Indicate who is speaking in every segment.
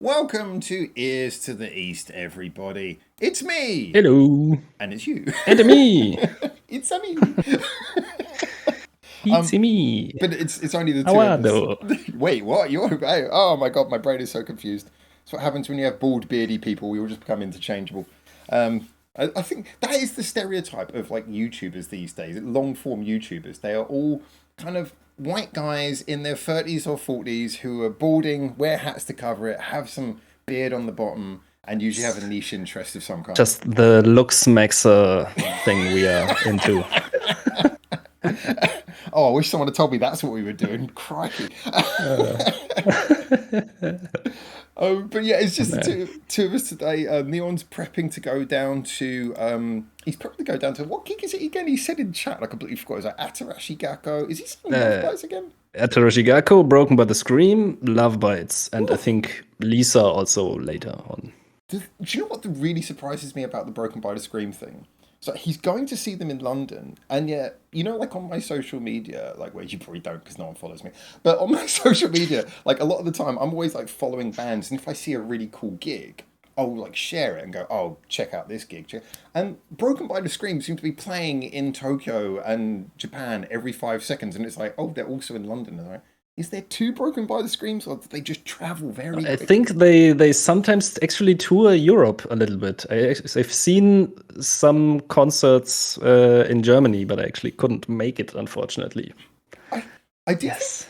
Speaker 1: Welcome to Ears to the East, everybody. It's me.
Speaker 2: Hello.
Speaker 1: And it's you.
Speaker 2: And me.
Speaker 1: It's a me.
Speaker 2: It's me.
Speaker 1: But it's only the two of us.
Speaker 2: Awado.
Speaker 1: Wait, what? Oh my god, my brain is so confused. That's what happens when you have bald, beardy people. We all just become interchangeable. I think that is the stereotype of like YouTubers these days, long form YouTubers. They are all kind of white guys in their 30s or 40s who are balding, wear hats to cover it, have some beard on the bottom, and usually have a niche interest of some kind.
Speaker 2: Just the looks makes a thing we are into.
Speaker 1: Oh, I wish someone had told me that's what we were doing. Crikey. But yeah, it's just two of us today. Neon's prepping to go down to. He's prepping to go down to what gig is it again? He said in chat, I completely forgot. Is that Atarashi Gakko? Is he saying Love Bites again?
Speaker 2: Atarashi Gakko, Broken by the Scream, Love Bites, and I think Lisa also later on.
Speaker 1: Do you know what really surprises me about the Broken by the Scream thing? So he's going to see them in London, and yet, you know, like on my social media, like, well, you probably don't because no one follows me, but on my social media, like a lot of the time, I'm always like following bands, and if I see a really cool gig, I'll like share it and go, oh, check out this gig. And Broken by the Scream seem to be playing in Tokyo and Japan every 5 seconds, and it's like, oh, they're also in London. And I'm like, is there two Broken by the Screams, or do they just travel very quickly?
Speaker 2: I think they sometimes actually tour Europe a little bit. I've seen some concerts in Germany, but I actually couldn't make it, unfortunately.
Speaker 1: I did. Yes.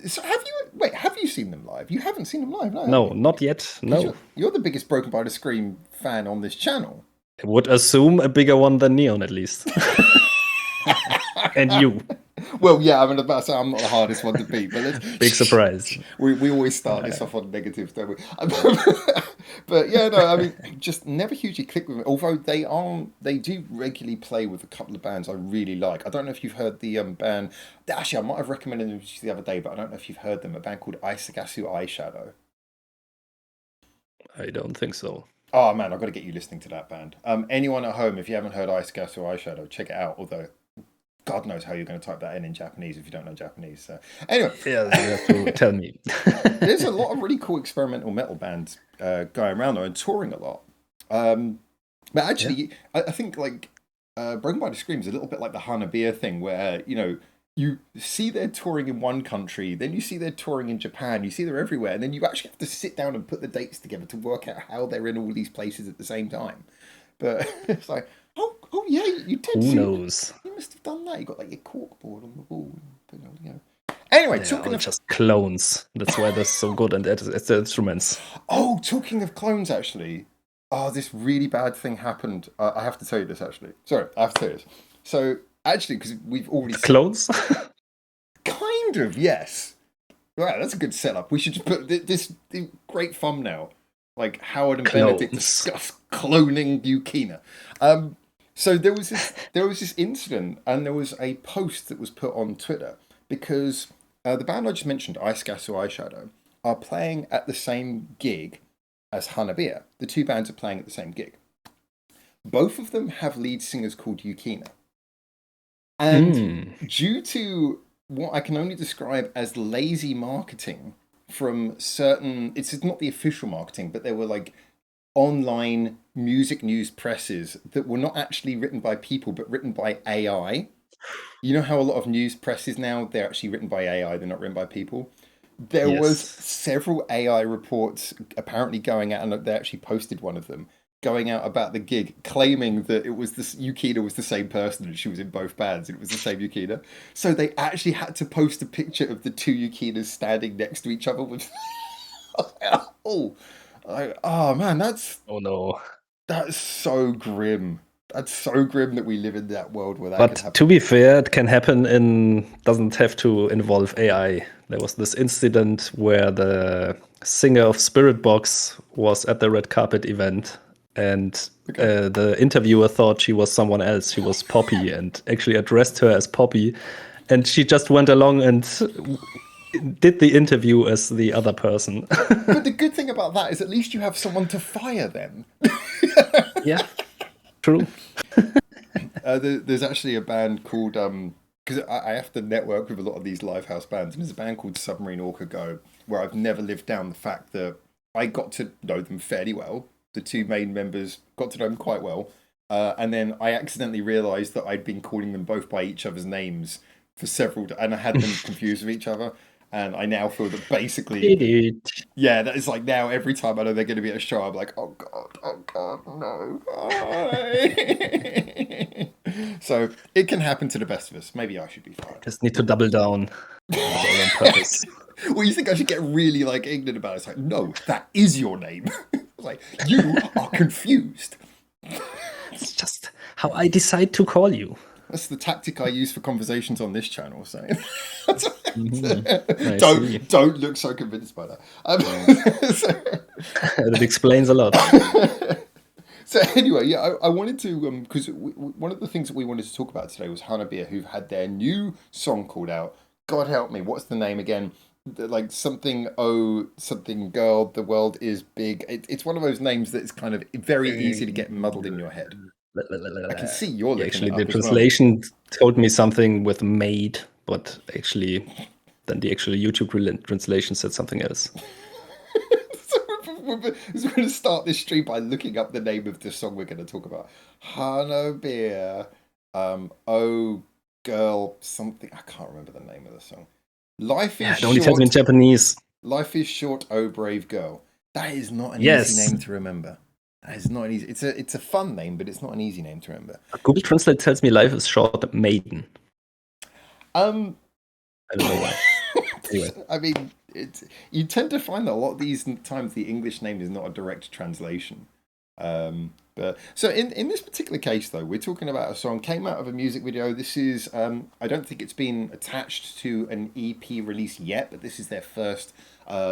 Speaker 1: So have you seen them live? You haven't seen them live, no?
Speaker 2: No, not yet. No.
Speaker 1: You're the biggest Broken by the Scream fan on this channel.
Speaker 2: I would assume a bigger one than Neon, at least. And you.
Speaker 1: Well, yeah, I'm about to say I'm not the hardest one to beat, but
Speaker 2: big surprise.
Speaker 1: We always start this off on negatives, don't we? But yeah, no, I mean, just never hugely clicked with it. Although they do regularly play with a couple of bands I really like. I don't know if you've heard the band. Actually, I might have recommended them the other day, but I don't know if you've heard them. A band called Isagasu Eyeshadow.
Speaker 2: I don't think so.
Speaker 1: Oh man, I've got to get you listening to that band. Anyone at home, if you haven't heard Isagasu Eyeshadow, check it out. Although God knows how you're going to type that in Japanese if you don't know Japanese. So. Anyway.
Speaker 2: Yeah, you have to tell me.
Speaker 1: There's a lot of really cool experimental metal bands going around though and touring a lot. But actually, yeah. I think like Broken by the Scream is a little bit like the Hanabie thing where, you know, you see they're touring in one country, then you see they're touring in Japan, you see they're everywhere, and then you actually have to sit down and put the dates together to work out how they're in all these places at the same time. But it's like, oh yeah, you did.
Speaker 2: Who knows?
Speaker 1: You must have done that. You got like your corkboard on the wall. You know. Anyway,
Speaker 2: talking of just clones. That's why they're so good and it's the instruments.
Speaker 1: Oh, talking of clones, actually. Oh, this really bad thing happened. I have to tell you this, actually. Sorry, I have to tell you this. So, actually, because we've already
Speaker 2: clones.
Speaker 1: Kind of, yes. Right, that's a good setup. We should just put this great thumbnail. Like Howard and Benedikt discuss cloning Yukina. So there was this incident, and there was a post that was put on Twitter because the band I just mentioned, Isagasu Eyeshadow, are playing at the same gig as Hanabie. The two bands are playing at the same gig. Both of them have lead singers called Yukina, and due to what I can only describe as lazy marketing from certain, it's not the official marketing, but there were like online music news presses that were not actually written by people, but written by AI. You know how a lot of news presses now, they're actually written by AI, they're not written by people. There was several AI reports apparently going out, and they actually posted one of them, going out about the gig, claiming that it was Yukina was the same person and she was in both bands and it was the same Yukina. So they actually had to post a picture of the two Yukinas standing next to each other with oh man, that's so grim. That's so grim that we live in that world where that can happen.
Speaker 2: But to be fair, it can happen doesn't have to involve AI. There was this incident where the singer of Spirit Box was at the red carpet event, and the interviewer thought she was someone else. She was Poppy and actually addressed her as Poppy. And she just went along and did the interview as the other person.
Speaker 1: But the good thing about that is at least you have someone to fire them.
Speaker 2: Yeah, true.
Speaker 1: There's actually a band called, because I have to network with a lot of these live house bands, and there's a band called Submarine Orca Go, where I've never lived down the fact that I got to know them fairly well. The two main members got to know them quite well. And then I accidentally realised that I'd been calling them both by each other's names for several, and I had them confused with each other. And I now feel that basically, yeah, that is like now every time I know they're going to be at a show, I'm like, oh God, no. Why? So it can happen to the best of us. Maybe I should be fired.
Speaker 2: Just need to double down on purpose.
Speaker 1: Well, you think I should get really like ignorant about it? It's like, no, that is your name. Like, you are confused.
Speaker 2: It's just how I decide to call you.
Speaker 1: That's the tactic I use for conversations on this channel. So don't look so convinced by that.
Speaker 2: That explains a lot.
Speaker 1: So anyway, yeah, I wanted to because one of the things that we wanted to talk about today was Hanabie, who've had their new song called out. God help me, what's the name again? Like something girl. The world is big. It's one of those names that's kind of very easy to get muddled in your head. I can see you're looking
Speaker 2: actually,
Speaker 1: it
Speaker 2: the
Speaker 1: up
Speaker 2: translation told me something with maid, but actually, then the actual YouTube translation said something else.
Speaker 1: So we're going to start this stream by looking up the name of the song we're going to talk about. Hanabie, oh girl, something. I can't remember the name of the song. Life is
Speaker 2: short. It only tells me in Japanese.
Speaker 1: Life is short, oh brave girl. That is not an easy name to remember. That is not an easy. It's a fun name, but it's not an easy name to remember.
Speaker 2: Google Translate tells me life is short, maiden.
Speaker 1: I don't
Speaker 2: know why. Anyway.
Speaker 1: I mean, you tend to find that a lot of these times the English name is not a direct translation. But so in this particular case, though, we're talking about a song came out of a music video. This is I don't think it's been attached to an EP release yet, but this is their first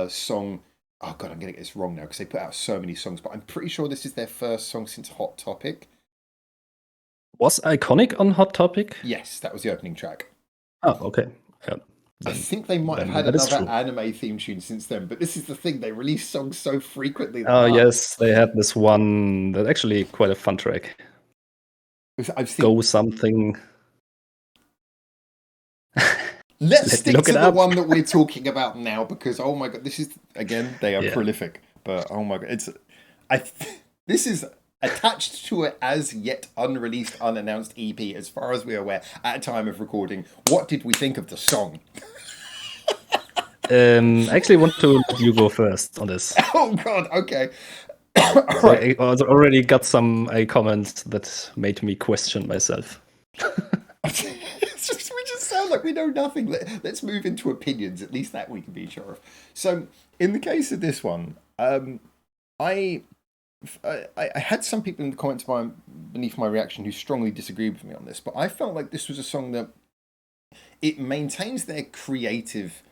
Speaker 1: song. Oh God, I'm gonna get this wrong now because they put out so many songs, but I'm pretty sure this is their first song since Hot Topic.
Speaker 2: Was Iconic on Hot Topic?
Speaker 1: Yes, that was the opening track.
Speaker 2: Oh, okay. Yeah.
Speaker 1: I think they might have had another anime theme tune since then, but this is the thing, they release songs so frequently.
Speaker 2: Oh, yes, they had this one that's actually quite a fun track. Go something.
Speaker 1: Let's stick to the one that we're talking about now, because oh my God, this is, again, they are prolific, but oh my God, this is attached to an as yet unreleased, unannounced EP, as far as we're aware, at a time of recording. What did we think of the song?
Speaker 2: I actually want to let you go first on this.
Speaker 1: Oh God, okay.
Speaker 2: Right. I already got some comments that made me question myself.
Speaker 1: We just sound like we know nothing. Let's move into opinions. At least that we can be sure of. So, in the case of this one, I had some people in the comments beneath my reaction who strongly disagreed with me on this, but I felt like this was a song that it maintains their creative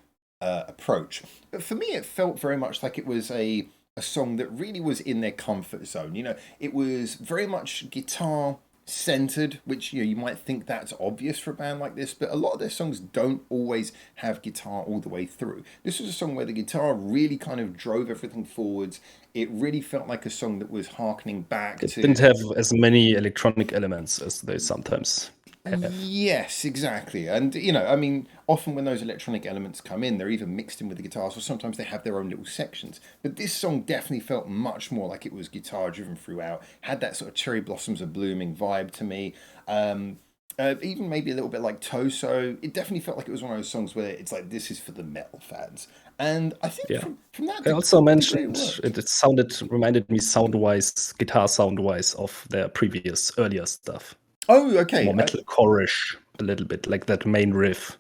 Speaker 1: approach. But for me, it felt very much like it was a song that really was in their comfort zone. You know, it was very much guitar centered, which you might think that's obvious for a band like this, but a lot of their songs don't always have guitar all the way through. This was a song where the guitar really kind of drove everything forwards. It really felt like a song that was harkening back to...
Speaker 2: It didn't have as many electronic elements as they sometimes have.
Speaker 1: Yes, exactly. And, I mean, often when those electronic elements come in, they're either mixed in with the guitars or sometimes they have their own little sections. But this song definitely felt much more like it was guitar driven throughout, had that sort of Cherry Blossoms Are Blooming vibe to me. Even maybe a little bit like Toso. It definitely felt like it was one of those songs where it's like, this is for the metal fans. And I think from that...
Speaker 2: I also mentioned it reminded me guitar sound-wise of their previous, earlier stuff.
Speaker 1: Oh, okay.
Speaker 2: More metalcore-ish, a little bit, like that main riff.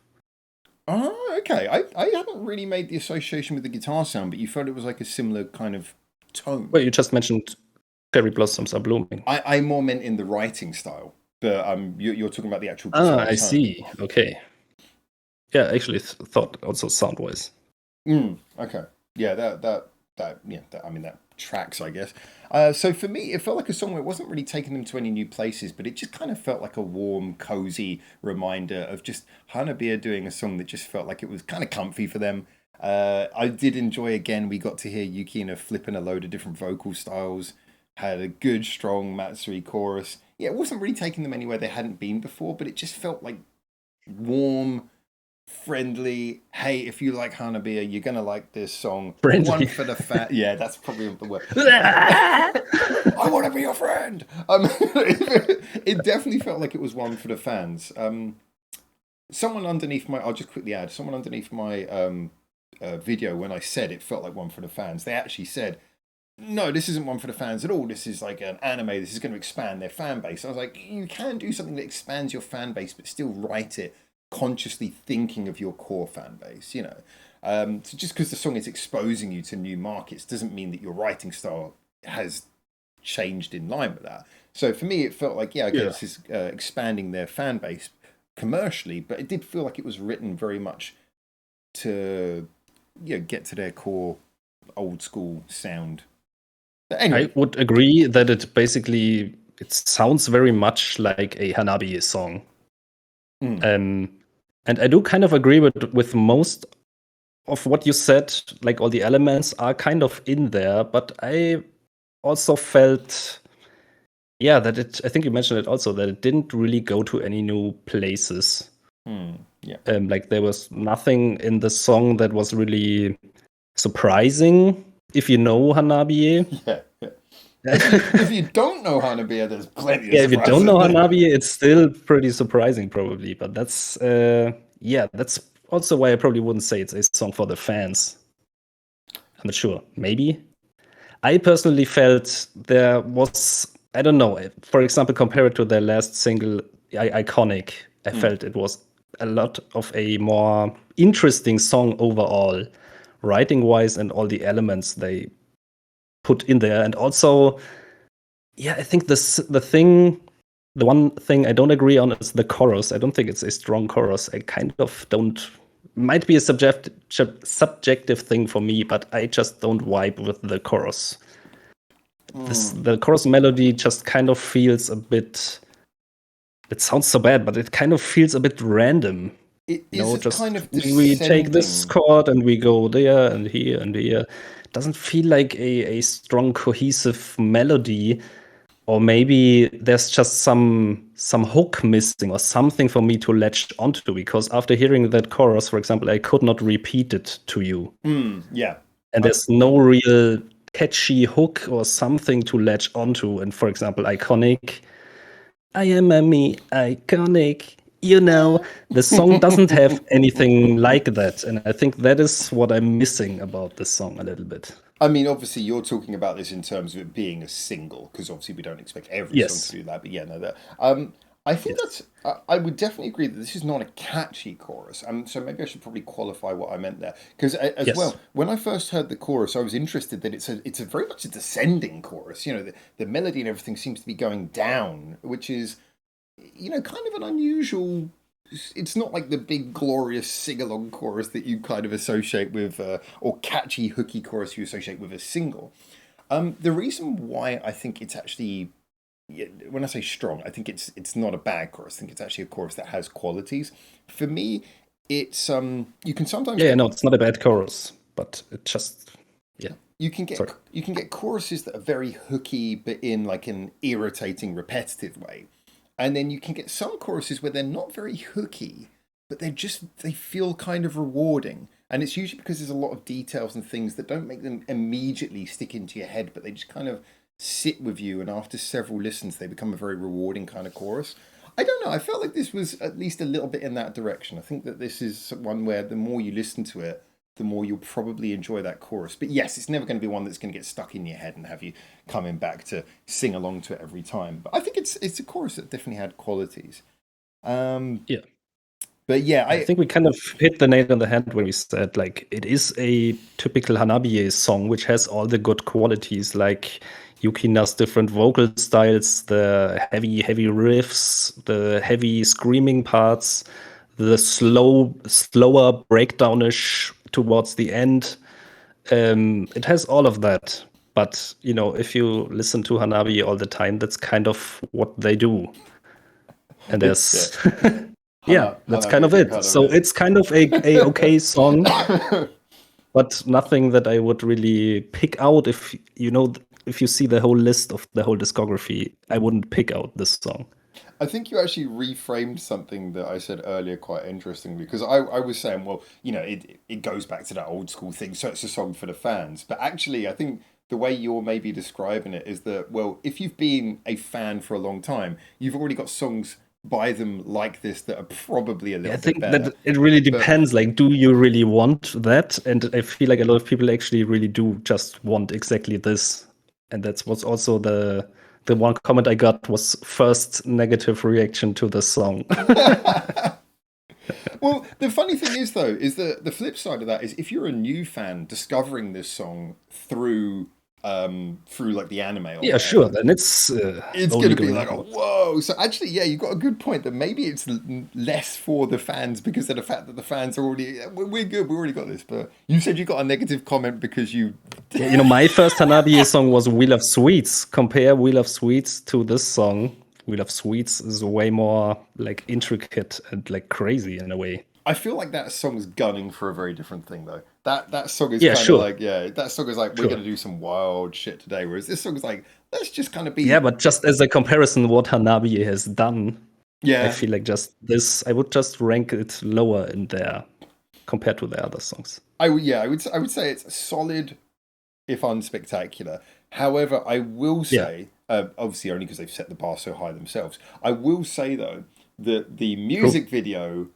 Speaker 1: Oh, okay. I hadn't really made the association with the guitar sound, but you felt it was like a similar kind of tone.
Speaker 2: Well, you just mentioned Cherry Blossoms Are Blooming.
Speaker 1: I more meant in the writing style, but you're talking about the actual guitar tone.
Speaker 2: I see. Okay. Yeah, I actually thought also sound-wise.
Speaker 1: Okay. Yeah, that tracks, I guess. So for me, it felt like a song where it wasn't really taking them to any new places, but it just kind of felt like a warm, cozy reminder of just Hanabie doing a song that just felt like it was kind of comfy for them. I did enjoy, again, we got to hear Yukina flipping a load of different vocal styles, had a good, strong Matsuri chorus. Yeah, it wasn't really taking them anywhere they hadn't been before, but it just felt like warm, friendly. Hey, if you like Hanabie, you're gonna like this song.
Speaker 2: Friendly.
Speaker 1: One for the fan. Yeah, that's probably the word. I want to be your friend. It definitely felt like it was one for the fans. Someone underneath my, I'll just quickly add, someone underneath my video, when I said it felt like one for the fans, they actually said, no, this isn't one for the fans at all. This is like an anime. This is going to expand their fan base. I was like, you can do something that expands your fan base, but still write it consciously thinking of your core fan base, you know. So just because the song is exposing you to new markets doesn't mean that your writing style has changed in line with that. So for me, it felt like, this is expanding their fan base commercially, but it did feel like it was written very much to get to their core old school sound. But anyway,
Speaker 2: I would agree that it sounds very much like a Hanabie song. And I do kind of agree with most of what you said. Like all the elements are kind of in there, but I also felt, that I think you mentioned it also, that it didn't really go to any new places. Like there was nothing in the song that was really surprising if you know Hanabie.
Speaker 1: If you don't know Hanabie, there's plenty of
Speaker 2: if you don't know Hanabie, it's still pretty surprising probably, but that's that's also why I probably wouldn't say it's a song for the fans. I'm not sure. Maybe. I personally felt there was, I don't know, for example, compare it to their last single, Iconic. I felt it was a lot of a more interesting song overall, writing-wise, and all the elements they put in there. And also, I think the one thing I don't agree on is the chorus. I don't think it's a strong chorus. I kind of don't. Might be a subjective thing for me, but I just don't vibe with the chorus. The chorus melody just kind of feels a bit. It sounds so bad, but it kind of feels a bit random.
Speaker 1: Just kind of
Speaker 2: we take this chord and we go there and here and here. It doesn't feel like a strong cohesive melody. Or maybe there's just some hook missing or something for me to latch onto, because after hearing that chorus, for example, I could not repeat it to you.
Speaker 1: And
Speaker 2: there's no real catchy hook or something to latch onto. And for example, Iconic, I am a me, iconic. The song doesn't have anything like that. And I think that is what I'm missing about this song a little bit.
Speaker 1: I mean, obviously, you're talking about this in terms of it being a single, because obviously we don't expect every song to do that. But I think that's. I would definitely agree that this is not a catchy chorus. So maybe I should probably qualify what I meant there, because well, when I first heard the chorus, I was interested that it's a very much a descending chorus. The melody and everything seems to be going down, which is, kind of an unusual. It's not like the big glorious sing-along chorus that you kind of associate with, or catchy hooky chorus you associate with a single. The reason why I think it's actually, when I say strong, I think it's not a bad chorus. I think it's actually a chorus that has qualities. For me, it's you can sometimes
Speaker 2: it's not a bad chorus, but it just
Speaker 1: you can get choruses that are very hooky, but in like an irritating, repetitive way. And then you can get some choruses where they're not very hooky, but they feel kind of rewarding. And it's usually because there's a lot of details and things that don't make them immediately stick into your head, but they just kind of sit with you. And after several listens, they become a very rewarding kind of chorus. I don't know. I felt like this was at least a little bit in that direction. I think that this is one where the more you listen to it, the more you'll probably enjoy that chorus. But yes, it's never going to be one that's going to get stuck in your head and have you coming back to sing along to it every time. But I think it's a chorus that definitely had qualities. But
Speaker 2: I think we kind of hit the nail on the head when we said, like, it is a typical Hanabie song, which has all the good qualities, like Yukina's different vocal styles, the heavy riffs, the heavy screaming parts, the slower breakdownish towards the end. It has all of that. But, if you listen to Hanabie all the time, that's kind of what they do. And there's... that's kind of it. So it's kind of a okay song, but nothing that I would really pick out. If you see the whole list of the whole discography, I wouldn't pick out this song.
Speaker 1: I think you actually reframed something that I said earlier quite interestingly because I was saying, well, it goes back to that old school thing, so it's a song for the fans. But actually, I think the way you're maybe describing it is that, well, if you've been a fan for a long time, you've already got songs by them like this that are probably a
Speaker 2: I
Speaker 1: little bit
Speaker 2: think
Speaker 1: better.
Speaker 2: that it really
Speaker 1: But
Speaker 2: depends. Like, do you really want that? And I feel like a lot of people actually really do just want exactly this. And that's what's also the one comment I got was first negative reaction to the song.
Speaker 1: well, the funny thing is though, is that the flip side of that is if you're a new fan discovering this song through like the anime or
Speaker 2: Yeah, sure.
Speaker 1: whatever,
Speaker 2: Then it's
Speaker 1: going
Speaker 2: only
Speaker 1: to be
Speaker 2: going
Speaker 1: like, oh,
Speaker 2: upwards.
Speaker 1: whoa. So actually, yeah, you've got a good point that maybe it's less for the fans because of the fact that the fans are already, we're good, we already got this. But you said you got a negative comment because you.
Speaker 2: Yeah, my first Hanabie song was "We Love Sweets." Compare "We Love Sweets" to this song. "We Love Sweets" is way more like intricate and like crazy in a way.
Speaker 1: I feel like that song's gunning for a very different thing though. That song is
Speaker 2: Yeah,
Speaker 1: kind of
Speaker 2: sure,
Speaker 1: like, yeah, that song is like, we're
Speaker 2: sure.
Speaker 1: going to do some wild shit today. Whereas this song is like, let's just kind of
Speaker 2: Yeah,
Speaker 1: be,
Speaker 2: but just as a comparison, what Hanabie has done, I
Speaker 1: yeah.
Speaker 2: feel like just this, I would just rank it lower in there compared to the other songs.
Speaker 1: I would say it's solid if unspectacular. However, I will
Speaker 2: Yeah.
Speaker 1: say, obviously only because they've set the bar so high themselves, I will say though that the
Speaker 2: True.
Speaker 1: music video,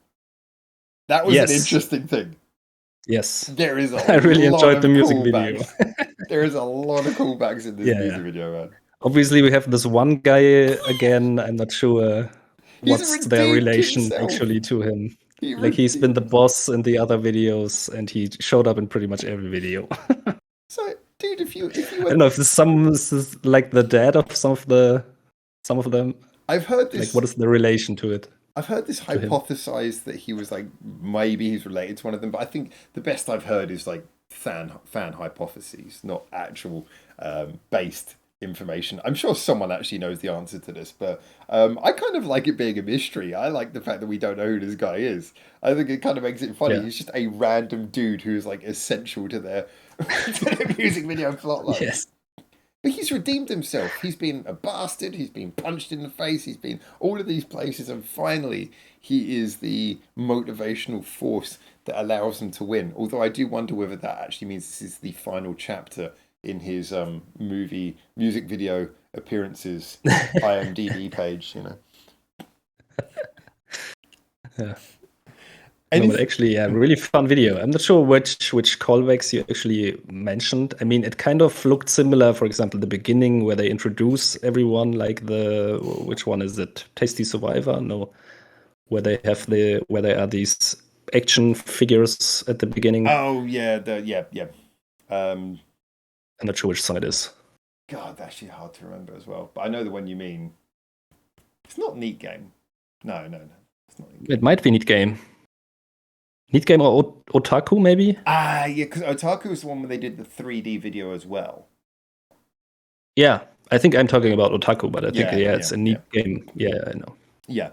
Speaker 1: that was an
Speaker 2: Yes.
Speaker 1: interesting thing.
Speaker 2: Yes.
Speaker 1: There is a
Speaker 2: I really
Speaker 1: lot
Speaker 2: enjoyed
Speaker 1: of
Speaker 2: the music video.
Speaker 1: callbacks. There is a lot of callbacks in this
Speaker 2: Yeah, yeah.
Speaker 1: music video, man.
Speaker 2: Obviously, we have this one guy again. I'm not sure
Speaker 1: He's
Speaker 2: what's their
Speaker 1: redeemed
Speaker 2: relation
Speaker 1: himself.
Speaker 2: actually to him.
Speaker 1: He
Speaker 2: Like he's been
Speaker 1: redeemed
Speaker 2: the
Speaker 1: himself.
Speaker 2: boss in the other videos, and he showed up in pretty much every video.
Speaker 1: So, dude, if you
Speaker 2: I
Speaker 1: were,
Speaker 2: don't know if this is like the dad of some of them.
Speaker 1: I've heard
Speaker 2: Like,
Speaker 1: this.
Speaker 2: what is the relation to it
Speaker 1: I've heard this
Speaker 2: to him?
Speaker 1: hypothesized that he was like maybe he's related to one of them, but I think the best I've heard is like fan hypotheses, not actual based information. I'm sure someone actually knows the answer to this, but I kind of like it being a mystery. I like the fact that we don't know who this guy is. I think it kind of makes it funny.
Speaker 2: Yeah.
Speaker 1: He's just a random dude who's like essential to their, to their music video plotline.
Speaker 2: Yes.
Speaker 1: But he's redeemed himself. He's been a bastard. He's been punched in the face. He's been all of these places. And finally, he is the motivational force that allows him to win. Although I do wonder whether that actually means this is the final chapter in his music video appearances IMDb page,
Speaker 2: Yeah. No, but
Speaker 1: Anything?
Speaker 2: actually, yeah, really fun video. I'm not sure which callbacks you actually mentioned. I mean, it kind of looked similar, for example, the beginning where they introduce everyone, like which one is it? Tasty Survivor? No, where there are these action figures at the beginning.
Speaker 1: Oh, yeah. Yeah.
Speaker 2: I'm not sure which side it is.
Speaker 1: God, that's actually hard to remember as well. But I know the one you mean. It's not Neat Game. No. It's not Neat Game.
Speaker 2: It might be Neat Game. Neat Game or Otaku, maybe?
Speaker 1: Ah, yeah, because Otaku was the one where they did the 3D video as well.
Speaker 2: Yeah, I think I'm talking about Otaku, but I think,
Speaker 1: Yeah,
Speaker 2: it's a Neat Game. Yeah, I know.
Speaker 1: Yeah.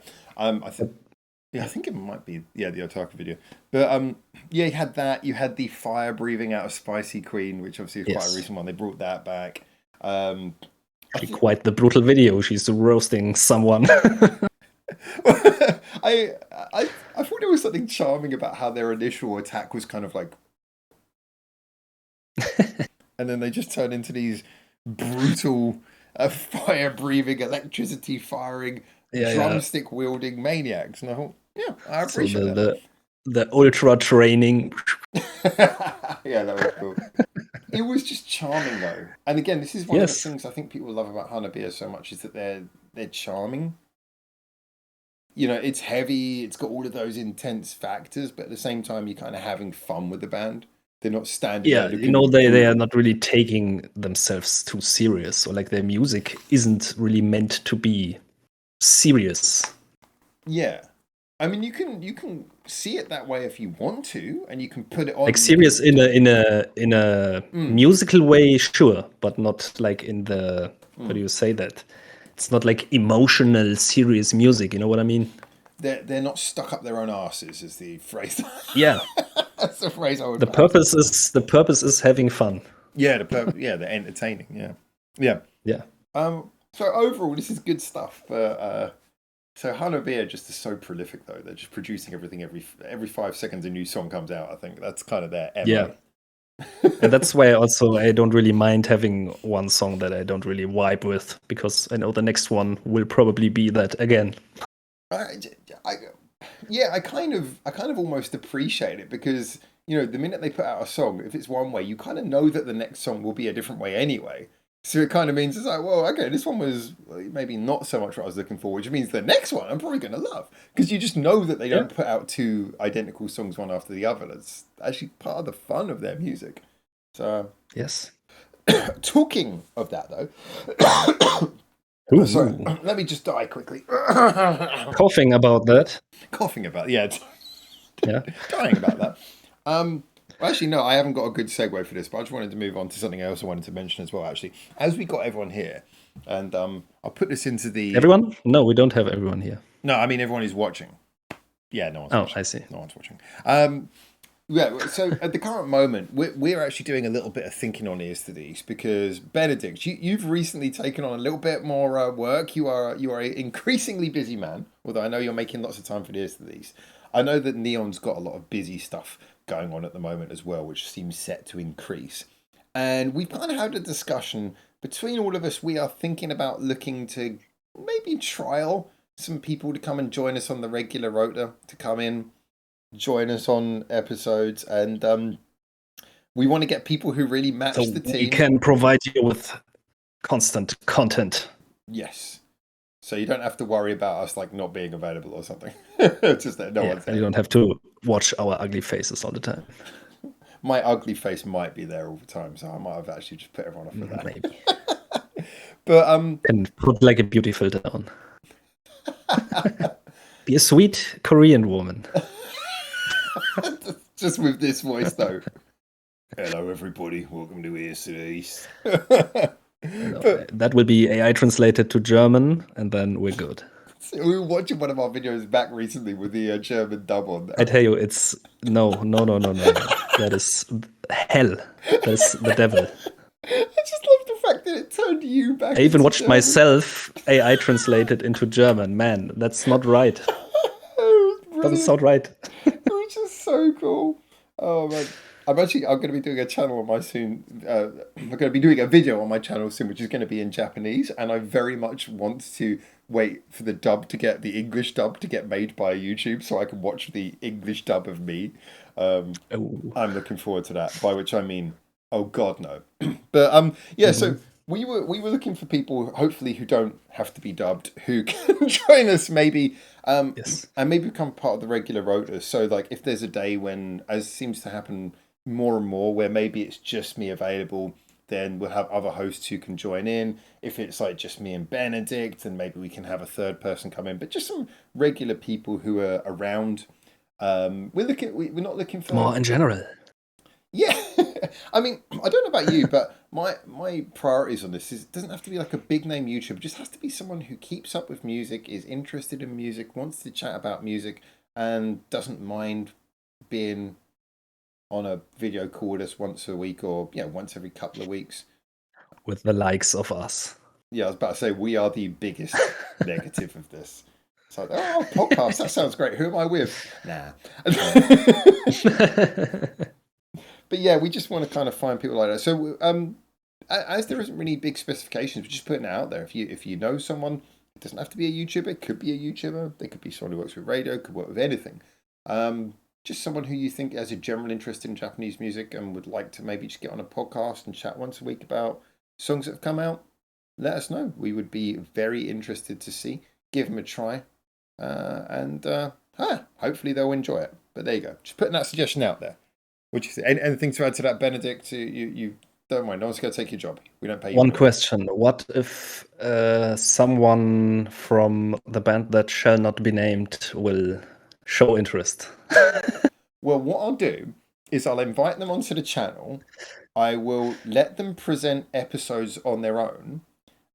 Speaker 1: I think it might be, the Otaku video. But yeah, you had that. You had the fire breathing out of Spicy Queen, which obviously is quite a recent one. They brought that back.
Speaker 2: Quite the brutal video. She's roasting someone.
Speaker 1: I thought there was something charming about how their initial attack was kind of like, and then they just turn into these brutal, fire breathing, electricity firing, drumstick wielding maniacs. And I thought, yeah, I appreciate that.
Speaker 2: The ultra training.
Speaker 1: Yeah, that was cool. It was just charming though, and again, this is one of the things I think people love about Hanabie so much is that they're charming. It's heavy, it's got all of those intense factors, but at the same time, you're kind of having fun with the band. They're not standing there looking
Speaker 2: they are not really taking themselves too serious, or like their music isn't really meant to be serious.
Speaker 1: Yeah. I mean, you can see it that way if you want to, and you can put it on
Speaker 2: like serious in a musical way, sure, but not like in the how do you say that? It's not like emotional, serious music. You know what I mean?
Speaker 1: They're not stuck up their own asses, is the phrase.
Speaker 2: Yeah,
Speaker 1: that's the phrase I would.
Speaker 2: The purpose is having fun.
Speaker 1: Yeah, they're entertaining. Yeah.
Speaker 2: Yeah.
Speaker 1: So overall, this is good stuff. But So Hanabie are just so prolific though. They're just producing everything every 5 seconds a new song comes out. I think that's kind of their
Speaker 2: Yeah.
Speaker 1: MO.
Speaker 2: And that's why also I don't really mind having one song that I don't really vibe with, because I know the next one will probably be that again.
Speaker 1: I, I, yeah, I kind of almost appreciate it because the minute they put out a song, if it's one way, you kind of know that the next song will be a different way anyway. So it kind of means it's like, well, okay, this one was maybe not so much what I was looking for, which means the next one I'm probably going to love because you just know that they
Speaker 2: Yeah.
Speaker 1: don't put out two identical songs one after the other. That's actually part of the fun of their music. So
Speaker 2: Yes.
Speaker 1: talking of that though, sorry,
Speaker 2: Ooh.
Speaker 1: let me just die quickly.
Speaker 2: Coughing about that.
Speaker 1: Coughing about
Speaker 2: Yeah.
Speaker 1: dying about that. Well, actually, no, I haven't got a good segue for this, but I just wanted to move on to something else I wanted to mention as well. Actually, as we got everyone here, and I'll put this into the
Speaker 2: Everyone? No, we don't have everyone here.
Speaker 1: No, I mean everyone is watching. Yeah, no one's watching.
Speaker 2: I see.
Speaker 1: No one's watching. Yeah, so at the current moment, we're actually doing a little bit of thinking on Ears to These because Benedikt, you've recently taken on a little bit more work. You are an increasingly busy man, although I know you're making lots of time for the Ears to These. I know that Neon's got a lot of busy stuff going on at the moment as well, which seems set to increase. And we've kind of had a discussion between all of us. We are thinking about looking to maybe trial some people to come and join us on the regular rota, to come in, join us on episodes, and we want to get people who really match
Speaker 2: So
Speaker 1: the team.
Speaker 2: we can provide you with constant content.
Speaker 1: Yes. So you don't have to worry about us like not being available or something. Just that no one's there.
Speaker 2: You don't have to watch our ugly faces all the time.
Speaker 1: My ugly face might be there all the time, so I might have actually just put everyone off with that.
Speaker 2: Maybe.
Speaker 1: But
Speaker 2: And put like a beauty filter on. Be a sweet Korean woman.
Speaker 1: Just with this voice though. Hello everybody, welcome to Ears to These.
Speaker 2: That will be AI translated to German, and then we're good.
Speaker 1: So we were watching one of our videos back recently with the German dub on there.
Speaker 2: I tell you, it's no. That is hell. That's the devil.
Speaker 1: I just love the fact that it turned you back.
Speaker 2: I even watched
Speaker 1: German.
Speaker 2: myself AI translated into German. Man, that's not right. Doesn't sound right.
Speaker 1: It was just so cool. Oh man. I'm going to be doing a channel on my soon. I'm going to be doing a video on my channel soon, which is going to be in Japanese, and I very much want to wait for the dub to get the English dub to get made by YouTube, so I can watch the English dub of me. I'm looking forward to that. By which I mean, oh God, no. But yeah. So we were looking for people, hopefully, who don't have to be dubbed, who can join us, maybe.
Speaker 2: Yes.
Speaker 1: And maybe become part of the regular rota. So like, if there's a day when, as seems to happen more and more, where maybe it's just me available, then we'll have other hosts who can join in. If it's like just me and Benedikt, then maybe we can have a third person come in. But just some regular people who are around. We're not looking for
Speaker 2: more in general.
Speaker 1: Yeah, I mean, I don't know about you, but my priorities on this is it doesn't have to be like a big name YouTuber. It just has to be someone who keeps up with music, is interested in music, wants to chat about music, and doesn't mind being on a video call with us once a week or once every couple of weeks.
Speaker 2: With the likes of us.
Speaker 1: Yeah, I was about to say we are the biggest negative of this. It's like, oh, podcast, that sounds great. Who am I with? Nah. But yeah, we just want to kind of find people like that. So as there isn't really big specifications, we're just putting it out there. If you know someone, it doesn't have to be a YouTuber. It could be a YouTuber. They could be someone who works with radio, could work with anything. Just someone who you think has a general interest in Japanese music and would like to maybe just get on a podcast and chat once a week about songs that have come out. Let us know. We would be very interested to see. Give them a try. And hopefully they'll enjoy it. But there you go. Just putting that suggestion out there. What do you think? Anything to add to that, Benedikt? You don't mind. No one's going to take your job. We don't pay you.
Speaker 2: One question. What if someone from the band that shall not be named will show interest?
Speaker 1: Well, what I'll do is I'll invite them onto the channel. I will let them present episodes on their own.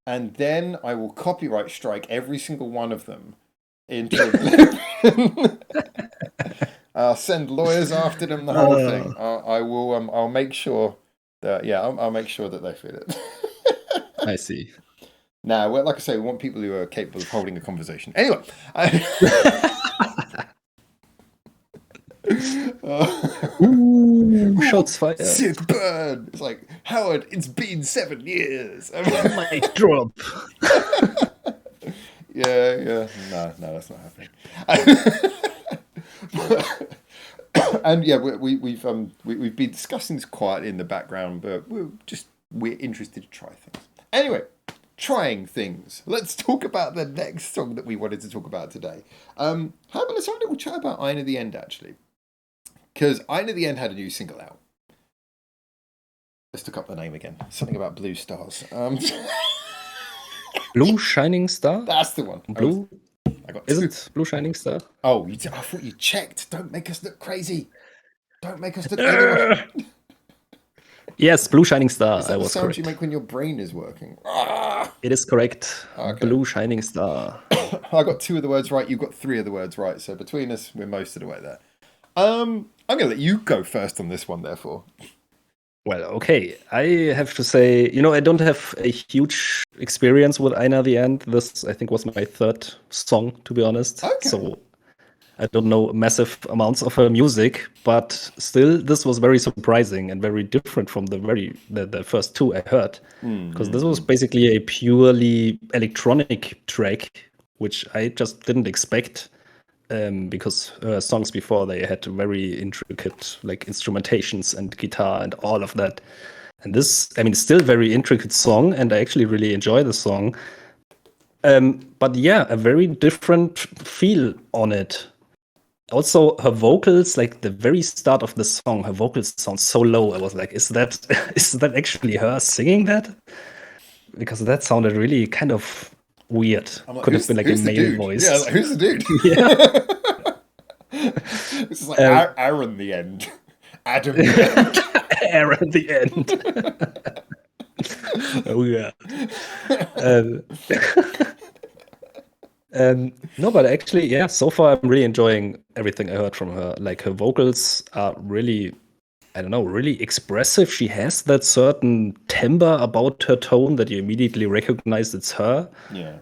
Speaker 1: And then I will copyright strike every single one of them into oblivion. I'll send lawyers after them, the whole thing. I will. I'll make sure that I'll make sure that they feel it.
Speaker 2: I see.
Speaker 1: Now, well, like I say, we want people who are capable of holding a conversation. Anyway.
Speaker 2: Ooh, shots fired.
Speaker 1: Sick burn. It's like, Howard, it's been 7 years.
Speaker 2: Mic drop.
Speaker 1: Yeah. No, that's not happening. And yeah, we've been discussing this quietly in the background, but we're interested to try things. Anyway, trying things. Let's talk about the next song that we wanted to talk about today. How about let's have a little chat about Aina the End, actually. Because Aina the End had a new single out. Let's look up the name again. Something about blue stars.
Speaker 2: Blue Shining Star?
Speaker 1: That's the one.
Speaker 2: Blue?
Speaker 1: I got
Speaker 2: Isn't Blue Shining Star?
Speaker 1: Oh, I thought you checked. Don't make us look crazy. Don't make us look crazy.
Speaker 2: Yes, Blue Shining Star.
Speaker 1: Is that
Speaker 2: I
Speaker 1: the
Speaker 2: was
Speaker 1: sound
Speaker 2: correct.
Speaker 1: you make when your brain is working?
Speaker 2: It is correct.
Speaker 1: Okay.
Speaker 2: Blue Shining Star.
Speaker 1: I got 2 of the words right. You've got 3 of the words right. So between us, we're most of the way there. I'm going to let you go first on this one, therefore.
Speaker 2: Well, okay. I have to say, I don't have a huge experience with Aina the End. This, I think, was my 3rd song, to be honest.
Speaker 1: Okay.
Speaker 2: So I don't know massive amounts of her music, but still, this was very surprising and very different from the first 2 I heard. Because this was basically a purely electronic track, which I just didn't expect. Because songs before, they had very intricate like instrumentations and guitar and all of that. And this, still very intricate song, and I actually really enjoy the song. But yeah, a very different feel on it. Also, her vocals, like the very start of the song, her vocals sound so low. I was like, is that actually her singing that? Because that sounded really kind of weird.
Speaker 1: Like,
Speaker 2: could have been like a male voice.
Speaker 1: Yeah, like, who's the dude?
Speaker 2: Yeah.
Speaker 1: This is like Aaron the End. Adam the End.
Speaker 2: Aaron the End. Oh yeah. No, but actually, yeah, so far I'm really enjoying everything I heard from her. Like her vocals are really, I don't know, really expressive. She has that certain timbre about her tone that you immediately recognize it's her.
Speaker 1: Yeah.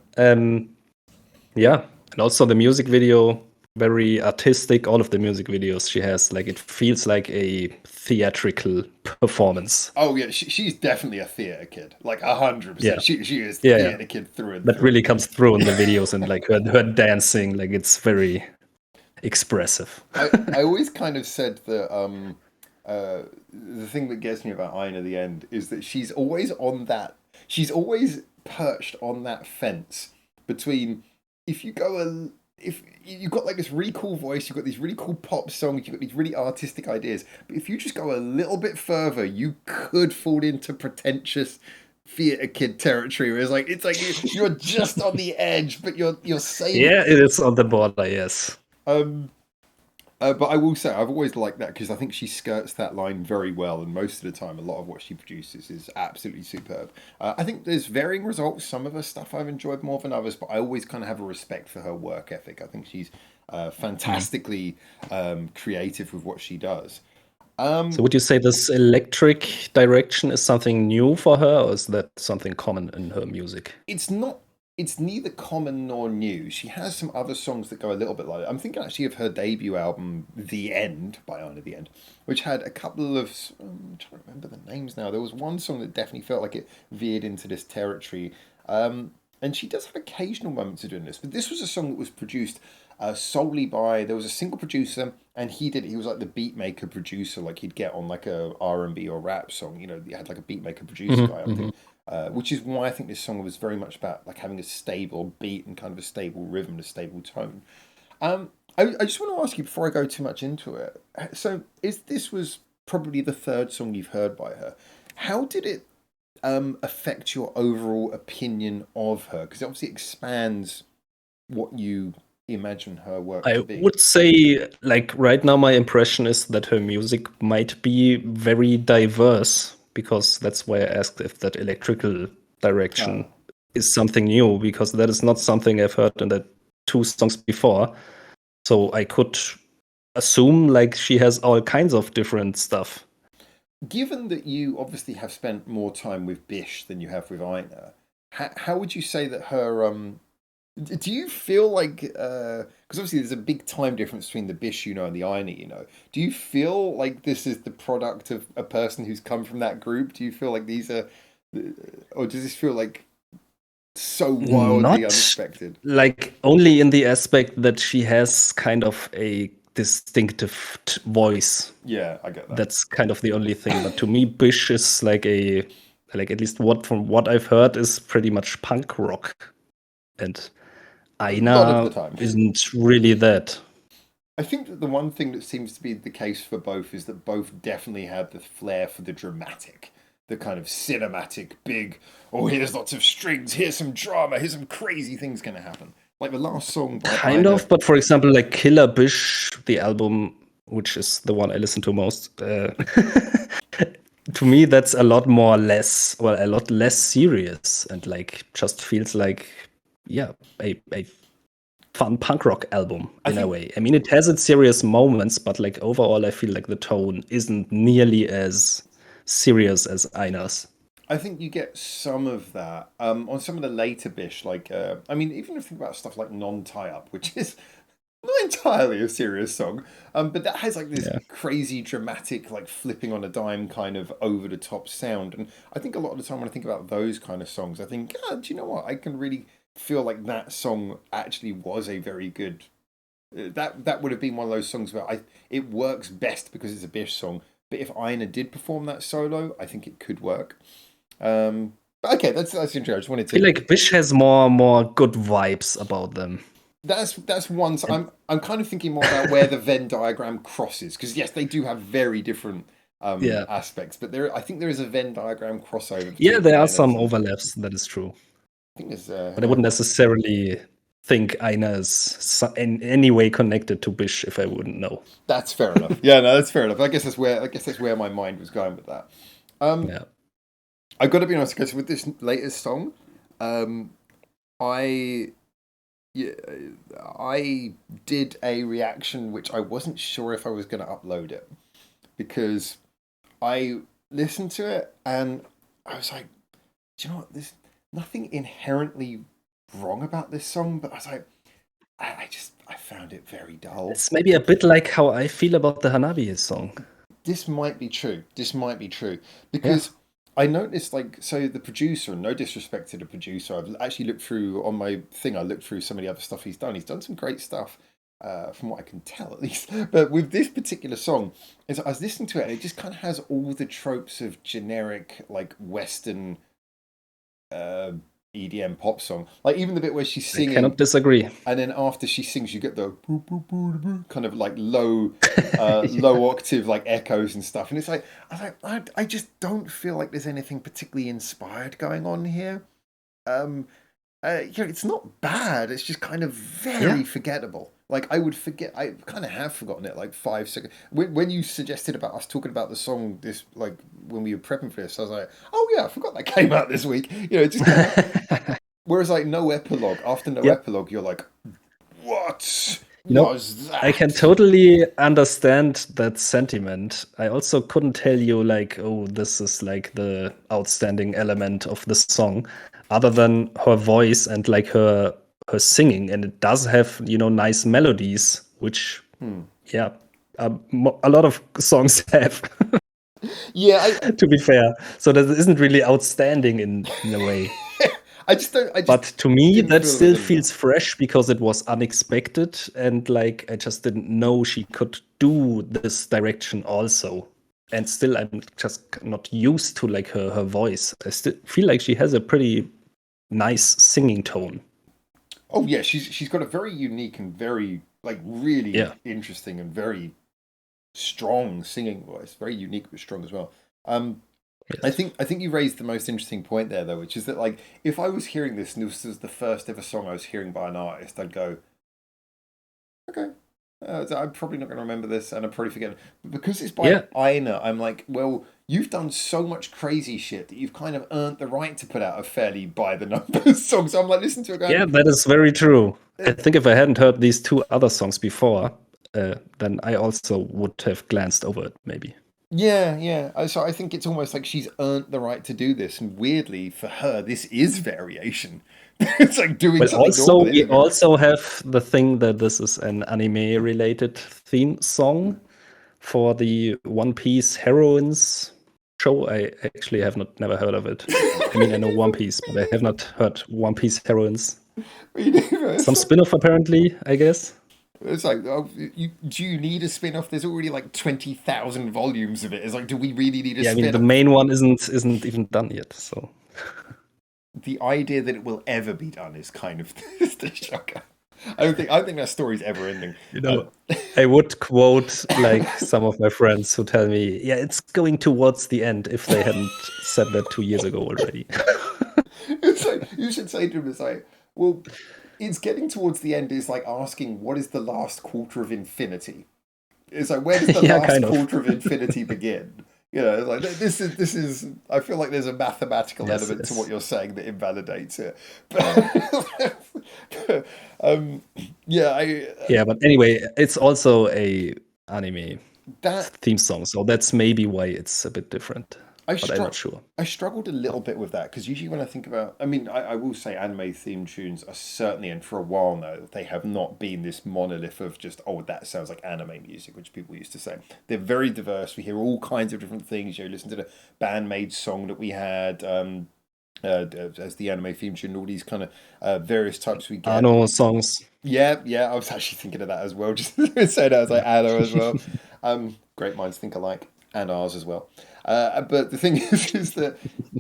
Speaker 2: Yeah. And also the music video, very artistic. All of the music videos she has, like it feels like a theatrical performance.
Speaker 1: Oh yeah, she's definitely a theater kid, like 100%.
Speaker 2: Yeah.
Speaker 1: She is theater kid through and
Speaker 2: that
Speaker 1: through.
Speaker 2: really comes through in the videos and like her dancing, like it's very expressive.
Speaker 1: I always kind of said that the thing that gets me about Aina the End is that she's always perched on that fence between if you've got like this really cool voice, you've got these really cool pop songs, you've got these really artistic ideas, but if you just go a little bit further, you could fall into pretentious theater kid territory where it's like you're just on the edge, but you're saying
Speaker 2: it is on the border, yes.
Speaker 1: But I will say I've always liked that because I think she skirts that line very well, and most of the time, a lot of what she produces is absolutely superb. I think there's varying results. Some of her stuff I've enjoyed more than others, but I always kind of have a respect for her work ethic. I think she's fantastically creative with what she does.
Speaker 2: So would you say this electric direction is something new for her, or is that something common in her music?
Speaker 1: It's not. It's neither common nor new. She has some other songs that go a little bit like that. I'm thinking actually of her debut album, The End, by Aina the End, which had a couple of... I'm trying to remember the names now. There was one song that definitely felt like it veered into this territory. And she does have occasional moments of doing this. But this was a song that was produced solely by... There was a single producer, and he was like the beat maker producer, like he'd get on like a R&B or rap song. You had like a beat maker producer guy up there. Which is why I think this song was very much about like having a stable beat and kind of a stable rhythm and a stable tone. I just want to ask you before I go too much into it. So, this was probably the 3rd song you've heard by her. How did it affect your overall opinion of her? Because it obviously expands what you imagine her work to be.
Speaker 2: I would say, like right now, my impression is that her music might be very diverse. Because that's why I asked if that electrical direction is something new, because that is not something I've heard in the 2 songs before. So I could assume like she has all kinds of different stuff.
Speaker 1: Given that you obviously have spent more time with Bish than you have with Aina, how would you say that her do you feel like because obviously there's a big time difference between the Bish you know and the Aina you know. Do you feel like this is the product of a person who's come from that group? Do you feel like these are, or does this feel like so wildly
Speaker 2: Not
Speaker 1: unexpected?
Speaker 2: like only in the aspect that she has kind of a distinctive voice.
Speaker 1: Yeah, I get that.
Speaker 2: That's kind of the only thing. But to me, Bish is like at least what from what I've heard is pretty much punk rock, and
Speaker 1: A lot of the
Speaker 2: Aina
Speaker 1: time.
Speaker 2: isn't really that.
Speaker 1: I think that the one thing that seems to be the case for both is that both definitely have the flair for the dramatic, the kind of cinematic, big, oh, here's lots of strings, here's some drama, here's some crazy things going to happen. Like the last song by
Speaker 2: Kind
Speaker 1: Aina.
Speaker 2: of, but for example, like Killer Bish, the album, which is the one I listen to most, to me, that's a lot more less, well, a lot less serious and like just feels like, yeah, a fun punk rock album in a way. I mean, it has its serious moments, but like overall, I feel like the tone isn't nearly as serious as Aina's.
Speaker 1: I think you get some of that on some of the later Bish, like I mean, even if you think about stuff like Non Tie Up, which is not entirely a serious song, but that has like this
Speaker 2: Yeah.
Speaker 1: crazy dramatic, like flipping on a dime kind of over the top sound. And I think a lot of the time when I think about those kind of songs, I think, God, do you know what? I can really feel like that song actually was a very good. That would have been one of those songs where it works best because it's a Bish song. But if Aina did perform that solo, I think it could work. But okay, that's interesting. I just wanted
Speaker 2: I feel
Speaker 1: to.
Speaker 2: like Bish has more good vibes about them.
Speaker 1: That's one. So I'm kind of thinking more about where the Venn diagram crosses because yes, they do have very different
Speaker 2: Yeah.
Speaker 1: aspects, but I think there is a Venn diagram crossover
Speaker 2: Yeah,
Speaker 1: between
Speaker 2: there are
Speaker 1: Ina's
Speaker 2: some
Speaker 1: and
Speaker 2: overlaps, that is true.
Speaker 1: I think there's
Speaker 2: But I wouldn't necessarily think Aina is in any way connected to Bish if I wouldn't know.
Speaker 1: that's fair enough. Yeah, no, that's fair enough. I guess that's where my mind was going with that.
Speaker 2: Yeah.
Speaker 1: I got to be honest, because with this latest song, um, I yeah, I did a reaction which I wasn't sure if I was going to upload it because I listened to it and I was like, do you know what? There's nothing inherently wrong about this song, but I was like, I found it very dull.
Speaker 2: It's maybe a bit like how I feel about the Hanabie song.
Speaker 1: This might be true. This might be true
Speaker 2: Yeah.
Speaker 1: because I noticed like so the producer. No disrespect to the producer, I've actually looked through on my thing. I looked through some of the other stuff he's done. He's done some great stuff, from what I can tell at least. But with this particular song, as I was listening to it, it just kind of has all the tropes of generic like Western uh, EDM pop song. Like even the bit where she's
Speaker 2: I
Speaker 1: singing,
Speaker 2: cannot disagree.
Speaker 1: and then after she sings, you get the kind of like low, low octave like echoes and stuff. And it's like I just don't feel like there's anything particularly inspired going on here. It's not bad. It's just kind of very
Speaker 2: Yeah.
Speaker 1: forgettable. Like I would forget. I kind of have forgotten it. Like 5 seconds. When you suggested about us talking about the song, this like when we were prepping for this, I was like, oh yeah, I forgot that came out this week. It just kind of. Whereas like no epilogue. After no
Speaker 2: Yep.
Speaker 1: epilogue, you're like, what
Speaker 2: You know,
Speaker 1: was that?
Speaker 2: I can totally understand that sentiment. I also couldn't tell you like, oh, this is like the outstanding element of the song, other than her voice and like her singing. And it does have, nice melodies, which yeah, a lot of songs have,
Speaker 1: Yeah,
Speaker 2: to be fair. So that isn't really outstanding in a way.
Speaker 1: I just don't. I just
Speaker 2: But to me,
Speaker 1: didn't
Speaker 2: that
Speaker 1: feel it
Speaker 2: still
Speaker 1: was anything.
Speaker 2: feels fresh because it was unexpected and like I just didn't know she could do this direction also. And still, I'm just not used to like her voice. I still feel like she has a pretty nice singing tone.
Speaker 1: Oh yeah, she's got a very unique and very like really
Speaker 2: Yeah.
Speaker 1: interesting and very strong singing voice. Very unique but strong as well.
Speaker 2: Yes.
Speaker 1: I think you raised the most interesting point there though, which is that like if I was hearing this and this was the first ever song I was hearing by an artist, I'd go, okay, I'm probably not going to remember this and I'm probably forgetting. But because it's by
Speaker 2: Yeah.
Speaker 1: Aina, I'm like, well, you've done so much crazy shit that you've kind of earned the right to put out a fairly by the numbers song. So I'm like, listen to it going,
Speaker 2: Yeah, that is very true. I think if I hadn't heard these two other songs before, then I also would have glanced over it, maybe.
Speaker 1: So I think it's almost like she's earned the right to do this, and weirdly for her, this is variation. It's like doing
Speaker 2: But
Speaker 1: something
Speaker 2: also,
Speaker 1: normal
Speaker 2: we
Speaker 1: isn't variation.
Speaker 2: also have the thing that this is an anime-related theme song for the One Piece heroines show. I actually have never heard of it. I mean, I know One Piece, but I have not heard One Piece heroines.
Speaker 1: It's
Speaker 2: Some
Speaker 1: like,
Speaker 2: spin-off, apparently, I guess.
Speaker 1: it's like oh, do you need a spin-off? There's already like 20,000 volumes of it. It's like, do we really need a
Speaker 2: Yeah, I mean, the
Speaker 1: spin-off?
Speaker 2: main one isn't even done yet. So
Speaker 1: The idea that it will ever be done is kind of the shocker. I don't think that story's ever ending.
Speaker 2: you know, I would quote like some of my friends who tell me, "Yeah, it's going towards the end," if they hadn't said that 2 years ago already.
Speaker 1: It's like you should say to him, it's like, well, it's getting towards the end is like asking what is the last quarter of infinity? It's like where does the
Speaker 2: Yeah,
Speaker 1: last
Speaker 2: kind of.
Speaker 1: quarter of infinity begin? You know, like this is. I feel like there's a mathematical
Speaker 2: Yes,
Speaker 1: element to what
Speaker 2: yes.
Speaker 1: you're saying that invalidates it. But yeah,
Speaker 2: Yeah, but anyway, it's also a anime
Speaker 1: that
Speaker 2: theme song, so that's maybe why it's a bit different.
Speaker 1: I
Speaker 2: But I'm not
Speaker 1: struck.
Speaker 2: sure.
Speaker 1: I struggled a little bit with that because usually when I think about, I mean, I will say anime theme tunes are certainly, and for a while now, they have not been this monolith of just, oh, that sounds like anime music, which people used to say. They're very diverse. We hear all kinds of different things. You know, listen to the Bandmade song that we had as the anime theme tune, all these kind of various types we get.
Speaker 2: Ano songs.
Speaker 1: Yeah, I was actually thinking of that as well. Just saying that as like Anna as well. Great minds think alike, and ours as well. But the thing is that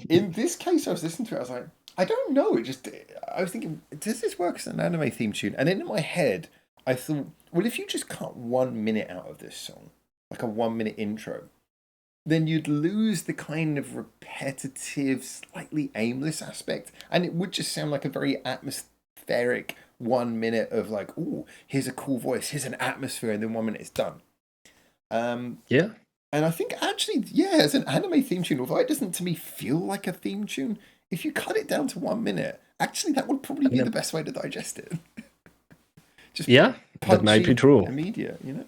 Speaker 1: in this case, I was listening to it. I was like, I don't know. I was thinking, does this work as an anime theme tune? And then in my head, I thought, well, if you just cut 1 minute out of this song, like a 1 minute intro, then you'd lose the kind of repetitive, slightly aimless aspect, and it would just sound like a very atmospheric 1 minute of like, oh, here's a cool voice, here's an atmosphere, and then 1 minute it's done. Um,
Speaker 2: Yeah.
Speaker 1: and I think actually, yeah, as an anime theme tune, although it doesn't to me feel like a theme tune, if you cut it down to 1 minute, actually that would probably
Speaker 2: I
Speaker 1: be
Speaker 2: mean,
Speaker 1: the best way to digest it. Just
Speaker 2: yeah, that might be
Speaker 1: punchy,
Speaker 2: true.
Speaker 1: immediate, you know?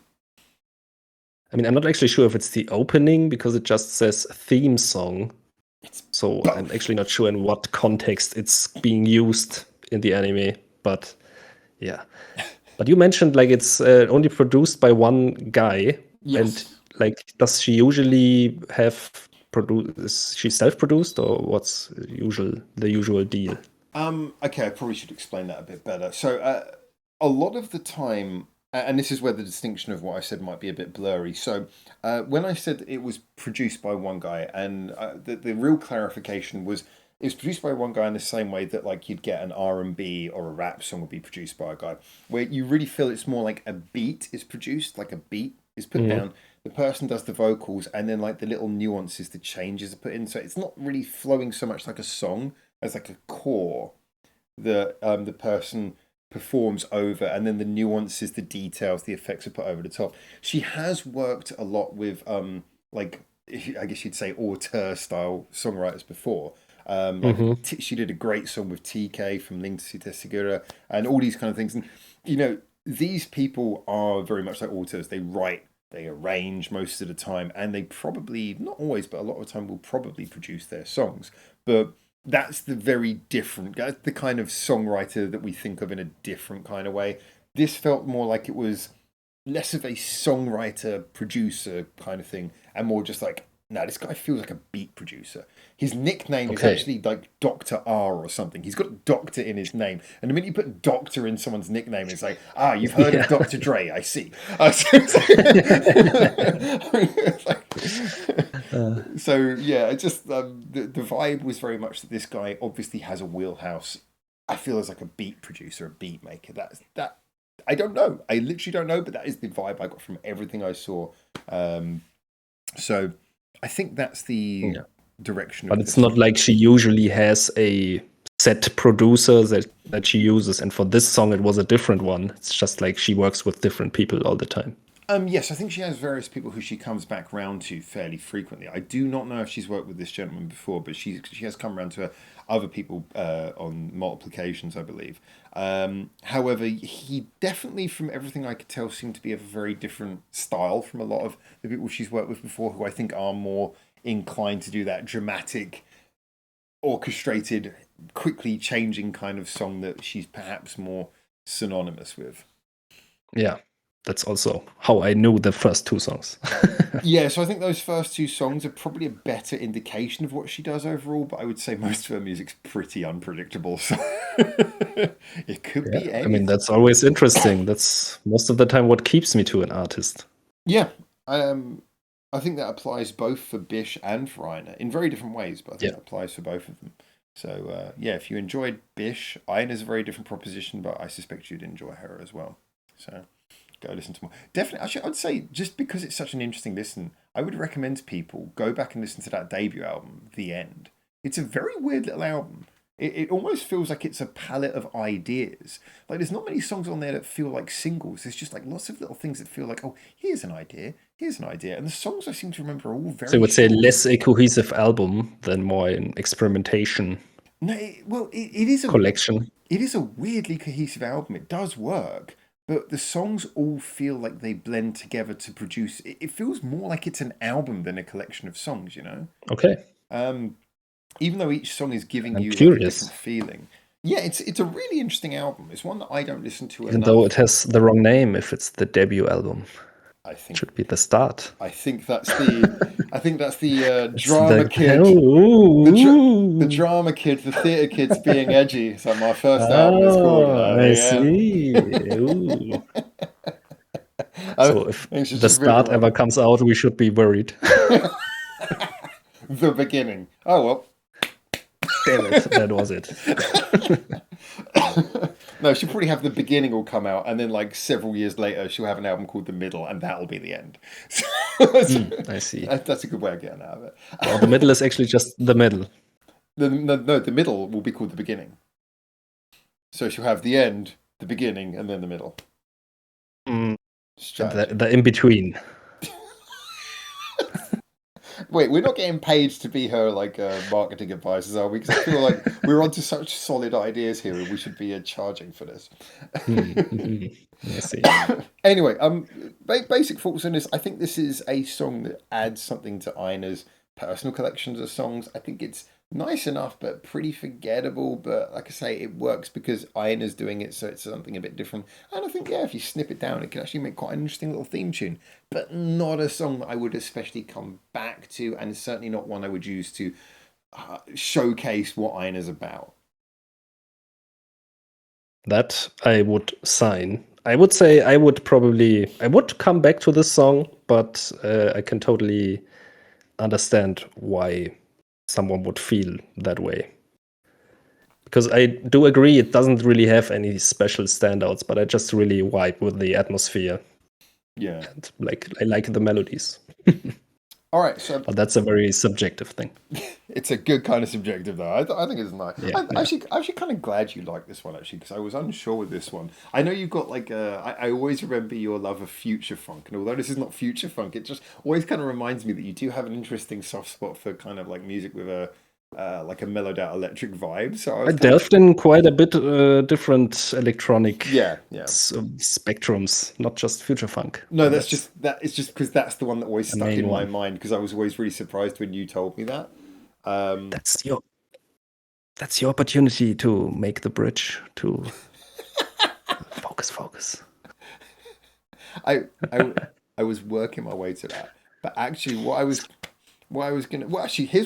Speaker 2: I mean, I'm not actually sure if it's the opening because it just says theme song.
Speaker 1: It's
Speaker 2: So I'm
Speaker 1: both.
Speaker 2: actually not sure in what context it's being used in the anime. But yeah. But you mentioned like it's only produced by one guy. And
Speaker 1: Yes.
Speaker 2: like, does she usually have produced? Is she self-produced or what's the usual deal?
Speaker 1: Okay, I probably should explain that a bit better. So, a lot of the time, and this is where the distinction of what I said might be a bit blurry. So, when I said it was produced by one guy, and the real clarification was it was produced by one guy in the same way that like you'd get an R&B or a rap song would be produced by a guy, where you really feel it's more like a beat is produced, like a beat is put
Speaker 2: Mhm.
Speaker 1: down. The person does the vocals, and then like the little nuances, the changes are put in. So it's not really flowing so much like a song as like a core that the person performs over, and then the nuances, the details, the effects are put over the top. She has worked a lot with like I guess you'd say auteur style songwriters before.
Speaker 2: Mhm.
Speaker 1: She did a great song with TK from Link to Segura and all these kind of things. And you know, these people are very much like auteurs. They write, they arrange most of the time, and they probably not always, but a lot of the time will probably produce their songs. But that's the very different, that's the kind of songwriter that we think of in a different kind of way. This felt more like it was less of a songwriter producer kind of thing and more just like, no, this guy feels like a beat producer. His nickname is
Speaker 2: Okay.
Speaker 1: actually like Dr. R or something. He's got Doctor in his name. And the minute you put Doctor in someone's nickname, it's like, ah, you've heard of
Speaker 2: Yeah.
Speaker 1: Dr. Dre, I see. It's like-
Speaker 2: Uh,
Speaker 1: so yeah, it just the vibe was very much that this guy obviously has a wheelhouse. I feel as like a beat producer, a beat maker. That I don't know. I literally don't know, but that is the vibe I got from everything I saw. Um, so I think that's the
Speaker 2: yeah.
Speaker 1: direction
Speaker 2: But
Speaker 1: of
Speaker 2: it's
Speaker 1: this
Speaker 2: not
Speaker 1: one.
Speaker 2: like she usually has a set producer that she uses, and for this song it was a different one. It's just like she works with different people all the time.
Speaker 1: Yes, I think she has various people who she comes back round to fairly frequently. I do not know if she's worked with this gentleman before, but she has come around to other people on multiple occasions, I believe. However, he definitely, from everything I could tell, seemed to be of a very different style from a lot of the people she's worked with before, who I think are more inclined to do that dramatic, orchestrated, quickly changing kind of song that she's perhaps more synonymous with.
Speaker 2: Yeah, that's also how I knew the first two songs.
Speaker 1: Yeah, so I think those first two songs are probably a better indication of what she does overall, but I would say most of her music's pretty unpredictable, so it could be anything.
Speaker 2: I mean, that's always interesting. That's most of the time what keeps me to an artist.
Speaker 1: Yeah, I think that applies both for Bish and for Aina in very different ways, but I think that applies for both of them. So, yeah, if you enjoyed Bish, Aina's a very different proposition, but I suspect you'd enjoy her as well. So go listen to more. Definitely, actually, I'd say just because it's such an interesting listen, I would recommend to people go back and listen to that debut album, The End. It's a very weird little album. It almost feels like it's a palette of ideas. Like there's not many songs on there that feel like singles. There's just like lots of little things that feel like, oh, here's an idea, and the songs I seem to remember are all very.
Speaker 2: So I would say less a cohesive album than more an experimentation.
Speaker 1: No, it is a
Speaker 2: collection.
Speaker 1: It is a weirdly cohesive album. It does work. But the songs all feel like they blend together to produce. It feels more like it's an album than a collection of songs, you know?
Speaker 2: Okay.
Speaker 1: Even though each song is giving you like a different feeling. Yeah, it's a really interesting album. It's one that I don't listen to enough.
Speaker 2: Even though it has the wrong name if it's the debut album.
Speaker 1: I think
Speaker 2: it should be the start.
Speaker 1: I think that's the drama kid. The drama kid, the theatre kids being edgy. So my first album is called.
Speaker 2: I see. So if the start ever comes out, we should be worried.
Speaker 1: The beginning. Oh well.
Speaker 2: Damn it, that was it.
Speaker 1: No, she'll probably have the beginning will come out, and then like several years later, she'll have an album called The Middle, and that'll be the end.
Speaker 2: I see.
Speaker 1: That's a good way of getting out of it.
Speaker 2: Well, the middle is actually just the middle.
Speaker 1: The middle will be called The Beginning. So she'll have the end, the beginning, and then the middle.
Speaker 2: The in between.
Speaker 1: Wait, we're not getting paid to be her like marketing advisors, are we? Because I feel like we're onto such solid ideas here, and we should be charging for this.
Speaker 2: I see.
Speaker 1: Anyway, basic thoughts on this. I think this is a song that adds something to Aina's personal collections of songs. I think it's nice enough, but pretty forgettable. But like I say, it works because Aina's doing it, so it's something a bit different. And I think, yeah, if you snip it down, it can actually make quite an interesting little theme tune. But not a song that I would especially come back to, and certainly not one I would use to showcase what Aina's about.
Speaker 2: That I would sign. I would say I would come back to this song, but I can totally understand why someone would feel that way. Because I do agree it doesn't really have any special standouts, but I just really vibe with the atmosphere.
Speaker 1: Yeah.
Speaker 2: And I like the melodies.
Speaker 1: All right, so
Speaker 2: but that's a very subjective thing.
Speaker 1: It's a good kind of subjective, though. I think it's nice.
Speaker 2: Yeah,
Speaker 1: I'm actually kind of glad you like this one, actually, because I was unsure with this one. I know you've got I always remember your love of future funk, and although this is not future funk, it just always kind of reminds me that you do have an interesting soft spot for kind of like music with a like a mellowed out electric vibe. So I
Speaker 2: delved in quite a bit different electronic spectrums, not just future funk.
Speaker 1: No, it's just because that's the one that always stuck in my mind, because I was always really surprised when you told me that.
Speaker 2: That's your opportunity to make the bridge to focus.
Speaker 1: I was working my way to that, but actually here's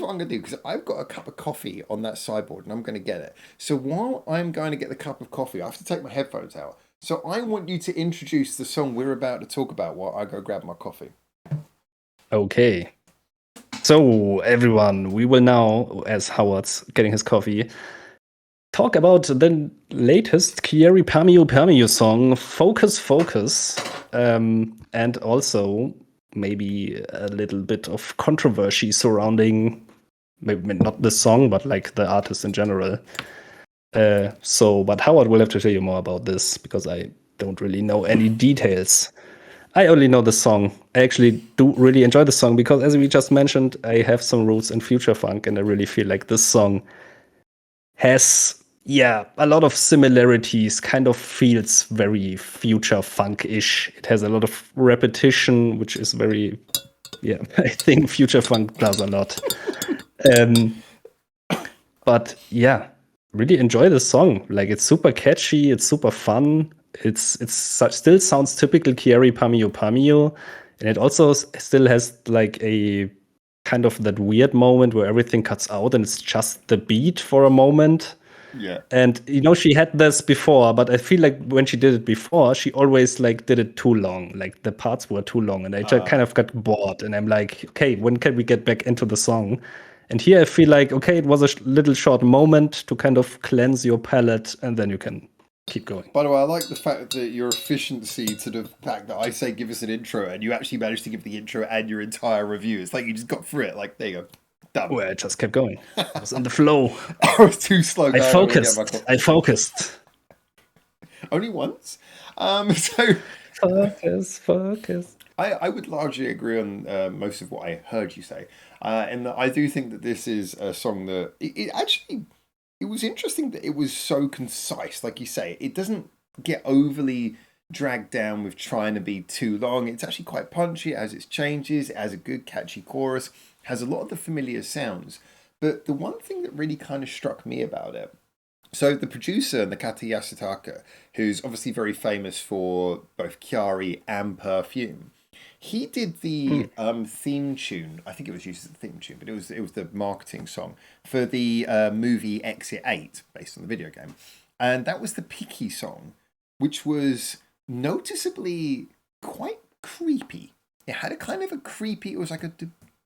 Speaker 1: what I'm going to do, because I've got a cup of coffee on that sideboard and I'm going to get it. So while I'm going to get the cup of coffee, I have to take my headphones out. So I want you to introduce the song we're about to talk about while I go grab my coffee.
Speaker 2: Okay. So everyone, we will now, as Howard's getting his coffee, talk about the latest Kyary Pamyu song, Focus. And also maybe a little bit of controversy surrounding maybe not the song, but like the artist in general. But Howard will have to tell you more about this, because I don't really know any details. I only know the song. I actually do really enjoy the song because, as we just mentioned, I have some roots in future funk, and I really feel like this song has, a lot of similarities, kind of feels very future funk-ish. It has a lot of repetition, which is very, I think future funk does a lot. But yeah, really enjoy the song. Like, it's super catchy, it's super fun. Still sounds typical Kyary Pamyu, and it also still has like a kind of that weird moment where everything cuts out and it's just the beat for a moment.
Speaker 1: Yeah.
Speaker 2: And she had this before, but I feel like when she did it before, she always like did it too long. Like the parts were too long, and I just kind of got bored. And I'm like, okay, when can we get back into the song? And here I feel like, okay, it was a little short moment to kind of cleanse your palate, and then you can keep going.
Speaker 1: By the way, I like the fact that your efficiency to the fact that I say give us an intro and you actually managed to give the intro and your entire review. It's like you just got through it. Like, there you go. Done.
Speaker 2: Well, I just kept going. I was in the flow.
Speaker 1: I was too slow.
Speaker 2: I focused.
Speaker 1: Only once? So
Speaker 2: Focus.
Speaker 1: I would largely agree on most of what I heard you say. And I do think that this is a song that it was interesting that it was so concise. Like you say, it doesn't get overly dragged down with trying to be too long. It's actually quite punchy as it changes. It has a good catchy chorus, has a lot of the familiar sounds. But the one thing that really kind of struck me about it, so the producer, Nakata Yasutaka, who's obviously very famous for both Kyary and Perfume, he did the theme tune. I think it was used as a theme tune, but it was the marketing song for the movie Exit 8, based on the video game. And that was the Piki song, which was noticeably quite creepy. It had a kind of a creepy, it was like a...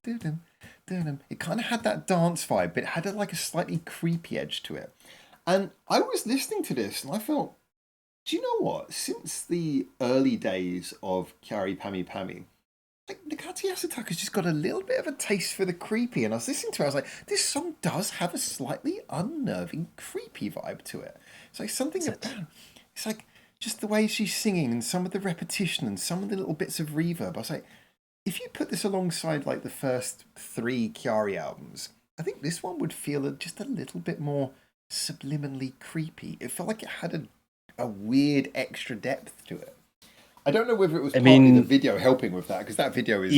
Speaker 1: It kind of had that dance vibe, but it had like a slightly creepy edge to it. And I was listening to this and I felt, do you know what? Since the early days of Kyary Pamyu, like Nakata Yasutaka's just got a little bit of a taste for the creepy. And I was listening to it, I was like, this song does have a slightly unnerving, creepy vibe to it. It's like something about, it's like just the way she's singing and some of the repetition and some of the little bits of reverb. I was like, if you put this alongside like the first 3 Kyary albums, I think this one would feel just a little bit more subliminally creepy. It felt like it had a weird extra depth to it. I don't know whether it was partly the video helping with that, because that video is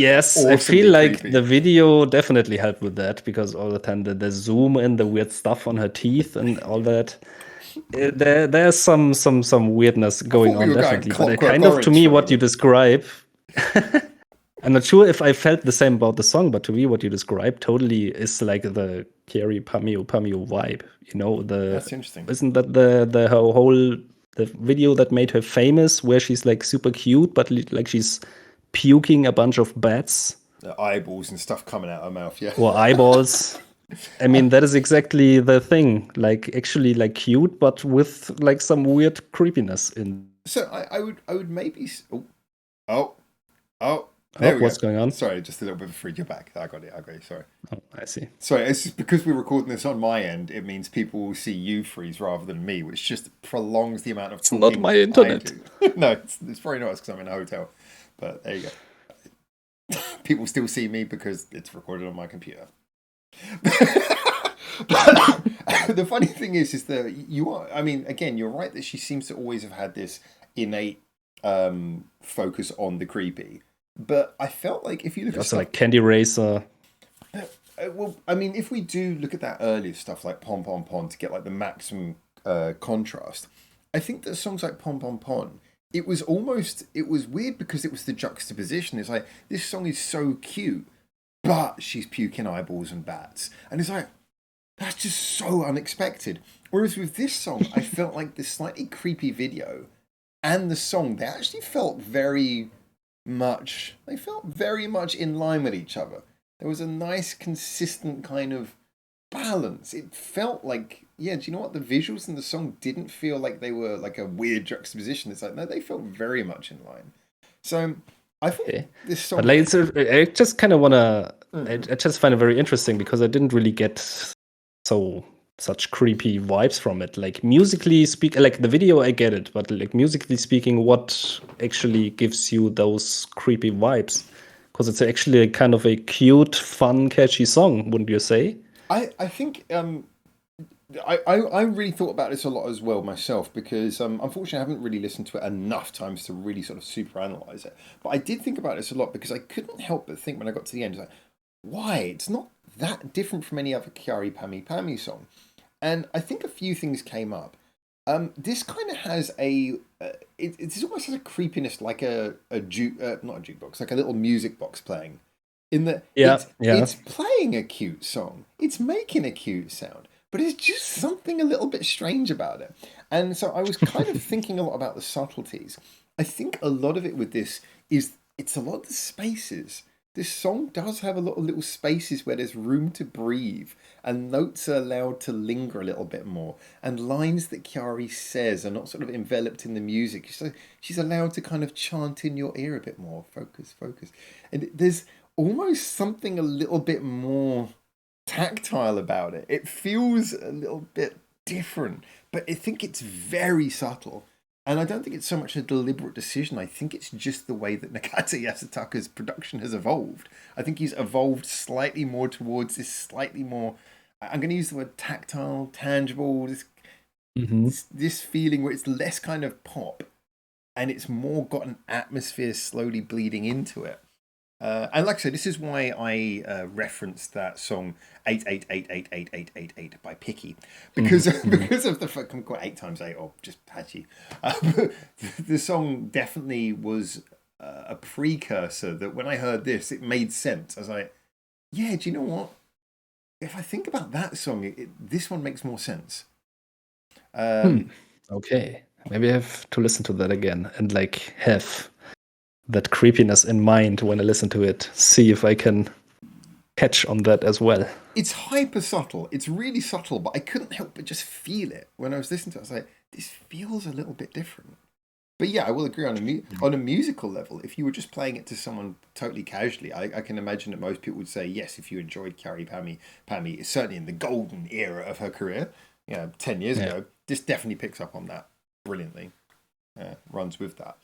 Speaker 2: I feel like creepy. The video definitely helped with that, because all the time the zoom and the weird stuff on her teeth and all that. There's some weirdness going on, definitely. But kind of to me, what you describe. I'm not sure if I felt the same about the song, but to me, what you described totally is like the Kyary Pamyu vibe.
Speaker 1: That's interesting.
Speaker 2: Isn't that the whole the video that made her famous, where she's like super cute, but like she's puking a bunch of bats,
Speaker 1: the eyeballs and stuff coming out of her mouth, yeah,
Speaker 2: or eyeballs. I mean, that is exactly the thing. Like, actually, like cute, but with like some weird creepiness in.
Speaker 1: So I would maybe. Oh.
Speaker 2: What's going on?
Speaker 1: Sorry, just a little bit of a freak. You're back. I got it. Sorry.
Speaker 2: Oh, I see.
Speaker 1: Sorry, it's just because we're recording this on my end, it means people will see you freeze rather than me, which just prolongs the amount of talking.
Speaker 2: It's not my internet.
Speaker 1: No, it's probably not, because I'm in a hotel. But there you go. People still see me because it's recorded on my computer. But the funny thing is that you are, I mean, again, you're right that she seems to always have had this innate focus on the creepy. But I felt like if you look at
Speaker 2: stuff like Candy Racer.
Speaker 1: Well, I mean, if we do look at that earlier stuff like Pom Pom Pon to get like the maximum contrast, I think that songs like Pom Pom Pon, it was weird because it was the juxtaposition. It's like, this song is so cute, but she's puking eyeballs and bats. And it's like, that's just so unexpected. Whereas with this song, I felt like the slightly creepy video and the song, they actually felt very much in line with each other. There was a nice, consistent kind of balance. It felt like, do you know what? The visuals in the song didn't feel like they were like a weird juxtaposition. It's like, no, they felt very much in line. So I think this song...
Speaker 2: But like, I just kind of want to... I just find it very interesting, because I didn't really get so such creepy vibes from it. Like musically speak, like the video, I get it, but like musically speaking, what actually gives you those creepy vibes? Because it's actually a kind of a cute, fun, catchy song, wouldn't you say?
Speaker 1: I think I really thought about this a lot as well myself because unfortunately I haven't really listened to it enough times to really sort of super analyze it. But I did think about this a lot because I couldn't help but think when I got to the end, like, why? It's not that different from any other Kyary Pamyu song. And I think a few things came up. This kind of has it almost has a creepiness like not a jukebox, like a little music box playing. In that
Speaker 2: Yeah, yeah.
Speaker 1: it's playing a cute song, it's making a cute sound, but it's just something a little bit strange about it. And so I was kind of thinking a lot about the subtleties. I think a lot of it with this is it's a lot of the spaces. This song does have a lot of little spaces where there's room to breathe and notes are allowed to linger a little bit more and lines that Kyary says are not sort of enveloped in the music. So she's allowed to kind of chant in your ear a bit more. Focus, focus. And there's almost something a little bit more tactile about it. It feels a little bit different, but I think it's very subtle. And I don't think it's so much a deliberate decision. I think it's just the way that Nakata Yasutaka's production has evolved. I think he's evolved slightly more towards this slightly more, I'm going to use the word tactile, tangible, this feeling where it's less kind of pop and it's more got an atmosphere slowly bleeding into it. And like I said, this is why I referenced that song 88888888 by Picky because because of the fact I'm quite 8 times 8 or just patchy. The song definitely was a precursor that when I heard this, it made sense. I was like, yeah, do you know what? If I think about that song, this one makes more sense.
Speaker 2: Okay, maybe I have to listen to that again and like have that creepiness in mind when I listen to it. See if I can catch on that as well.
Speaker 1: It's hyper subtle. It's really subtle, but I couldn't help but just feel it when I was listening to it. I was like, this feels a little bit different. But yeah, I will agree on a musical level. If you were just playing it to someone totally casually, I can imagine that most people would say yes. If you enjoyed Kyary Pamyu, certainly in the golden era of her career, 10 years ago, this definitely picks up on that brilliantly. Runs with that.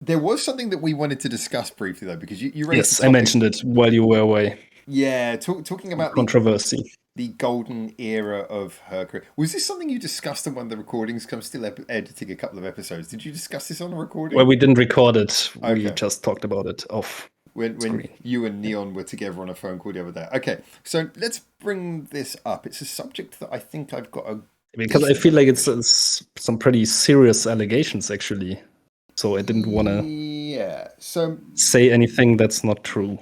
Speaker 1: There was something that we wanted to discuss briefly though, because you raised.
Speaker 2: Yes, I mentioned it while you were away.
Speaker 1: Yeah, talking about
Speaker 2: controversy.
Speaker 1: The golden era of her career. Was this something you discussed on one of the recordings? Because I'm still editing a couple of episodes. Did you discuss this on a recording?
Speaker 2: Well, we didn't record it. Okay. We just talked about it off
Speaker 1: when you and Neon were together on a phone call the other day. Okay, so let's bring this up. It's a subject that I think I've got a...
Speaker 2: Because I feel like it's some pretty serious allegations, actually. So I didn't want to say anything that's not true.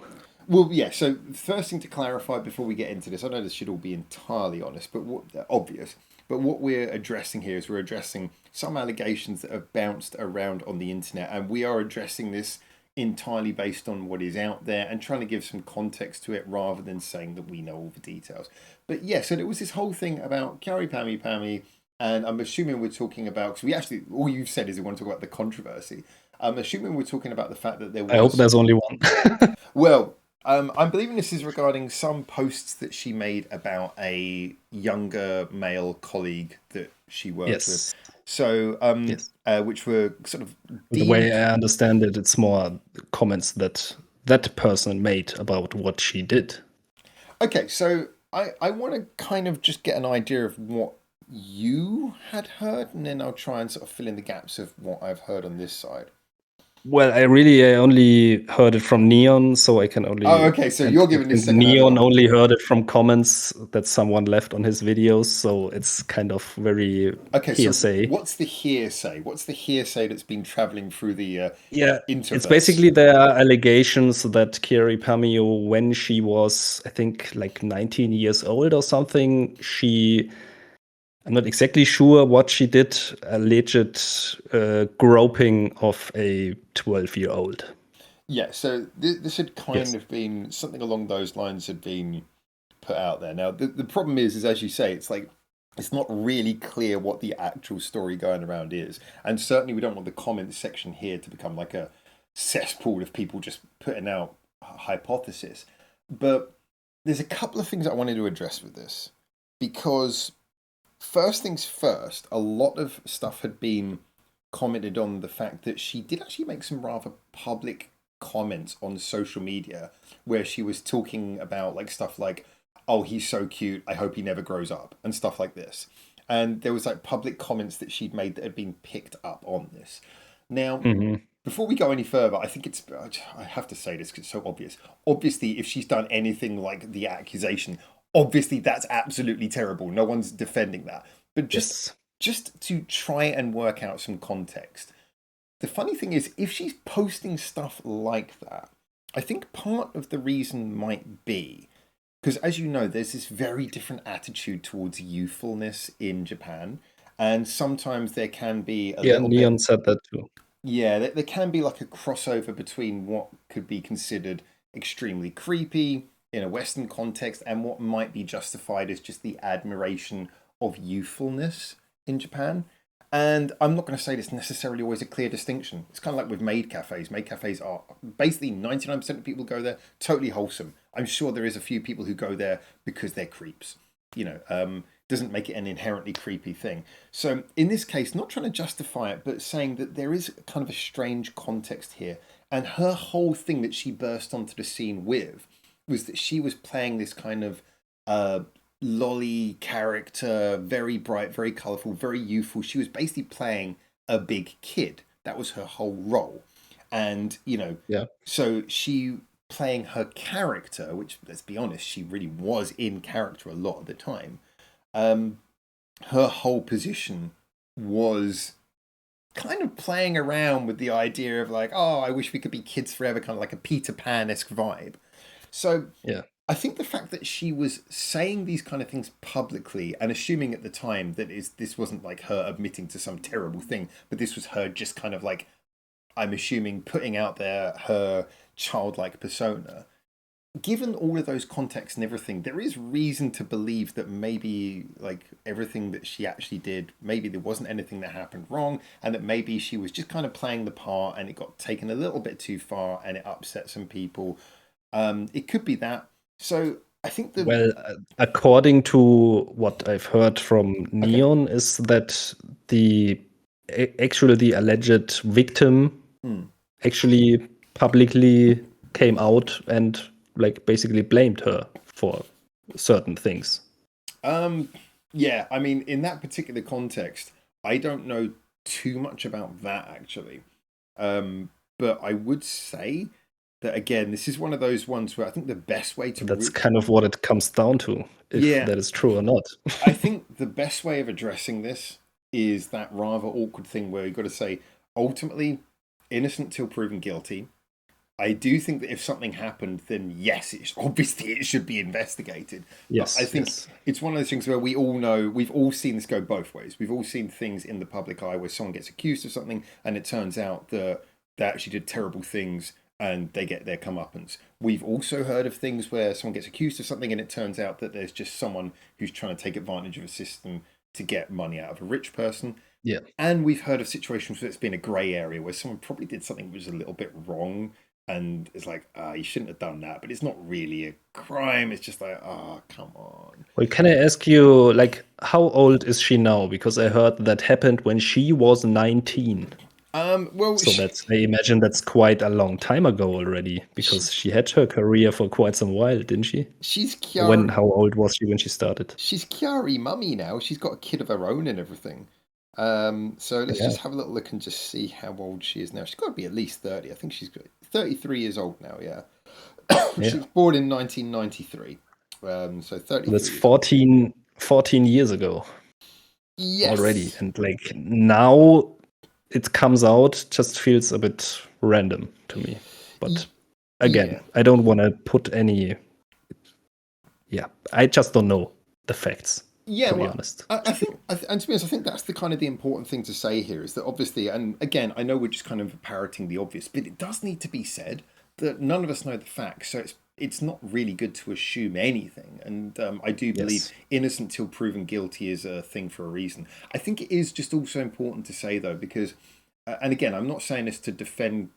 Speaker 1: Well, yeah, so first thing to clarify before we get into this, I know this should all be entirely honest, but obvious. But what we're addressing here is we're addressing some allegations that have bounced around on the internet, and we are addressing this entirely based on what is out there and trying to give some context to it rather than saying that we know all the details. But yeah, so there was this whole thing about Kyary Pamyu, and I'm assuming we're talking about, because all you've said is you want to talk about the controversy. I'm assuming we're talking about the fact that there was...
Speaker 2: I hope there's only one.
Speaker 1: Well... I'm believing this is regarding some posts that she made about a younger male colleague that she worked with. So, which were sort of...
Speaker 2: The way I understand it, it's more comments that person made about what she did.
Speaker 1: Okay, so I want to kind of just get an idea of what you had heard, and then I'll try and sort of fill in the gaps of what I've heard on this side.
Speaker 2: Well, I only heard it from Neon, so I can only...
Speaker 1: Oh, okay, so you're giving this...
Speaker 2: Neon only heard it from comments that someone left on his videos, so it's kind of very hearsay.
Speaker 1: So what's the hearsay? What's the hearsay that's been traveling through the interverse?
Speaker 2: It's basically there are allegations that Kyary Pamyu, when she was, I think, like 19 years old or something, I'm not exactly sure what she did, alleged groping of a 12-year-old.
Speaker 1: Yeah, so this had kind of been something along those lines had been put out there. Now, the problem is as you say, it's like it's not really clear what the actual story going around is. And certainly we don't want the comments section here to become like a cesspool of people just putting out hypothesis. But there's a couple of things I wanted to address with this. because first things first, a lot of stuff had been commented on the fact that she did actually make some rather public comments on social media where she was talking about like stuff like, oh, he's so cute, I hope he never grows up, and stuff like this. And there was like public comments that she'd made that had been picked up on this. Now,
Speaker 2: Hmm.
Speaker 1: before we go any further, I think I have to say this because it's so obvious. Obviously, if she's done anything like the accusation, obviously that's absolutely terrible. No one's defending that. But
Speaker 2: Yes.
Speaker 1: just to try and work out some context, the funny thing is, if she's posting stuff like that, I think part of the reason might be because, as you know, there's this very different attitude towards youthfulness in Japan. And sometimes there can be a
Speaker 2: Yeah,
Speaker 1: little bit,
Speaker 2: Neon said that too.
Speaker 1: yeah, there can be like a crossover between what could be considered extremely creepy in a Western context and what might be justified as just the admiration of youthfulness in Japan. And I'm not going to say there's necessarily always a clear distinction. It's kind of like with maid cafes. Maid cafes are basically 99% of people go there totally wholesome. I'm sure there is a few people who go there because they're creeps. Doesn't make it an inherently creepy thing. So in this case, not trying to justify it, but saying that there is kind of a strange context here. And her whole thing that she burst onto the scene with was that she was playing this kind of uh, lolly character, very bright, very colourful, very youthful. She was basically playing a big kid. That was her whole role. And,
Speaker 2: Yeah.
Speaker 1: so she playing her character, which let's be honest, she really was in character a lot of the time. Um, Her whole position was kind of playing around with the idea of like, oh, I wish we could be kids forever, kind of like a Peter Pan-esque vibe. So
Speaker 2: Yeah.
Speaker 1: I think the fact that she was saying these kind of things publicly and assuming at the time that this wasn't like her admitting to some terrible thing, but this was her just kind of like, I'm assuming, putting out there her childlike persona. Given all of those contexts and everything, there is reason to believe that maybe like everything that she actually did, maybe there wasn't anything that happened wrong, and that maybe she was just kind of playing the part and it got taken a little bit too far and it upset some people. It could be that. So I think the
Speaker 2: Well, according to what I've heard from
Speaker 1: okay.
Speaker 2: Neon, is that the actually the alleged victim
Speaker 1: Hmm.
Speaker 2: actually publicly came out and like basically blamed her for certain things.
Speaker 1: Um, yeah, I mean, in that particular context, I don't know too much about that actually. But I would say that again, this is one of those ones where I think the best way to
Speaker 2: That's kind of what it comes down to, if
Speaker 1: yeah,
Speaker 2: that is true or not.
Speaker 1: I think the best way of addressing this is that rather awkward thing where you've got to say, ultimately, innocent till proven guilty. I do think that if something happened, then yes, obviously it should be investigated. But I
Speaker 2: Yes,
Speaker 1: think
Speaker 2: yes.
Speaker 1: it's one of those things where we all know, we've all seen this go both ways. We've all seen things in the public eye where someone gets accused of something and it turns out that they actually did terrible things and they get their comeuppance. We've also heard of things where someone gets accused of something and it turns out that there's just someone who's trying to take advantage of a system to get money out of a rich person.
Speaker 2: Yeah.
Speaker 1: And we've heard of situations where it's been a grey area where someone probably did something which was a little bit wrong and it's like, you shouldn't have done that, but it's not really a crime. It's just like, come on.
Speaker 2: Well, can I ask you, like, how old is she now? Because I heard that happened when she was 19.
Speaker 1: Well,
Speaker 2: So I imagine that's quite a long time ago already,
Speaker 1: she,
Speaker 2: because she had her career for quite some while, didn't she?
Speaker 1: she's
Speaker 2: When,
Speaker 1: Kyary,
Speaker 2: how old was she when she started?
Speaker 1: she's Kyary mummy now. She's got a kid of her own and everything. So let's
Speaker 2: Yeah,
Speaker 1: just have a little look and just see how old she is now. She's got to be at least 30. I think she's 33 years old now. Yeah, she
Speaker 2: yeah.
Speaker 1: was born in 1993. So
Speaker 2: That's
Speaker 1: 33 years old.
Speaker 2: 14 years ago already.
Speaker 1: Yes.
Speaker 2: And like now it comes out, just feels a bit random to me. But again,
Speaker 1: Yeah.
Speaker 2: I don't want to put any, yeah, I just don't know the facts,
Speaker 1: Yeah,
Speaker 2: to be
Speaker 1: well,
Speaker 2: honest.
Speaker 1: I think, and to be honest, I think that's the kind of the important thing to say here is that obviously, and again, I know we're just kind of parroting the obvious, but it does need to be said that none of us know the facts, so it's not really good to assume anything. And I do believe
Speaker 2: Yes.
Speaker 1: innocent till proven guilty is a thing for a reason. I think it is just also important to say though, because, and again, I'm not saying this to defend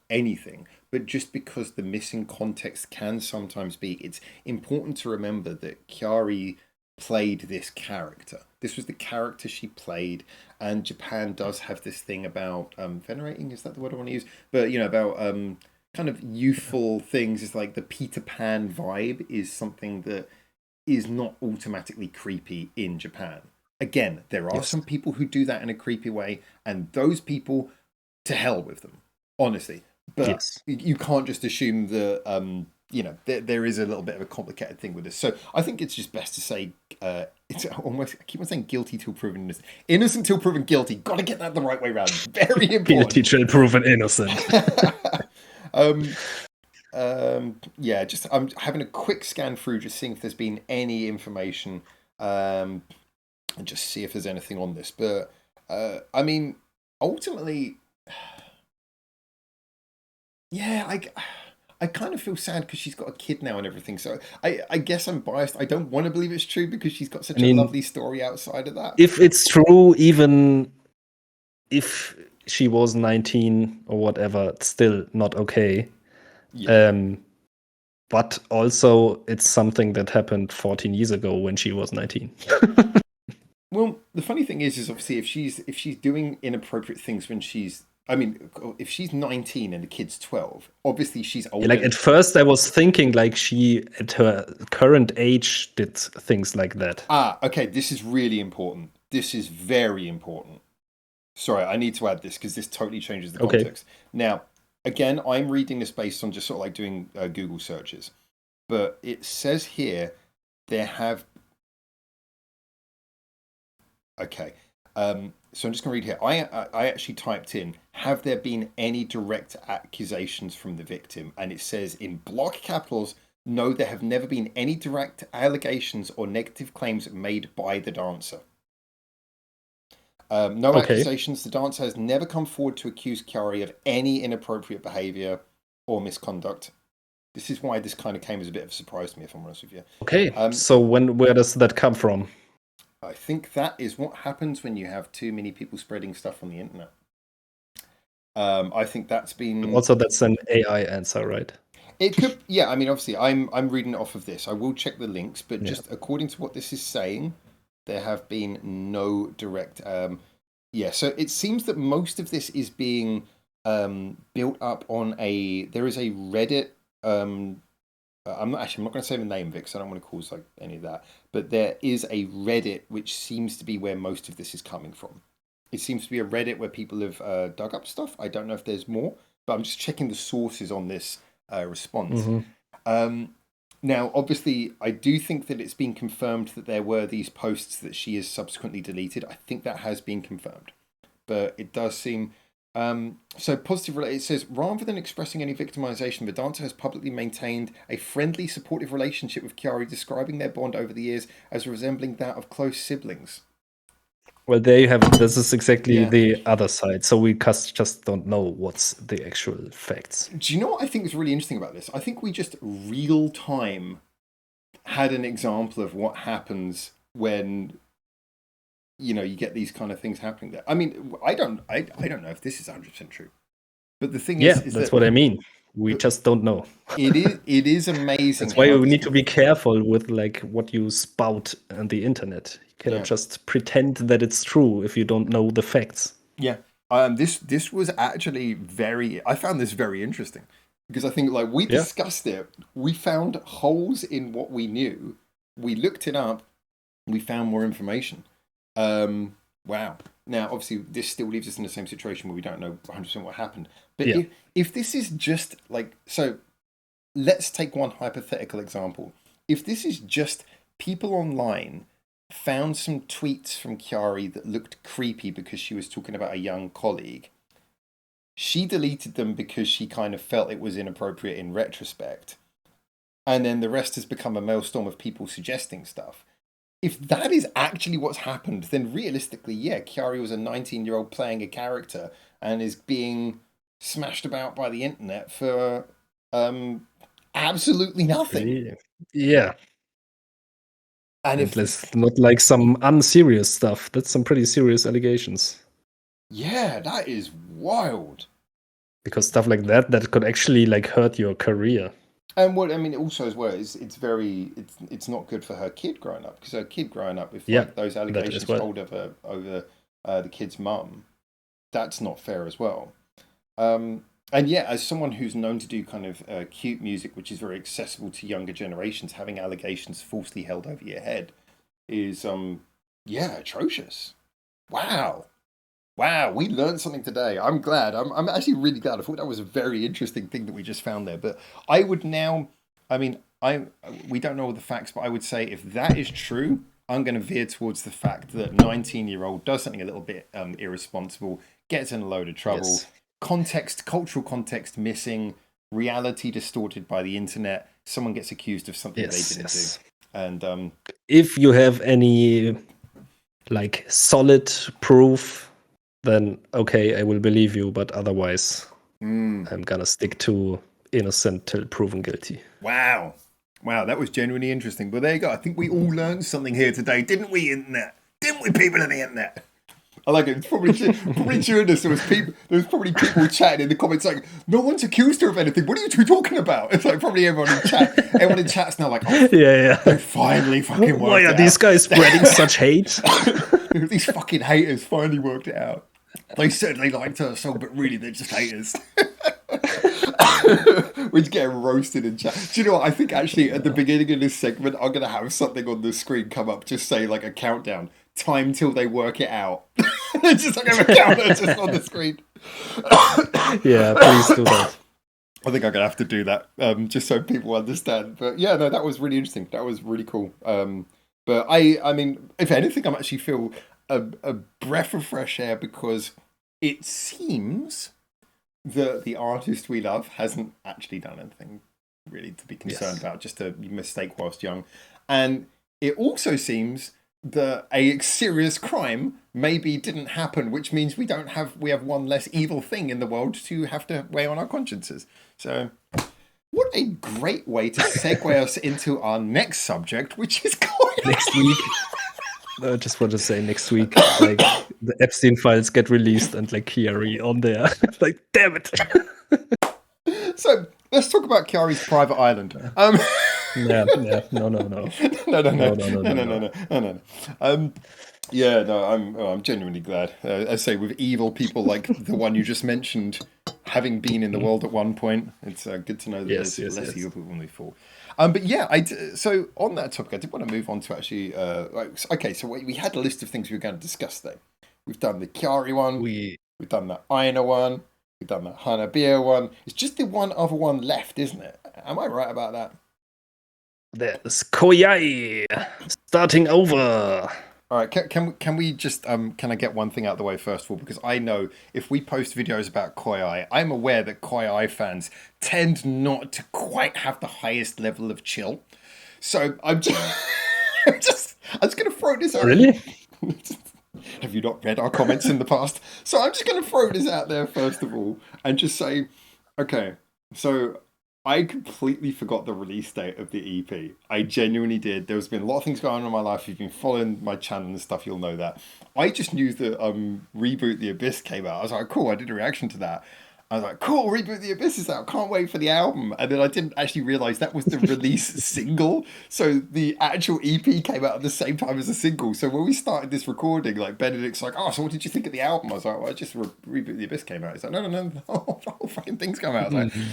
Speaker 1: anything, but just because the missing context can sometimes be, it's important to remember that Kyari played this character. This was the character she played, and Japan does have this thing about venerating. Is that the word I want to use? But about kind of youthful things. Is like the Peter Pan vibe is something that is not automatically creepy in Japan. Again, there are some people who do that in a creepy way, and those people, to hell with them, honestly. But you can't just assume that there is a little bit of a complicated thing with this. So I think it's just best to say it's almost, I keep on saying guilty till proven innocent. Innocent till proven guilty. Got to get that the right way around. Very important.
Speaker 2: Guilty till proven innocent.
Speaker 1: Just I'm having a quick scan through, just seeing if there's been any information, and just see if there's anything on this. But I mean, ultimately, yeah, I kind of feel sad because she's got a kid now and everything. So I guess I'm biased. I don't want to believe it's true because she's got such a lovely story outside of that.
Speaker 2: If it's true, even if she was 19 or whatever, it's still not okay. Yeah. But also, it's something that happened 14 years ago when she was 19.
Speaker 1: Well, the funny thing is obviously if she's doing inappropriate things when she's, I mean, if she's 19 and the kid's 12, obviously she's older.
Speaker 2: Like at first I was thinking like she at her current age did things like that.
Speaker 1: Okay, this is really important. This is very important. Sorry, I need to add this because this totally changes the context. Now, again, I'm reading this based on just sort of like doing Google searches. But it says here there have... Okay. So I'm just going to read here. I actually typed in, have there been any direct accusations from the victim? And it says in block capitals, no, there have never been any direct allegations or negative claims made by the dancer. No accusations. The dancer has never come forward to accuse Kyary of any inappropriate behaviour or misconduct. This is why this kind of came as a bit of a surprise to me, if I'm honest with you.
Speaker 2: Okay, so where does that come from?
Speaker 1: I think that is what happens when you have too many people spreading stuff on the internet. I think that's been...
Speaker 2: Also, that's an AI answer, right?
Speaker 1: It could, yeah. I mean, obviously, I'm reading it off of this. I will check the links, but just according to what this is saying, there have been no direct... so it seems that most of this is being built up on there is a Reddit... I'm not going to say the name of it because I don't want to cause like any of that. But there is a Reddit which seems to be where most of this is coming from. It seems to be a Reddit where people have dug up stuff. I don't know if there's more, but I'm just checking the sources on this response. Mm-hmm. Now, obviously, I do think that it's been confirmed that there were these posts that she has subsequently deleted. I think that has been confirmed. But it does seem... so positive, it says, rather than expressing any victimization, the dancer has publicly maintained a friendly, supportive relationship with Kyary, describing their bond over the years as resembling that of close siblings.
Speaker 2: Well, there you have it. This is exactly the other side. So we just don't know what's the actual facts.
Speaker 1: Do you know what I think is really interesting about this? I think we just real time had an example of what happens when... you get these kind of things happening there. I mean, I don't know if this is 100% true. But the thing is
Speaker 2: that's what I mean. We just don't know.
Speaker 1: It is amazing.
Speaker 2: That's why you need to be careful with like what you spout on the internet. You cannot just pretend that it's true if you don't know the facts.
Speaker 1: Yeah. This was actually I found this very interesting because I think like we discussed it. We found holes in what we knew. We looked it up. We found more information. Wow. Now, obviously, this still leaves us in the same situation where we don't know 100% what happened. But if this is just like... So, let's take one hypothetical example. If this is just people online found some tweets from Kyary that looked creepy because she was talking about a young colleague, she deleted them because she kind of felt it was inappropriate in retrospect. And then the rest has become a maelstrom of people suggesting stuff. If that is actually what's happened, then realistically, Kyary was a 19-year-old playing a character and is being smashed about by the internet for absolutely nothing.
Speaker 2: Yeah.
Speaker 1: And if
Speaker 2: it's not like some unserious stuff, that's some pretty serious allegations.
Speaker 1: Yeah, that is wild.
Speaker 2: Because stuff like that could actually like hurt your career.
Speaker 1: And what I mean, also as well, is it's not good for her kid growing up, because her kid growing up, if
Speaker 2: Yeah,
Speaker 1: like those
Speaker 2: that is
Speaker 1: allegations
Speaker 2: well.
Speaker 1: hold over the kid's mum, that's not fair as well. And yeah, as someone who's known to do kind of cute music, which is very accessible to younger generations, having allegations falsely held over your head is yeah, atrocious. Wow. Wow, we learned something today. I'm glad. I'm actually really glad. I thought that was a very interesting thing that we just found there. But I would now, I mean, we don't know all the facts, but I would say if that is true, I'm going to veer towards the fact that 19-year-old does something a little bit irresponsible, gets in a load of trouble,
Speaker 2: Yes.
Speaker 1: context, cultural context missing, reality distorted by the internet. Someone gets accused of something they didn't do, and
Speaker 2: if you have any like solid proof, then okay, I will believe you. But otherwise, I'm gonna stick to innocent till proven guilty.
Speaker 1: wow. Wow, that was genuinely interesting. But there you go. I think we all learned something here today, didn't we, internet? Didn't we, people on the internet? I like it. It's probably during this there was probably people chatting in the comments like, no one's accused her of anything. What are you two talking about? It's like probably everyone in chat's now like, oh,
Speaker 2: Yeah.
Speaker 1: they finally fucking worked
Speaker 2: Why
Speaker 1: it
Speaker 2: are
Speaker 1: out.
Speaker 2: these guys spreading such hate?
Speaker 1: These fucking haters finally worked it out. They said they liked her song, but really they're just haters. We're just getting roasted in chat. Do you know what? I think actually at the beginning of this segment, I'm going to have something on the screen come up, just say like a countdown, time till they work it out. It's just like a counter just on the screen.
Speaker 2: Yeah, please do that.
Speaker 1: I think I'm going to have to do that, just so people understand. But yeah, no, that was really interesting. That was really cool. But I mean, if anything, I'm actually feel a breath of fresh air, because it seems that the artist we love hasn't actually done anything really to be concerned about, just a mistake whilst young. And it also seems that a serious crime maybe didn't happen, which means we have one less evil thing in the world to have to weigh on our consciences. So what a great way to segue us into our next subject, which is
Speaker 2: next week. I just want to say next week, like the Epstein files get released and like Kyary on there. Like, damn it.
Speaker 1: So let's talk about Kyary's private island.
Speaker 2: No.
Speaker 1: Yeah, no, I'm genuinely glad. I say with evil people like the one you just mentioned, having been in the world at one point, it's good to know that there's less evil people than we thought. But yeah, so on that topic, I did want to move on to actually. Okay, so we had a list of things we were going to discuss today. We've done the Kyary one. We've done the Aina one. We've done the Hanabie one. It's just the one other one left, isn't it? Am I right about that?
Speaker 2: There's KOIAI starting over.
Speaker 1: All right, can we just can I get one thing out of the way first of all? Because I know if we post videos about KOIAI, I'm aware that KOIAI fans tend not to quite have the highest level of chill. So I'm just I'm just going to throw this out.
Speaker 2: Really?
Speaker 1: Have you not read our comments in the past? So I'm just going to throw this out there first of all and just say, okay, so I completely forgot the release date of the EP. I genuinely did. There's been a lot of things going on in my life. If you've been following my channel and stuff, you'll know that. I just knew that Reboot the Abyss came out. I was like, cool, I did a reaction to that. I was like, cool, Reboot the Abyss is out. Can't wait for the album. And then I didn't actually realise that was the release single. So the actual EP came out at the same time as the single. So when we started this recording, like Benedikt's like, oh, so what did you think of the album? I was like, well, just Reboot the Abyss came out. He's like, no, the whole fucking thing's come out. I was like,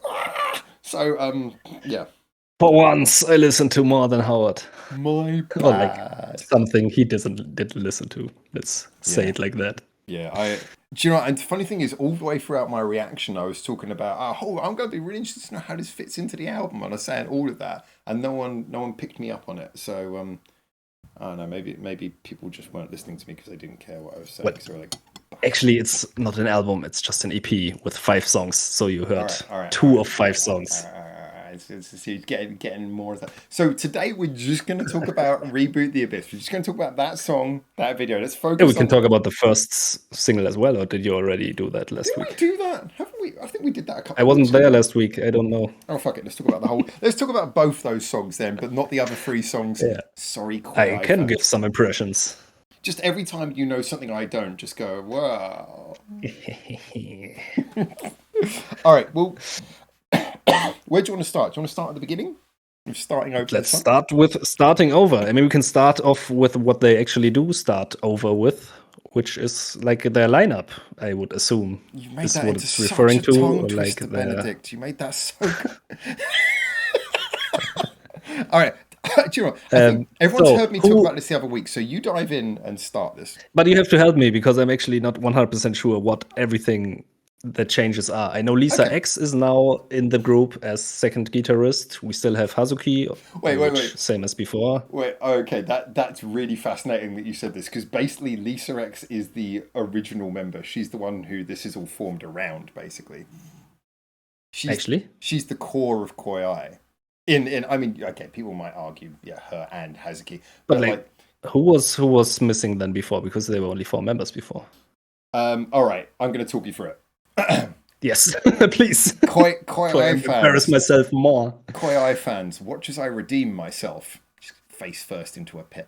Speaker 1: ah! So, yeah.
Speaker 2: For once, I listened to more than Howard.
Speaker 1: My bad.
Speaker 2: Or like something he didn't listen to. Let's say it like that.
Speaker 1: Yeah, do you know what? And the funny thing is, all the way throughout my reaction, I was talking about, I'm going to be really interested to know how this fits into the album, and I was saying all of that, and no one picked me up on it. So, I don't know, maybe people just weren't listening to me because they didn't care what I was saying. So like,
Speaker 2: actually, it's not an album; it's just an EP with 5 songs. So you heard
Speaker 1: all right,
Speaker 2: 2 of 5 songs.
Speaker 1: It's getting more of that. So today we're just going to talk about Reboot the Abyss. We're just going to talk about that song, that video. Let's focus.
Speaker 2: Yeah, we can talk about the first single as well. Or did you already do that last week?
Speaker 1: Did we do that? Haven't we? I think we did that a couple.
Speaker 2: I wasn't there last week. I don't know.
Speaker 1: Oh fuck it! Let's talk about the whole. Let's talk about both those songs then, but not the other 3 songs.
Speaker 2: Yeah.
Speaker 1: Sorry,
Speaker 2: I can give some impressions.
Speaker 1: Just every time you know something I don't, just go, wow. All right, well, Where do you want to start? Do you want to start at the beginning? Starting over.
Speaker 2: Let's start with starting over. I mean, we can start off with what they actually do start over with, which is like their lineup, I would assume.
Speaker 1: You made
Speaker 2: is
Speaker 1: that
Speaker 2: what
Speaker 1: into
Speaker 2: it's
Speaker 1: such
Speaker 2: referring
Speaker 1: a
Speaker 2: to.
Speaker 1: tongue
Speaker 2: Or
Speaker 1: twister,
Speaker 2: like
Speaker 1: Benedikt. You made that so good. All right. Do you know what? I think everyone's heard me talk about this the other week, so you dive in and start this.
Speaker 2: But you have to help me because I'm actually not 100% sure what everything the changes are. I know Lisa X is now in the group as second guitarist. We still have Hazuki,
Speaker 1: wait.
Speaker 2: Same as before.
Speaker 1: Wait, okay, that's really fascinating that you said this, because basically Lisa X is the original member. She's the one who this is all formed around, basically. She's the core of KOIAI. I mean, okay, people might argue, yeah, her and Hazuki,
Speaker 2: but like who was missing then before, because there were only 4 members before.
Speaker 1: All right, I'm going to talk you through it.
Speaker 2: Yes, please.
Speaker 1: KOIAI fans.
Speaker 2: Embarrass myself more.
Speaker 1: KOIAI fans, watch as I redeem myself. Just face first into a pit.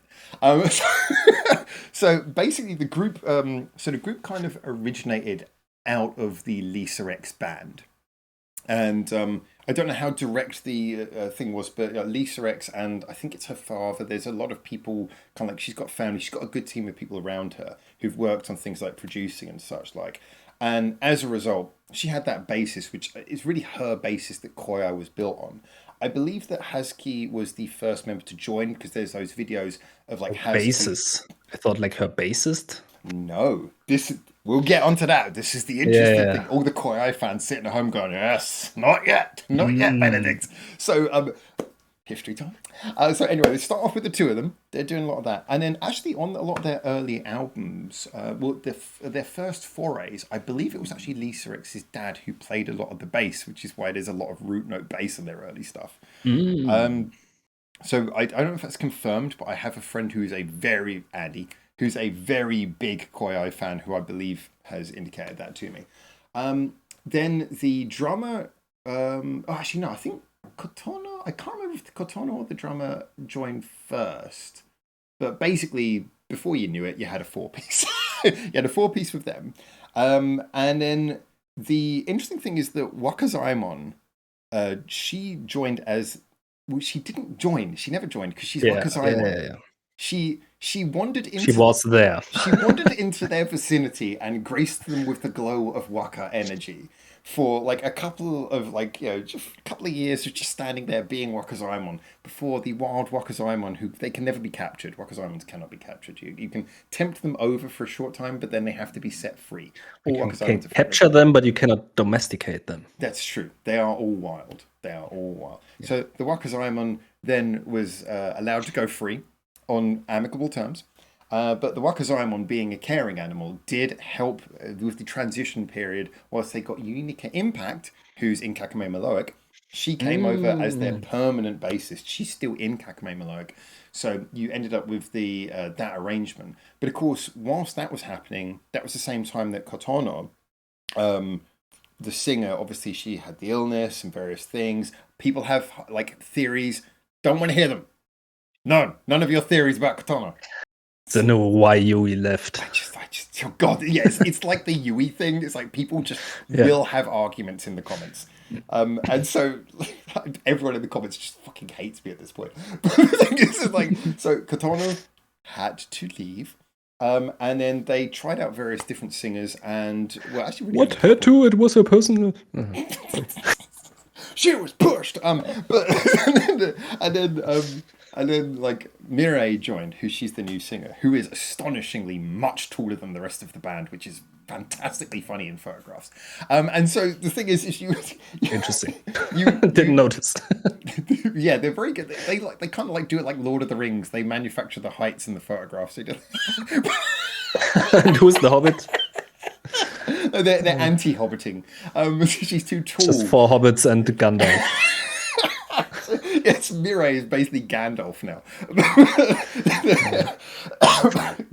Speaker 1: So basically, the group kind of originated out of the Lisa X band, and I don't know how direct the thing was, but Lisa X and I think it's her father. There's a lot of people, kind of like she's got family. She's got a good team of people around her who've worked on things like producing and such like. And as a result, she had that basis, which is really her basis that KOIAI was built on. I believe that Hazuki was the first member to join, because there's those videos of like Hazuki.
Speaker 2: Bassist. I thought like her bassist.
Speaker 1: No, we'll get onto that. This is the interesting thing. All the KOIAI fans sitting at home going, "Yes, not yet, Benedikt." So history time. So anyway, they start off with the 2 of them. They're doing a lot of that, and then actually on a lot of their early albums, their first forays, I believe it was actually Lisa X's dad who played a lot of the bass, which is why there's a lot of root note bass in their early stuff. So I don't know if that's confirmed, but I have a friend who's a very big KOIAI fan, who I believe has indicated that to me. Then the drummer, actually no, I think Kotono, I can't remember if Kotono or the drummer joined first, but basically before you knew it, you had a 4-piece. You had a 4-piece with them, and then the interesting thing is that Wakazaimon, she joined as, well, she didn't join. She never joined because she's Wakazaimon.
Speaker 2: Yeah.
Speaker 1: She wandered into.
Speaker 2: She was there.
Speaker 1: She wandered into their vicinity and graced them with the glow of Waka energy for like a couple of just a couple of years of just standing there being Wakazaimon before the wild Wakazaimon, who they can never be captured. Wakazaimons cannot be captured. You can tempt them over for a short time, but then they have to be set free.
Speaker 2: You can capture them, but you cannot domesticate them.
Speaker 1: That's true. They are all wild. Yeah. So the Wakazaimon then was allowed to go free on amicable terms. But the Wakazaimon, being a caring animal, did help with the transition period whilst they got Unica Impact, who's in Kakame Maloic. She came over as their permanent bassist. She's still in Kakame Maloic. So you ended up with the that arrangement. But of course, whilst that was happening, that was the same time that Kotono, the singer, obviously she had the illness and various things. People have like theories. Don't want to hear them. None of your theories about Kotono.
Speaker 2: So no, why Yui left.
Speaker 1: I just, oh God, yes, it's like the Yui thing. It's like people just will have arguments in the comments. And so everyone in the comments just fucking hates me at this point. So Kotono had to leave. And then they tried out various different singers, and well, actually, really
Speaker 2: what had to? It was a personal.
Speaker 1: She was pushed. But and then like Mireille joined, who she's the new singer, who is astonishingly much taller than the rest of the band, which is fantastically funny in photographs. And so the thing is you
Speaker 2: interesting. You didn't notice.
Speaker 1: Yeah, they're very good. They kind of like do it like Lord of the Rings. They manufacture the heights in the photographs. And
Speaker 2: who's the Hobbit?
Speaker 1: They're anti-hobbiting. She's too tall.
Speaker 2: Just 4 hobbits and Gandalf.
Speaker 1: Yes, Mireille is basically Gandalf now.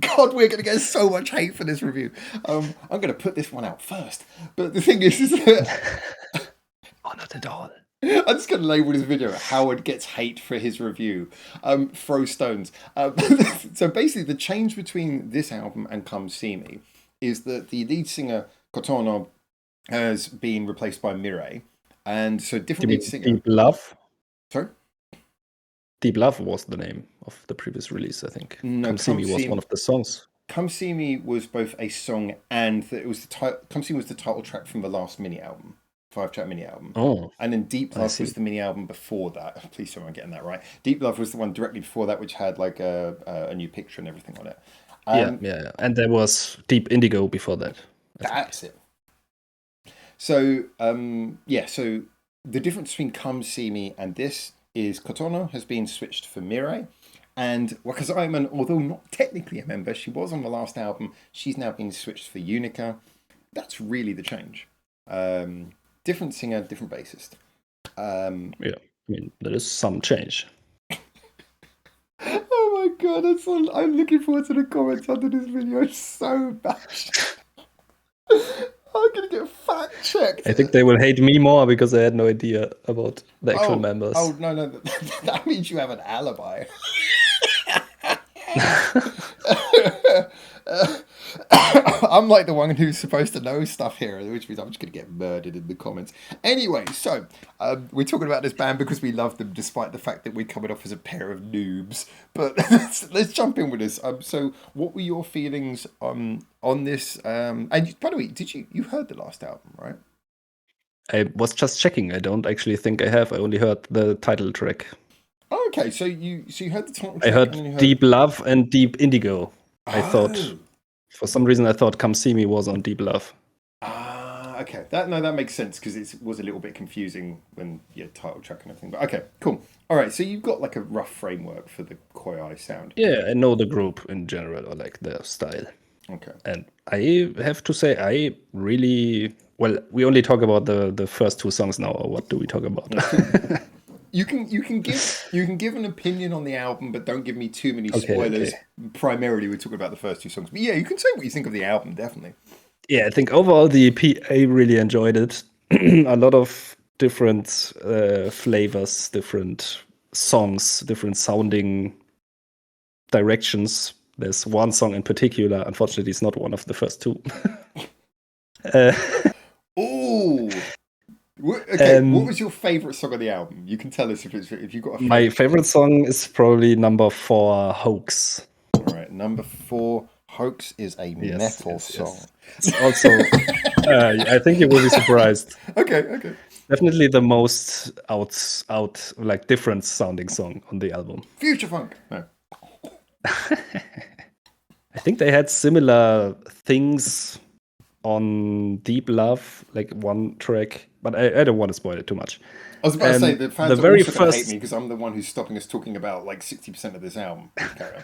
Speaker 1: God, we're going to get so much hate for this review. I'm going to put this one out first. But the thing is that...
Speaker 2: Oh, not at all.
Speaker 1: I'm just going to label this video Howard Gets Hate for his review. Throw stones. So basically, the change between this album and Come See Me is that the lead singer, Kotono, has been replaced by Mireille. And so
Speaker 2: Do
Speaker 1: different
Speaker 2: you
Speaker 1: lead
Speaker 2: mean
Speaker 1: singer.
Speaker 2: Deep Love?
Speaker 1: Sorry?
Speaker 2: Deep Love was the name of the previous release, I think.
Speaker 1: No,
Speaker 2: Come See Me was one of the songs.
Speaker 1: Come See Me was both a song and it was the title. Come See Me was the title track from the last mini album, 5-track mini album.
Speaker 2: Oh,
Speaker 1: And then Deep
Speaker 2: I
Speaker 1: Love
Speaker 2: see.
Speaker 1: was the mini album before that. Please tell me I'm getting that right. Deep Love was the one directly before that, which had like a new picture and everything on it.
Speaker 2: Yeah. And there was Deep Indigo before that, I think.
Speaker 1: That's it. So so the difference between Come See Me and this is Kotono has been switched for Mirai. And Wakazaiman, although not technically a member, she was on the last album. She's now been switched for Unica. That's really the change. Different singer, different bassist.
Speaker 2: Yeah, I mean, there is some change.
Speaker 1: Oh my god, I'm looking forward to the comments under this video so much. I'm gonna get fact checked.
Speaker 2: I think they will hate me more because I had no idea about the actual members.
Speaker 1: Oh no, that means you have an alibi. I'm like the one who's supposed to know stuff here, which means I'm just going to get murdered in the comments. Anyway, so we're talking about this band because we love them, despite the fact that we're coming off as a pair of noobs. But let's jump in with this. So, what were your feelings on this? And by the way, you heard the last album, right?
Speaker 2: I was just checking. I don't actually think I have. I only heard the title track.
Speaker 1: Oh, okay, so you heard the title track.
Speaker 2: I heard Deep Love and Deep Indigo. I thought, for some reason, I thought Come See Me was on Deep Love.
Speaker 1: Okay. That makes sense because it was a little bit confusing when you had title track and everything. But okay, cool. All right, so you've got like a rough framework for the KOIAI sound.
Speaker 2: Yeah, I know the group in general, or like their style.
Speaker 1: Okay.
Speaker 2: And I have to say, I really... Well, we only talk about the first two songs now, or what do we talk about?
Speaker 1: You can give an opinion on the album, but don't give me too many spoilers. Okay. Primarily, we're talking about the first two songs. But yeah, you can say what you think of the album, definitely.
Speaker 2: Yeah, I think overall the EP, I really enjoyed it. A lot of different flavors, different songs, different sounding directions. There's one song in particular, unfortunately, it's not one of the first two.
Speaker 1: Oh. Okay, what was your favorite song of the album? You can tell us if you've got a favorite.
Speaker 2: My favorite song is probably number 4, Hoax.
Speaker 1: All right, number 4, Hoax is a metal song.
Speaker 2: Yes. Also, I think you will be surprised.
Speaker 1: Okay.
Speaker 2: Definitely the most out like different sounding song on the album.
Speaker 1: Future funk. No.
Speaker 2: I think they had similar things on Deep Love, like one track, but I don't want to spoil it too much.
Speaker 1: I was about to say, the fans are also going to hate me because I'm the one who's stopping us talking about like 60% of this album. Carry on.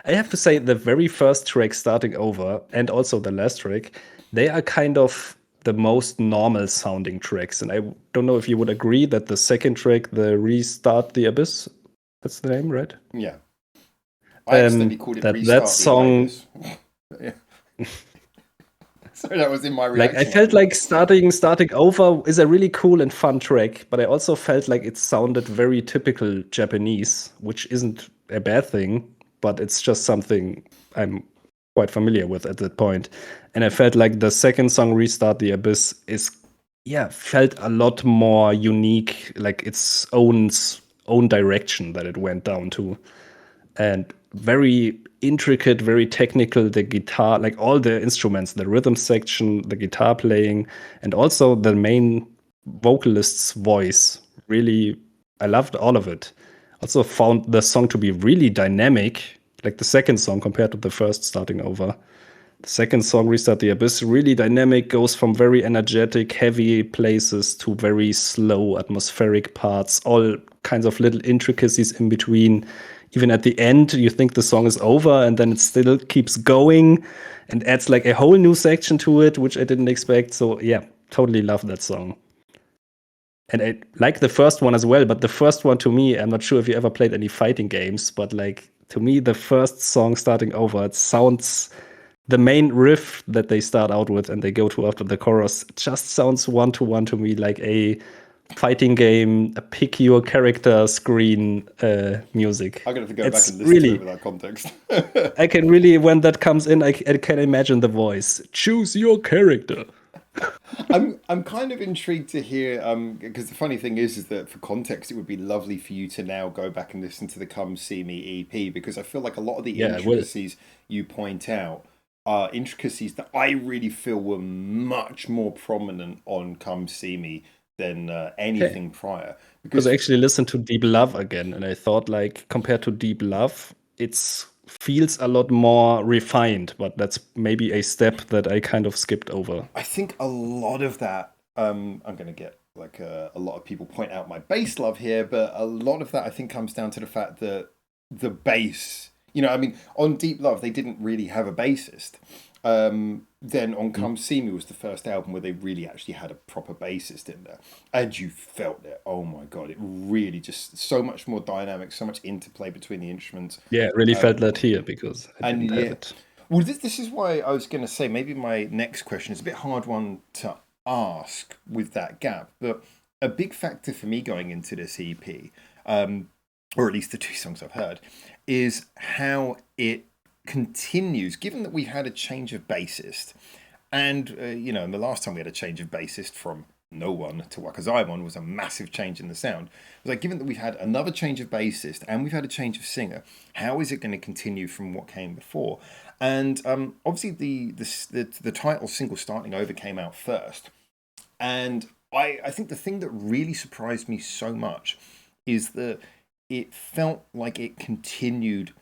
Speaker 2: I have to say, the very first track, Starting Over, and also the last track, they are kind of the most normal sounding tracks. And I don't know if you would agree that the second track, the Restart the Abyss, that's the name, right?
Speaker 1: Yeah. I accidentally called it
Speaker 2: Restart that song.
Speaker 1: Yeah. So that was in my reaction.
Speaker 2: Like I felt like starting Over is a really cool and fun track, but I also felt like it sounded very typical Japanese, which isn't a bad thing, but it's just something I'm quite familiar with at that point. And I felt like the second song, Restart the Abyss, felt a lot more unique, like its own direction that it went down to. And very intricate, very technical, the guitar, like all the instruments, the rhythm section, the guitar playing, and also the main vocalist's voice. Really, I loved all of it. Also found the song to be really dynamic, like the second song compared to the first, Starting Over. The second song, Restart the Abyss, really dynamic, goes from very energetic, heavy places to very slow, atmospheric parts, all kinds of little intricacies in between. Even at the end, you think the song is over, and then it still keeps going and adds like a whole new section to it, which I didn't expect. So yeah, totally love that song. And I like the first one as well, but the first one to me, I'm not sure if you ever played any fighting games, but like to me, the first song, Starting Over, it sounds, the main riff that they start out with and they go to after the chorus, just sounds one-to-one to me like a fighting game, a pick your character screen music.
Speaker 1: I'm gonna have to go back and listen to it with that context.
Speaker 2: I can really, when that comes in, I can imagine the voice. Choose your character.
Speaker 1: I'm kind of intrigued to hear because the funny thing is that for context it would be lovely for you to now go back and listen to the Come See Me EP, because I feel like a lot of the
Speaker 2: Yeah, I will.
Speaker 1: intricacies you point out are intricacies that I really feel were much more prominent on Come See Me than
Speaker 2: Okay.
Speaker 1: anything prior.
Speaker 2: Because I
Speaker 1: Because
Speaker 2: actually listened to Deep Love again, and I thought, like, compared to Deep Love, it's feels a lot more refined, but that's maybe a step that I kind of skipped over.
Speaker 1: I think a lot of that, I'm going to get like a lot of people point out my bass love here, but a lot of that I think comes down to the fact that the bass, I mean, on Deep Love, they didn't really have a bassist. Then on
Speaker 2: Mm.
Speaker 1: Come See Me was the first album where they really actually had a proper bassist in there. And you felt it. Oh my God. It really just so much more dynamic, so much interplay between the instruments.
Speaker 2: Yeah, I really
Speaker 1: Um,
Speaker 2: felt that here because I
Speaker 1: and
Speaker 2: didn't have
Speaker 1: yeah,
Speaker 2: it.
Speaker 1: well, this is why I was going to say maybe my next question is a bit hard one to ask with that gap, but a big factor for me going into this EP, or at least the two songs I've heard, is how it continues. Given that we've had a change of bassist, and and the last time we had a change of bassist from no one to Wakazaimon was a massive change in the sound. It was like, given that we've had another change of bassist and we've had a change of singer, how is it going to continue from what came before? And obviously, the title single "Starting Over" came out first, and I think the thing that really surprised me so much is that it felt like it continued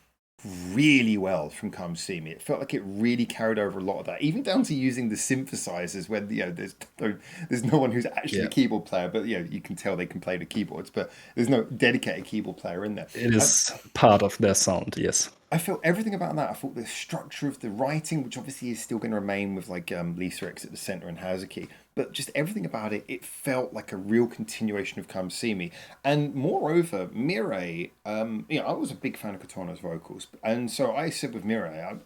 Speaker 1: really well from Come See Me. It felt like it really carried over a lot of that, even down to using the synthesizers when there's no one who's actually a
Speaker 2: Yeah,
Speaker 1: keyboard player, but you can tell they can play the keyboards, but there's no dedicated keyboard player in there.
Speaker 2: it
Speaker 1: I,
Speaker 2: is part of their sound. Yes.
Speaker 1: I felt everything about that. I thought the structure of the writing, which obviously is still going to remain with like Lisa X at the center and Hazuki, but just everything about it, it felt like a real continuation of Come See Me. And moreover, Mireille, I was a big fan of Katana's vocals, and so I said with Mireille,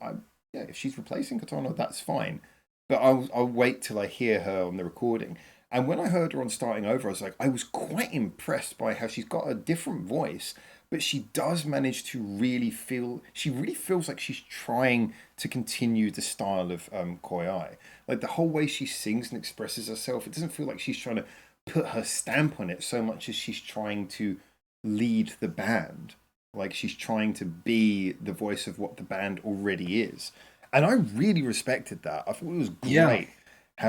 Speaker 1: yeah, if she's replacing Katana, that's fine, but I'll wait till I hear her on the recording. And when I heard her on Starting Over, I was quite impressed by how she's got a different voice, but she does manage to she really feels like she's trying to continue the style of KOIAI. Like the whole way she sings and expresses herself, it doesn't feel like she's trying to put her stamp on it so much as she's trying to lead the band. Like she's trying to be the voice of what the band already is. And I really respected that. I thought it was
Speaker 2: Yeah,
Speaker 1: great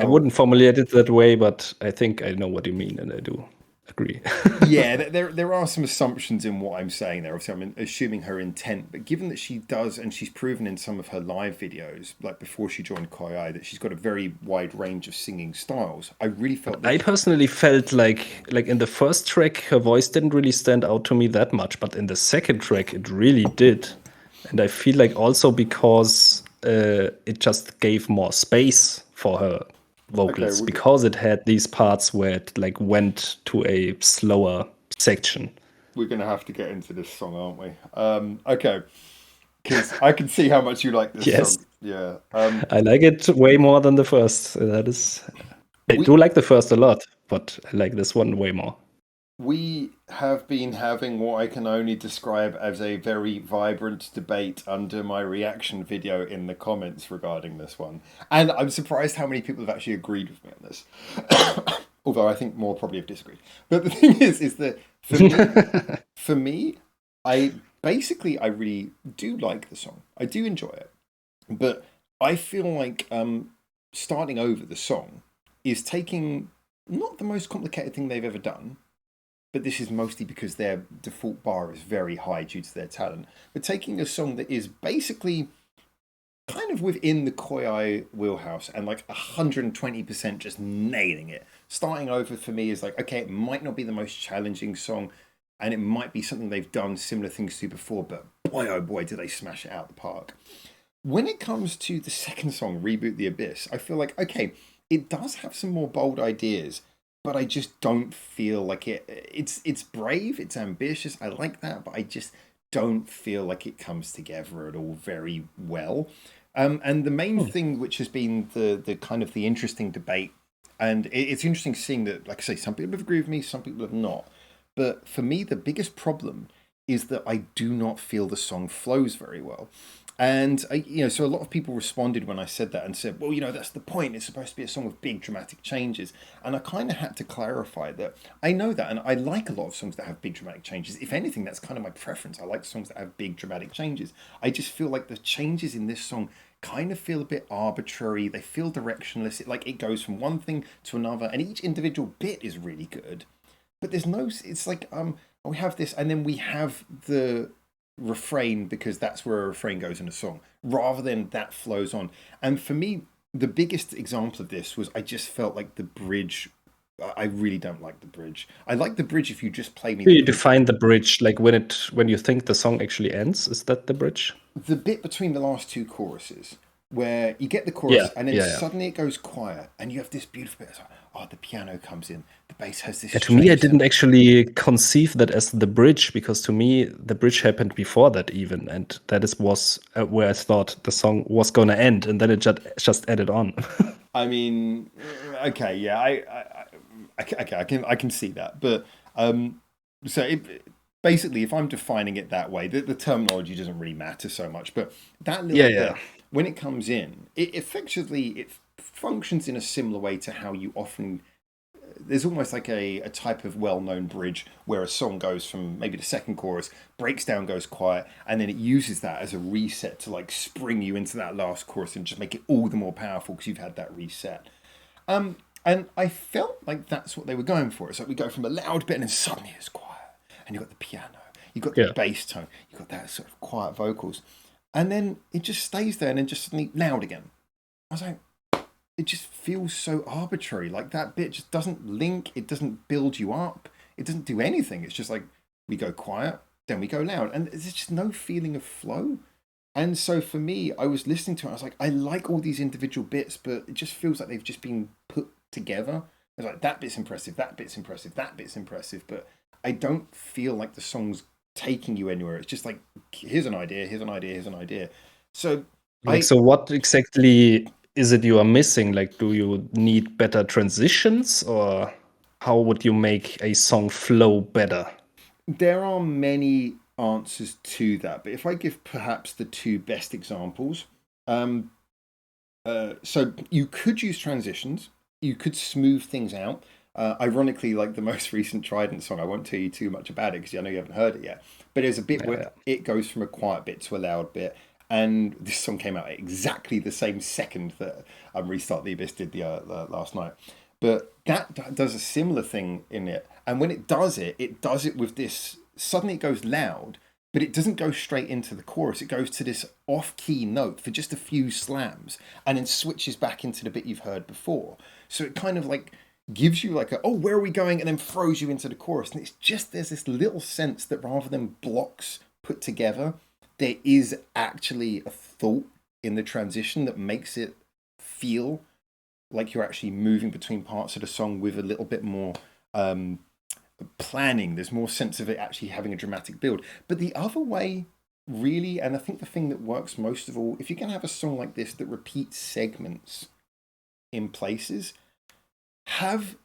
Speaker 2: I
Speaker 1: how
Speaker 2: wouldn't formulate it that way, but I think I know what you mean, and I do agree.
Speaker 1: yeah, there are some assumptions in what I'm saying there. Obviously, I'm assuming her intent, but given that she does, and she's proven in some of her live videos, like before she joined KOIAI, that she's got a very wide range of singing styles. I really felt
Speaker 2: I
Speaker 1: that.
Speaker 2: personally felt like in the first track, her voice didn't really stand out to me that much, but in the second track, it really did. And I feel like also because it just gave more space for her
Speaker 1: Okay,
Speaker 2: vocals because it had these parts where it like went to a slower section.
Speaker 1: we're gonna have to get into this song, aren't we? Okay, because I can see how much you like this
Speaker 2: Yes,
Speaker 1: song. Yeah.
Speaker 2: I like it way more than the first. That is, I
Speaker 1: We
Speaker 2: do like the first a lot, but I like this one way more.
Speaker 1: We have been having what I can only describe as a very vibrant debate under my reaction video in the comments regarding this one. And I'm surprised how many people have actually agreed with me on this. Although I think more probably have disagreed. But the thing is that for me, I really do like the song. I do enjoy it. But I feel like starting over the song is taking not the most complicated thing they've ever done, but this is mostly because their default bar is very high due to their talent. But taking a song that is basically kind of within the KOIAI wheelhouse and like 120% just nailing it. Starting over for me is like, okay, it might not be the most challenging song and it might be something they've done similar things to before, but boy, oh boy, do they smash it out the park. When it comes to the second song, Reboot the Abyss, I feel like, okay, it does have some more bold ideas, but I just don't feel like it's brave, it's ambitious. I like that, but I just don't feel like it comes together at all very well. And the main
Speaker 2: Hmm.
Speaker 1: thing, which has been the kind of the interesting debate, and it's interesting seeing that, like I say, some people have agreed with me, some people have not. But for me, the biggest problem is that I do not feel the song flows very well. And so a lot of people responded when I said that and said, well, that's the point. It's supposed to be a song with big dramatic changes. And I kind of had to clarify that I know that, and I like a lot of songs that have big dramatic changes. If anything, that's kind of my preference. I like songs that have big dramatic changes. I just feel like the changes in this song kind of feel a bit arbitrary. They feel directionless. It goes from one thing to another, and each individual bit is really good. But there's no. It's like we have this, and then we have the refrain because that's where a refrain goes in a song, rather than that flows on. And for me, the biggest example of this was I just felt like the bridge. I really don't like the bridge. I like the bridge if you just play me.
Speaker 2: Do you define the bridge like when you think the song actually ends? Is that the bridge?
Speaker 1: The bit between the last two choruses, where you get the chorus and then suddenly it goes quiet, and you have this beautiful bit. It's like, oh, the piano comes in, the bass has this.
Speaker 2: To me, I didn't actually conceive that as the bridge, because to me the bridge happened before that even, and that was where I thought the song was going to end, and then it just added on.
Speaker 1: I mean, okay, yeah, I can see that, but basically, if I'm defining it that way, the terminology doesn't really matter so much. But that little bit, when it comes in, it functions in a similar way to how you often. There's almost like a type of well-known bridge where a song goes from maybe the second chorus, breaks down, goes quiet, and then it uses that as a reset to like spring you into that last chorus and just make it all the more powerful because you've had that reset. And I felt like that's what they were going for. It's like we go from a loud bit and then suddenly it's quiet. And you've got the piano, you've got the bass tone, you've got that sort of quiet vocals. And then it just stays there and then just suddenly loud again. I was like, it just feels so arbitrary. Like that bit just doesn't link, it doesn't build you up, it doesn't do anything. It's just like we go quiet, then we go loud. And there's just no feeling of flow. And so for me, I was listening to it, I was like, I like all these individual bits, but it just feels like they've just been put together. It's like that bit's impressive, that bit's impressive, that bit's impressive, but I don't feel like the song's taking you anywhere. It's just like, here's an idea, here's an idea, here's an idea. So
Speaker 2: so what exactly is it you are missing? Like, do you need better transitions, or how would you make a song flow better?
Speaker 1: There are many answers to that, but if I give perhaps the two best examples, so you could use transitions, you could smooth things out. Ironically, like the most recent Trident song, I won't tell you too much about it because I know you haven't heard it yet. But there's a bit where it goes from a quiet bit to a loud bit, and this song came out at exactly the same second that Restart the Abyss did the last night. But that does a similar thing in it, and when it does it with this. Suddenly, it goes loud, but it doesn't go straight into the chorus. It goes to this off-key note for just a few slams, and then switches back into the bit you've heard before. So it kind of like gives you like oh, where are we going? And then throws you into the chorus. And it's just, there's this little sense that rather than blocks put together, there is actually a thought in the transition that makes it feel like you're actually moving between parts of the song with a little bit more planning. There's more sense of it actually having a dramatic build. But the other way, really, and I think the thing that works most of all, if you're going to have a song like this that repeats segments in places, have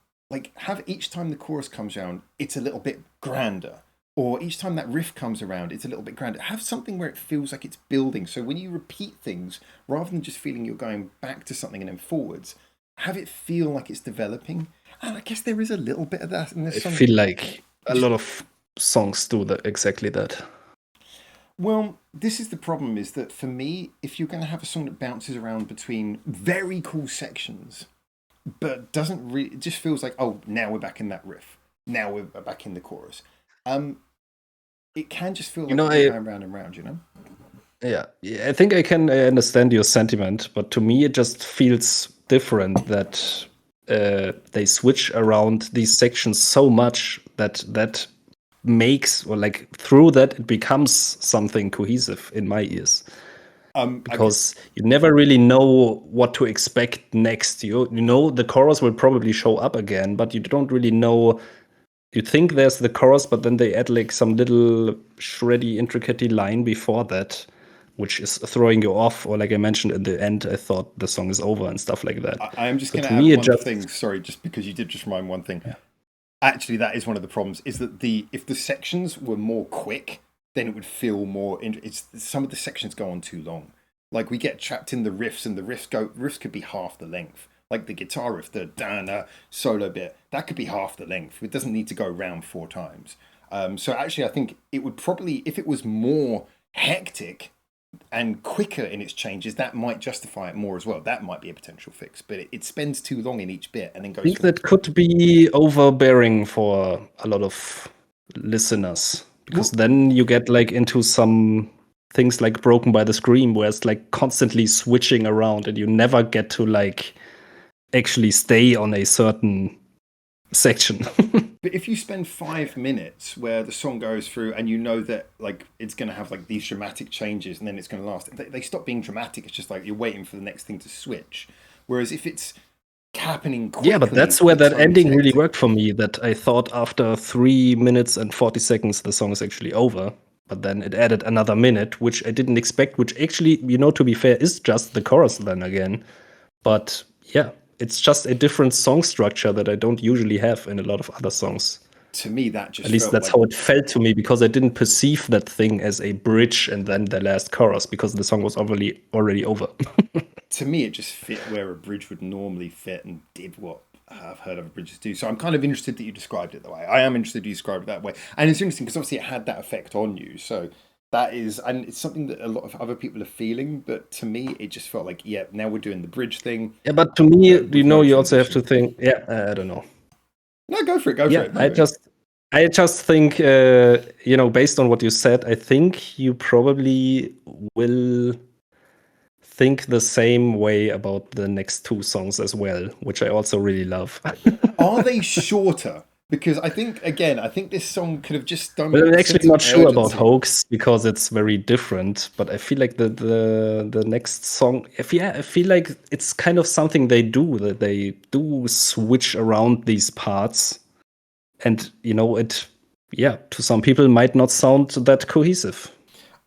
Speaker 1: each time the chorus comes around, it's a little bit grander. Or each time that riff comes around, it's a little bit grander. Have something where it feels like it's building. So when you repeat things, rather than just feeling you're going back to something and then forwards, have it feel like it's developing. And I guess there is a little bit of that in this song.
Speaker 2: I feel like a lot of songs do that, exactly that.
Speaker 1: Well, this is the problem, is that for me, if you're going to have a song that bounces around between very cool sections, but doesn't really, it just feels like, oh, now we're back in that riff. Now we're back in the chorus. It can just feel like we're going round and round, you know?
Speaker 2: Yeah, I think I can understand your sentiment, but to me it just feels different that they switch around these sections so much that makes, or like through that it becomes something cohesive in my ears. Because you never really know what to expect next. You know the chorus will probably show up again, but you don't really know. You think there's the chorus, but then they add like some little shreddy, intricate line before that, which is throwing you off. Or like I mentioned in the end, I thought the song is over and stuff like that.
Speaker 1: I am just going to add one thing. Sorry, just because you did just remind one thing. Yeah. Actually, that is one of the problems, is that if the sections were more quick, then it would feel more. It's some of the sections go on too long. Like we get trapped in the riffs, and the riffs could be half the length. Like the guitar riff, the dana solo bit, that could be half the length. It doesn't need to go around 4 times. So actually, I think it would probably, if it was more hectic and quicker in its changes, that might justify it more as well. That might be a potential fix, but it spends too long in each bit and then
Speaker 2: I
Speaker 1: goes.
Speaker 2: think that could be overbearing for a lot of listeners, because then you get like into some things like Broken by the Scream, where it's like constantly switching around and you never get to like actually stay on a certain section.
Speaker 1: But if you spend 5 minutes where the song goes through and you know that like it's going to have like these dramatic changes and then it's going to last, they stop being dramatic. It's just like you're waiting for the next thing to switch. Whereas if it's happening quickly,
Speaker 2: yeah, but that's where that ending really worked for me. That I thought after 3 minutes and 40 seconds the song is actually over. But then it added another minute, which I didn't expect, which actually, to be fair, is just the chorus then again. But yeah, it's just a different song structure that I don't usually have in a lot of other songs.
Speaker 1: To me, that just
Speaker 2: at least that's how it felt to me, because I didn't perceive that thing as a bridge and then the last chorus, because the song was already over.
Speaker 1: To me, it just fit where a bridge would normally fit and did what I've heard other bridges do. So I'm kind of interested that you described it that way. I am interested you described it that way. And it's interesting because obviously it had that effect on you. So that is, and it's something that a lot of other people are feeling. But to me, it just felt like, yeah, now we're doing the bridge thing.
Speaker 2: Yeah, but to me, you also have to think, I don't know.
Speaker 1: No, go for it. Go for it.
Speaker 2: I just think, based on what you said, I think you probably will think the same way about the next 2 songs as well, which I also really love.
Speaker 1: Are they shorter? Because I think this song could have just done.
Speaker 2: Well, I'm actually not sure about Hoax because it's very different, but I feel like the next song, I feel like it's kind of something they do, that they do switch around these parts, and to some people might not sound that cohesive.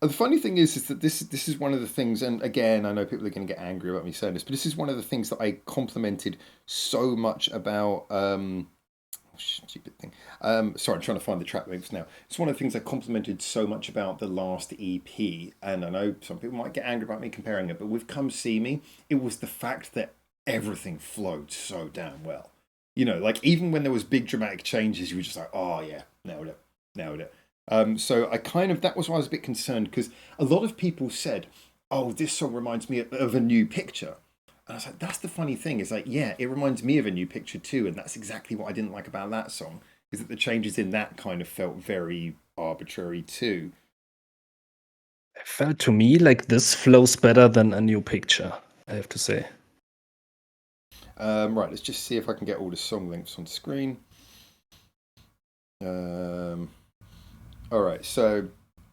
Speaker 1: The funny thing is that this is one of the things, and again, I know people are going to get angry about me saying this, but this is one of the things that I complimented so much about. Stupid thing. Sorry, I'm trying to find the track links now. It's one of the things I complimented so much about the last EP, and I know some people might get angry about me comparing it, but with Come See Me, it was the fact that everything flowed so damn well. Like even when there was big dramatic changes, you were just like, oh yeah, nailed it. So that was why I was a bit concerned, because a lot of people said, oh, this song reminds me of A New Picture. And I was like, that's the funny thing. It's like, yeah, it reminds me of A New Picture too. And that's exactly what I didn't like about that song, is that the changes in that kind of felt very arbitrary too.
Speaker 2: It felt to me like this flows better than A New Picture, I have to say.
Speaker 1: Right, let's just see if I can get all the song links on screen. All right, so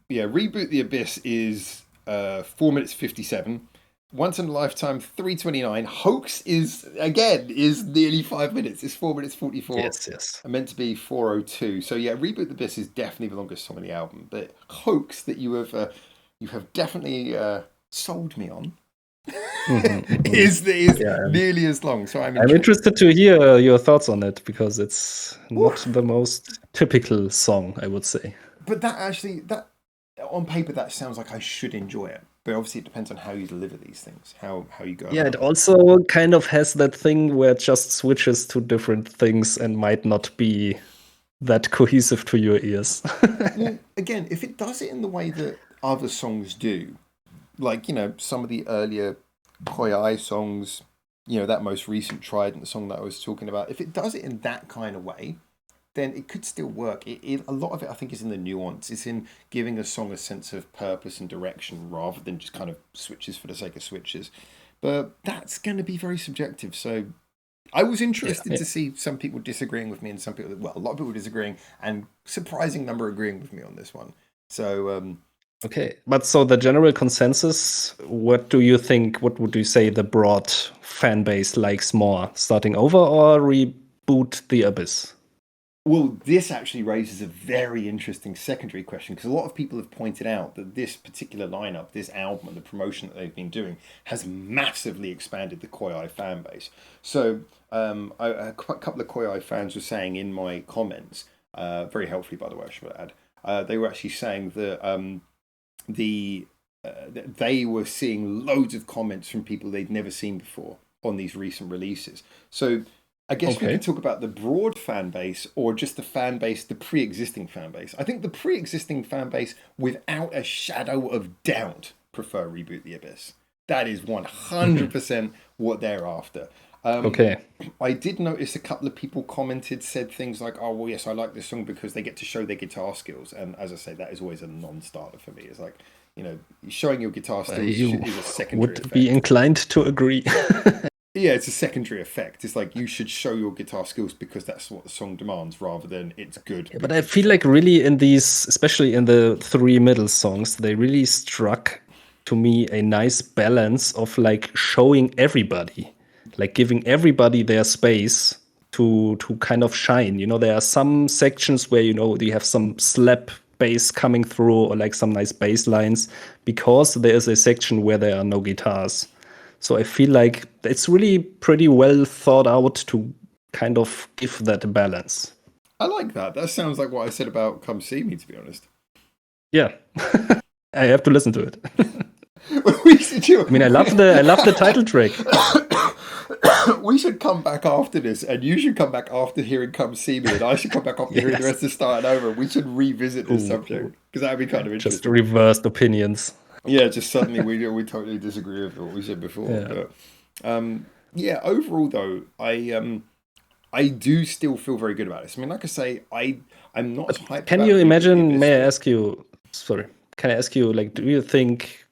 Speaker 1: yeah, Reboot the Abyss is 4 minutes 57. Once in a Lifetime 3:29. Hoax is nearly 5 minutes. It's 4 minutes 44.
Speaker 2: Yes.
Speaker 1: And meant to be 4:02. So yeah, Reboot the Abyss is definitely the longest song on the album. But Hoax, that you have definitely sold me on, is nearly as long. So I'm
Speaker 2: interested to hear your thoughts on it, because it's not the most typical song, I would say.
Speaker 1: But that on paper, that sounds like I should enjoy it. But obviously, it depends on how you deliver these things, how you go.
Speaker 2: Yeah, it also kind of has that thing where it just switches to different things and might not be that cohesive to your ears.
Speaker 1: Well, again, if it does it in the way that other songs do, like, some of the earlier KOIAI songs, that most recent Trident song that I was talking about, if it does it in that kind of way, then it could still work. A lot of it, I think, is in the nuance. It's in giving a song a sense of purpose and direction rather than just kind of switches for the sake of switches. But that's going to be very subjective. So I was interested to see some people disagreeing with me and some people, a lot of people disagreeing, and surprising number agreeing with me on this one. So,
Speaker 2: okay. But so the general consensus, what do you think? What would you say the broad fan base likes more? Starting Over or Reboot the Abyss?
Speaker 1: Well, this actually raises a very interesting secondary question, because a lot of people have pointed out that this particular lineup, this album, and the promotion that they've been doing has massively expanded the KOIAI fan base. So a couple of KOIAI fans were saying in my comments, very helpfully, by the way, I should add, they were actually saying that they were seeing loads of comments from people they'd never seen before on these recent releases. So I guess we can talk about the broad fan base or just the fan base, the pre-existing fan base. I think the pre-existing fan base, without a shadow of doubt, prefer Reboot the Abyss. That is 100% what they're after. I did notice a couple of people said things like, oh, well, yes, I like this song because they get to show their guitar skills. And as I say, that is always a non-starter for me. It's like, showing your guitar skills is a secondary effect.
Speaker 2: Would be inclined to agree.
Speaker 1: Yeah, it's a secondary effect. It's like you should show your guitar skills because that's what the song demands rather than it's good.
Speaker 2: Yeah, but I feel like really in these, especially in the 3 middle songs, they really struck to me a nice balance of like showing everybody, like giving everybody their space to kind of shine. There are some sections where, you have some slap bass coming through or like some nice bass lines because there is a section where there are no guitars. So I feel like it's really pretty well thought out to kind of give that balance.
Speaker 1: I like that. That sounds like what I said about Come See Me, to be honest.
Speaker 2: Yeah. I have to listen to it.
Speaker 1: I
Speaker 2: mean, I love the title track.
Speaker 1: We should come back after this, and you should come back after hearing Come See Me, and I should come back after hearing the rest of Starting Over. We should revisit this subject, because that would be kind of interesting.
Speaker 2: Just reversed opinions.
Speaker 1: Yeah, just suddenly we totally disagree with what we said before.
Speaker 2: Yeah.
Speaker 1: But, overall, though, I do still feel very good about this. I mean, like I say, I'm not as hyped.
Speaker 2: Can you imagine, may I ask you, can I ask you, like, can you think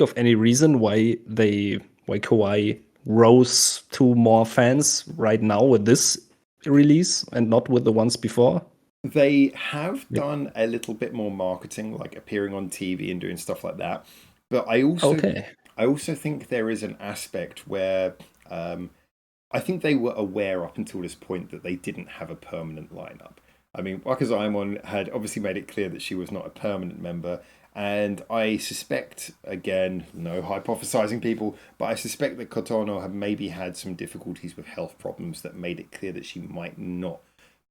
Speaker 2: of any reason why KOIAI rose to more fans right now with this release and not with the ones before?
Speaker 1: They have done a little bit more marketing, like appearing on TV and doing stuff like that. But I also think there is an aspect where I think they were aware up until this point that they didn't have a permanent lineup. I mean, Wakazaimon had obviously made it clear that she was not a permanent member. And I suspect, again, no hypothesizing people, but I suspect that Kotono have maybe had some difficulties with health problems that made it clear that she might not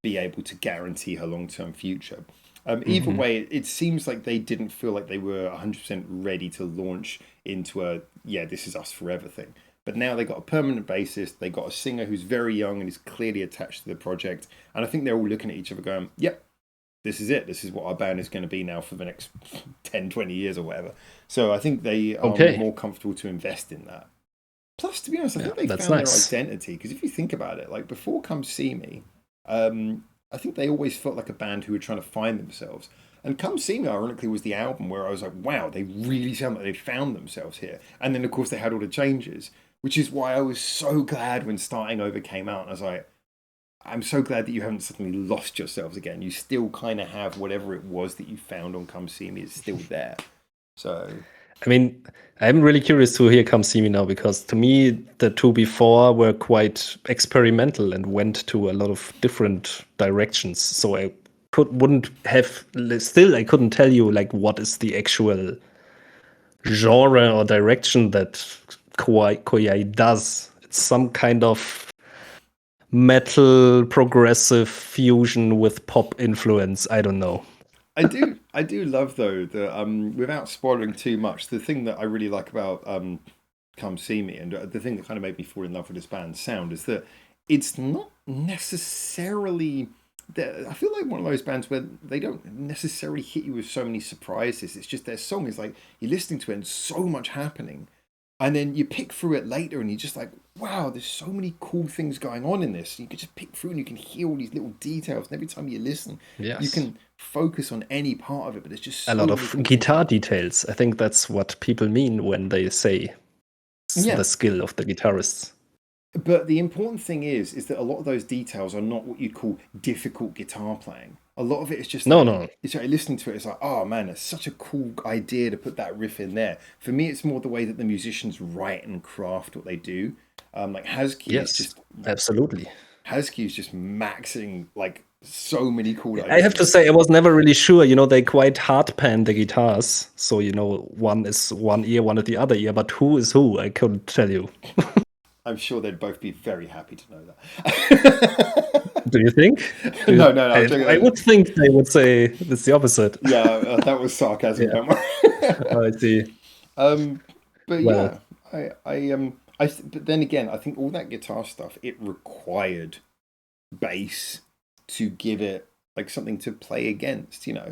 Speaker 1: be able to guarantee her long-term future. Either way, it seems like they didn't feel like they were 100% ready to launch into a, this is us forever thing. But now they got a permanent bassist, they got a singer who's very young and is clearly attached to the project. And I think they're all looking at each other going, yep, this is it. This is what our band is going to be now for the next 10, 20 years or whatever. So I think they are more comfortable to invest in that. Plus, to be honest, I think they found their identity. Because if you think about it, like before Come See Me, I think they always felt like a band who were trying to find themselves. And Come See Me, ironically, was the album where I was like, wow, they really sound like they found themselves here. And then, of course, they had all the changes, which is why I was so glad when Starting Over came out. And I was like, I'm so glad that you haven't suddenly lost yourselves again. You still kind of have whatever it was that you found on Come See Me is still there. So,
Speaker 2: I mean, I'm really curious to hear Come See Me now, because to me, the two before were quite experimental and went to a lot of different directions. So I couldn't tell you like what is the actual genre or direction that KOIAI does. It's some kind of metal progressive fusion with pop influence. I don't know.
Speaker 1: I do love though that without spoiling too much, the thing that I really like about Come See Me, and the thing that kind of made me fall in love with this band's sound, is that it's not necessarily. I feel like one of those bands where they don't necessarily hit you with so many surprises. It's just their song is like you're listening to it and so much happening. And then you pick through it later and you're just like, wow, there's so many cool things going on in this. You can just pick through and you can hear all these little details. And every time you listen, you can focus on any part of it. But it's just
Speaker 2: a lot of guitar details. I think that's what people mean when they say the skill of the guitarists.
Speaker 1: But the important thing is that a lot of those details are not what you'd call difficult guitar playing. A lot of it is just it's like listening to it. It's like, oh man, it's such a cool idea to put that riff in there. For me, it's more the way that the musicians write and craft what they do. Like Hazuki is just
Speaker 2: absolutely.
Speaker 1: Hazuki is just maxing like so many cool ideas.
Speaker 2: I have to say, I was never really sure. They quite hard pan the guitars, so one is one ear, one at the other ear. But who is who? I couldn't tell you.
Speaker 1: I'm sure they'd both be very happy to know that.
Speaker 2: Do you think?
Speaker 1: No, no, no.
Speaker 2: I would think they would say it's the opposite.
Speaker 1: Yeah, that was sarcasm.
Speaker 2: Yeah,
Speaker 1: Don't worry.
Speaker 2: I see.
Speaker 1: But
Speaker 2: Well,
Speaker 1: yeah, but then again, I think all that guitar stuff it required bass to give it like something to play against. Kind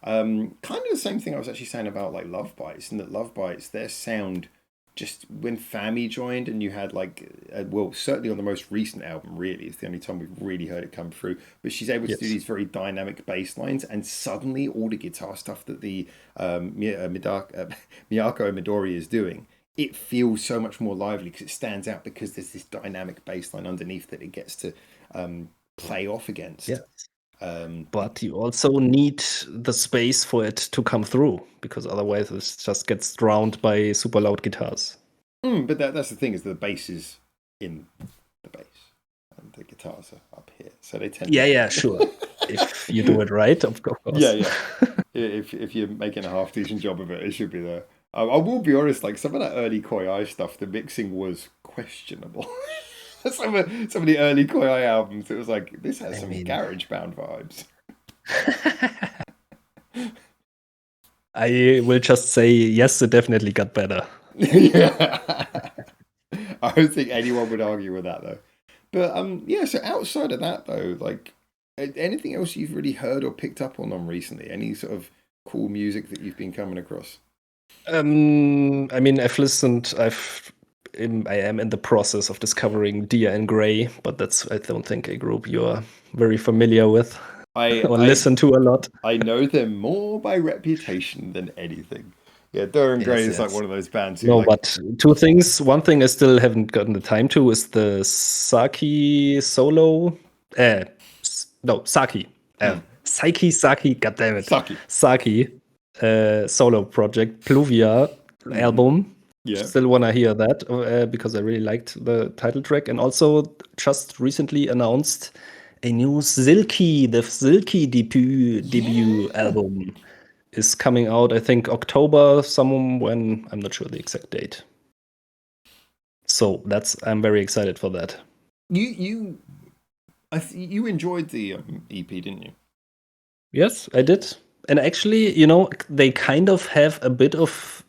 Speaker 1: of the same thing I was actually saying about like Love Bites, and that Love Bites, their sound just when Fami joined, and you had like, well, certainly on the most recent album, really, it's the only time we've really heard it come through. But she's able to do
Speaker 2: yes.
Speaker 1: these very dynamic bass lines, and suddenly all the guitar stuff that the Miyako Midori is doing, it feels so much more lively because it stands out because there's this dynamic bass line underneath that it gets to play off against.
Speaker 2: But you also need the space for it to come through, because otherwise it just gets drowned by super loud guitars.
Speaker 1: But that's the thing, is the bass is in the bass and the guitars are up here, so they tend
Speaker 2: Yeah, sure. If you do it right, of course.
Speaker 1: Yeah. If you're making a half decent job of it, it should be there. I will be honest, like some of that early KOIAI stuff, the mixing was questionable. some of the early KOIAI albums, it was like, this has some garage band vibes.
Speaker 2: I will just say yes, it definitely got better.
Speaker 1: Yeah. I don't think anyone would argue with that though. But yeah, so outside of that though, like anything else you've really heard or picked up on them recently? Any sort of cool music that you've been coming across?
Speaker 2: I mean, I am in the process of discovering Dia and Grey, but I don't think a group you're very familiar with or listen to a lot.
Speaker 1: I know them more by reputation than anything. Yeah, Dia and Grey is like one of those bands who
Speaker 2: but two things. One thing I still haven't gotten the time to is the Saki solo. Saki. Saki, goddammit. Saki solo project, Pluvia album.
Speaker 1: Yeah.
Speaker 2: Still want to hear that because I really liked the title track. And also just recently announced a new the Silky debut album is coming out, I think October, when I'm not sure the exact date. So I'm very excited for that.
Speaker 1: You enjoyed the EP, didn't you?
Speaker 2: Yes, I did. And actually, they kind of have a bit of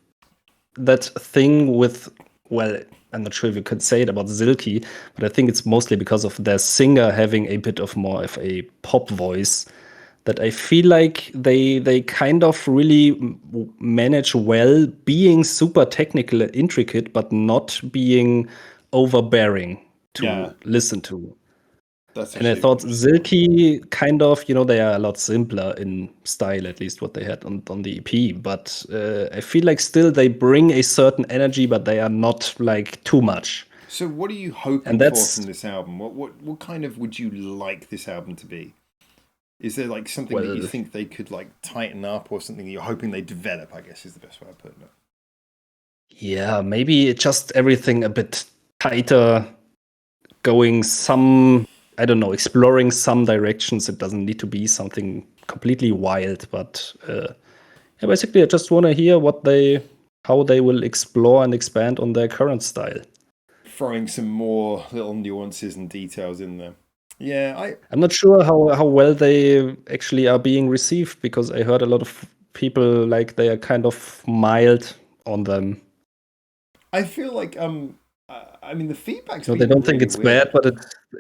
Speaker 2: that thing with, well, I'm not sure if you could say it about Silky, but I think it's mostly because of their singer having a bit of more of a pop voice that I feel like they kind of really manage well being super technical and intricate, but not being overbearing to listen to. And I thought Silky kind of, they are a lot simpler in style, at least what they had on the EP. But I feel like still they bring a certain energy, but they are not like too much.
Speaker 1: So what are you hoping for from this album? What kind of would you like this album to be? Is there like something that you think they could like tighten up, or something that you're hoping they develop, I guess is the best way of putting it?
Speaker 2: Yeah, maybe just everything a bit tighter, going some, I don't know, exploring some directions. It doesn't need to be something completely wild, but basically I just want to hear how they will explore and expand on their current style.
Speaker 1: Throwing some more little nuances and details in there. Yeah,
Speaker 2: I'm not sure how well they actually are being received, because I heard a lot of people like they are kind of mild on them.
Speaker 1: I feel like I mean the feedback's
Speaker 2: they don't think it's bad, but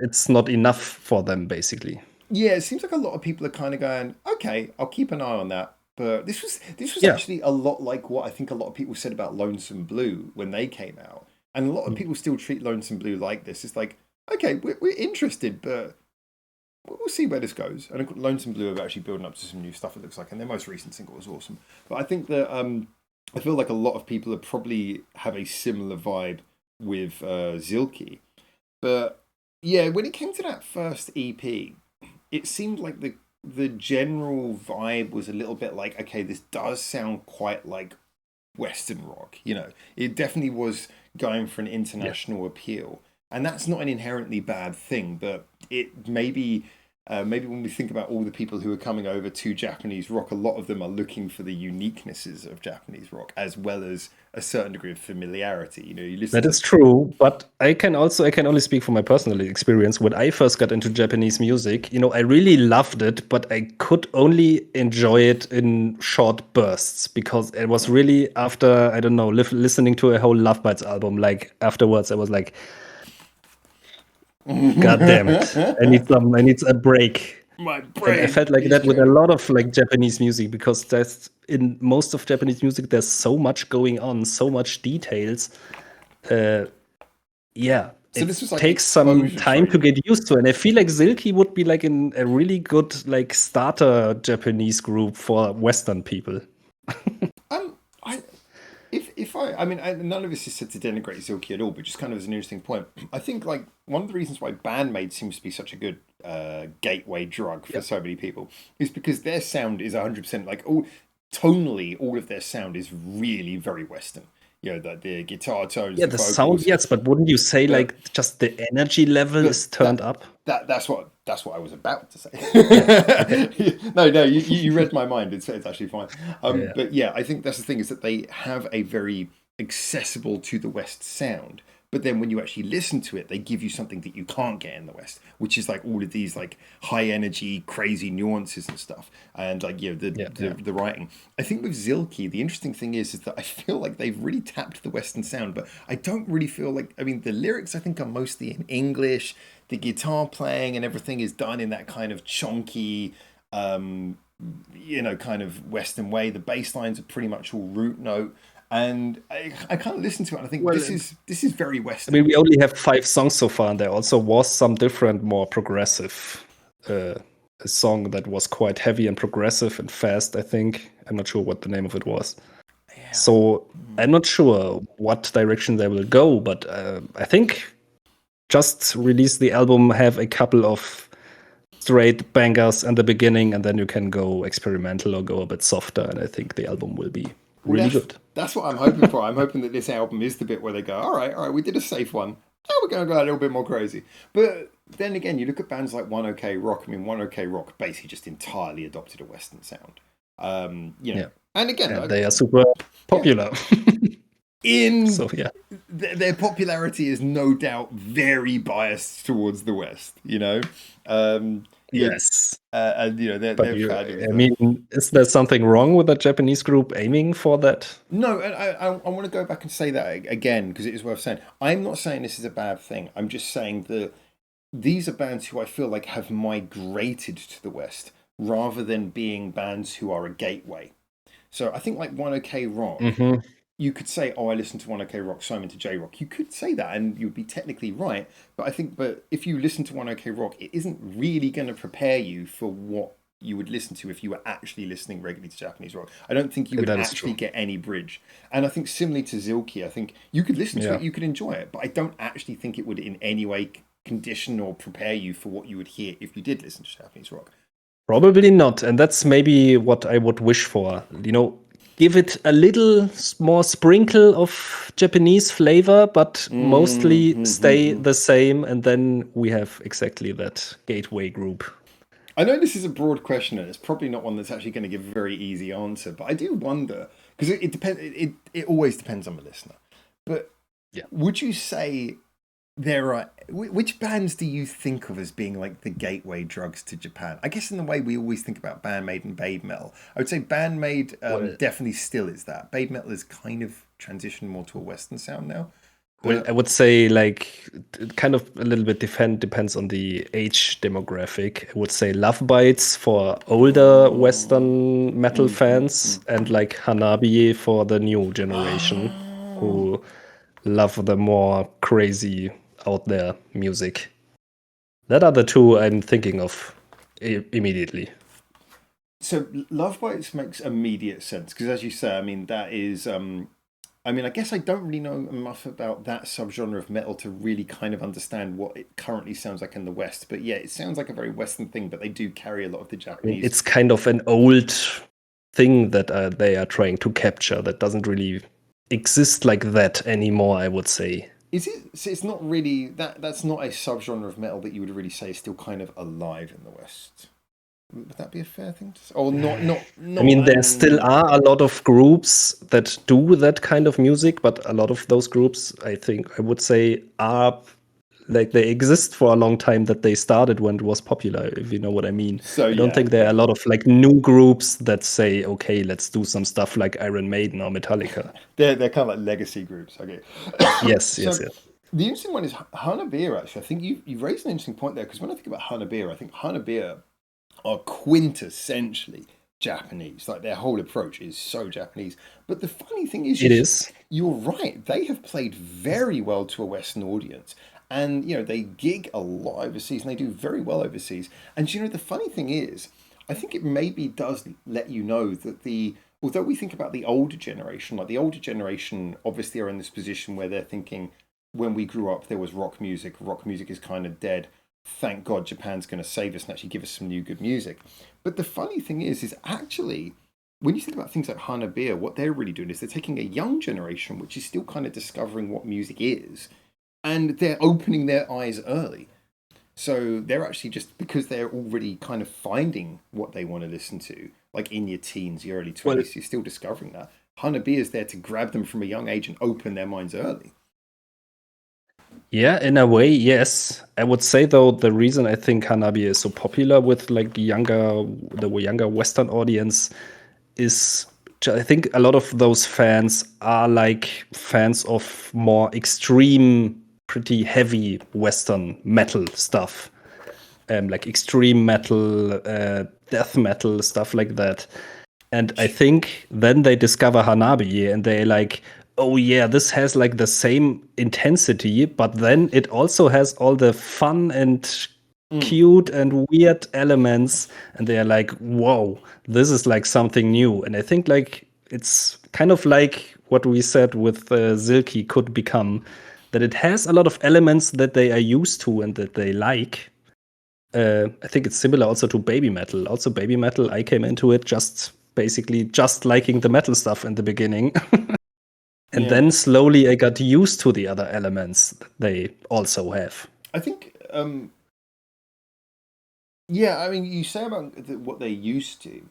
Speaker 2: it's not enough for them basically.
Speaker 1: Yeah, it seems like a lot of people are kind of going, okay, I'll keep an eye on that. But this was actually a lot like what I think a lot of people said about Lonesome Blue when they came out. And a lot of people still treat Lonesome Blue like this. It's like, okay, we're interested, but we'll see where this goes. And Lonesome Blue are actually building up to some new stuff, it looks like. And their most recent single was awesome. But I think that I feel like a lot of people probably have a similar vibe with Silky. But yeah, when it came to that first EP, it seemed like the general vibe was a little bit like, okay, this does sound quite like Western rock. It definitely was going for an international appeal. And that's not an inherently bad thing, but it maybe maybe when we think about all the people who are coming over to Japanese rock, a lot of them are looking for the uniquenesses of Japanese rock as well as a certain degree of familiarity. You know, you listen
Speaker 2: That is true, but I can only speak from my personal experience. When I first got into Japanese music, I really loved it, but I could only enjoy it in short bursts because it was really after, I don't know, listening to a whole Love Bites album. Like afterwards, I was like, God damn it, I need a break.
Speaker 1: My
Speaker 2: And I
Speaker 1: brain
Speaker 2: felt like
Speaker 1: is
Speaker 2: that with a
Speaker 1: going.
Speaker 2: lot of like Japanese music because there's in most of Japanese music there's so much going on, so much details. Yeah,
Speaker 1: So
Speaker 2: it
Speaker 1: this was like
Speaker 2: takes some
Speaker 1: exposure
Speaker 2: time to
Speaker 1: training.
Speaker 2: get used to, and I feel like Silky would be like a really good like starter Japanese group for Western people.
Speaker 1: I I mean, none of this is said to denigrate Zilke at all, but just kind of as an interesting point, I think like one of the reasons why Bandmade seems to be such a good gateway drug for so many people is because their sound is 100% like tonally, all of their sound is really very Western. You know, the guitar tones,
Speaker 2: Yeah,
Speaker 1: the
Speaker 2: the sound,
Speaker 1: vocals.
Speaker 2: yes, but wouldn't you say
Speaker 1: But
Speaker 2: like just the energy level is turned up?
Speaker 1: that's what I was about to say.
Speaker 2: Yeah. Okay.
Speaker 1: No, you read my mind. It's actually fine.
Speaker 2: Yeah.
Speaker 1: But yeah, I think that's the thing is that they have a very accessible to the West sound. But then when you actually listen to it, they give you something that you can't get in the West, which is like all of these like high energy, crazy nuances and stuff, and like the writing. I think with Zilke, the interesting thing is that I feel like they've really tapped the Western sound, but I don't really feel like. I mean, the lyrics I think are mostly in English. The guitar playing and everything is done in that kind of chonky, kind of Western way. The bass lines are pretty much all root note. And I kind of listen to it and I think this is very Western.
Speaker 2: I mean, we only have 5 songs so far, and there also was some different, more progressive a song that was quite heavy and progressive and fast, I think. I'm not sure what the name of it was. Yeah. So I'm not sure what direction they will go, but I think just release the album, have a couple of straight bangers in the beginning, and then you can go experimental or go a bit softer, and I think the album will be really good.
Speaker 1: That's what I'm hoping for. I'm hoping that this album is the bit where they go, all right, we did a safe one. Now we're going to go a little bit more crazy. But then again, you look at bands like One OK Rock. I mean, One OK Rock basically just entirely adopted a Western sound. And again,
Speaker 2: they are super popular.
Speaker 1: Their popularity is no doubt very biased towards the West.
Speaker 2: Yes.
Speaker 1: They're
Speaker 2: I mean, is there something wrong with a Japanese group aiming for that?
Speaker 1: No, and I want to go back and say that again because it is worth saying. I'm not saying this is a bad thing. I'm just saying that these are bands who I feel like have migrated to the West rather than being bands who are a gateway. So I think like One OK Rock, you could say, oh, I listen to One OK Rock, so I'm into J-Rock. You could say that and you'd be technically right. But if you listen to One OK Rock, it isn't really going to prepare you for what you would listen to if you were actually listening regularly to Japanese rock. I don't think you would actually get any bridge. And I think similarly to Zilke, I think you could listen to it, you could enjoy it, but I don't actually think it would in any way condition or prepare you for what you would hear if you did listen to Japanese rock.
Speaker 2: Probably not. And that's maybe what I would wish for. Give it a little more sprinkle of Japanese flavor, but mostly stay the same. And then we have exactly that gateway group.
Speaker 1: I know this is a broad question and it's probably not one that's actually going to give a very easy answer, but I do wonder, because it depends. It always depends on the listener. But would you say which bands do you think of as being like the gateway drugs to Japan? I guess in the way we always think about Bandmade and Babe Metal, I would say Bandmade definitely still is that. Babe Metal is kind of transitioned more to a Western sound now.
Speaker 2: Well, I would say like it kind of a little bit depends on the age demographic. I would say Love Bites for older Western metal fans and like Hanabie for the new generation who love the more crazy out there music. That are the two I'm thinking of immediately.
Speaker 1: So Love Bites makes immediate sense because as you say, I mean, that is... I mean, I guess I don't really know enough about that subgenre of metal to really kind of understand what it currently sounds like in the West. But yeah, it sounds like a very Western thing, but they do carry a lot of the Japanese.
Speaker 2: It's kind of an old thing that they are trying to capture that doesn't really exist like that anymore, I would say.
Speaker 1: Is it? So it's not really that. That's not a subgenre of metal that you would really say is still kind of alive in the West. Would that be a fair thing to say? Or
Speaker 2: I mean, there still are a lot of groups that do that kind of music, but a lot of those groups, I think, I would say, are like they exist for a long time, that they started when it was popular, if you know what I mean.
Speaker 1: So
Speaker 2: I don't think there are a lot of like new groups that say, okay, let's do some stuff like Iron Maiden or Metallica.
Speaker 1: they're kind of like legacy groups. Okay.
Speaker 2: Yes,
Speaker 1: So
Speaker 2: yes, yes.
Speaker 1: the interesting one is Hanabie. Actually, I think you raised an interesting point there because when I think about Hanabie, I think Hanabie are quintessentially Japanese. Like their whole approach is so Japanese. But the funny thing is,
Speaker 2: It is.
Speaker 1: you're right. They have played very well to a Western audience. And, they gig a lot overseas and they do very well overseas. And, the funny thing is, I think it maybe does let you know that although we think about the older generation, like the older generation obviously are in this position where they're thinking, when we grew up, there was rock music is kind of dead. Thank God Japan's going to save us and actually give us some new good music. But the funny thing is actually, when you think about things like Hanabie, what they're really doing is they're taking a young generation, which is still kind of discovering what music is, and they're opening their eyes early. So they're actually just because they're already kind of finding what they want to listen to, like in your teens, your early 20s,
Speaker 2: Well,
Speaker 1: you're still discovering that. Hanabie is there to grab them from a young age and open their minds early.
Speaker 2: yeah, in a way, yes. I would say though, the reason I think Hanabie is so popular with like the younger Western audience is I think a lot of those fans are like fans of more extreme, pretty heavy Western metal stuff, like extreme metal, death metal, stuff like that. And I think then they discover Hanabie and they like, oh yeah, this has like the same intensity, but then it also has all the fun and cute and weird elements. And they are like, whoa, this is like something new. And I think like it's kind of like what we said with Silky could become, that it has a lot of elements that they are used to and that they like. I think it's similar also to baby metal. Also, baby metal, I came into it basically just liking the metal stuff in the beginning. And then slowly I got used to the other elements that they also have.
Speaker 1: I think, I mean, you say about what they're used to.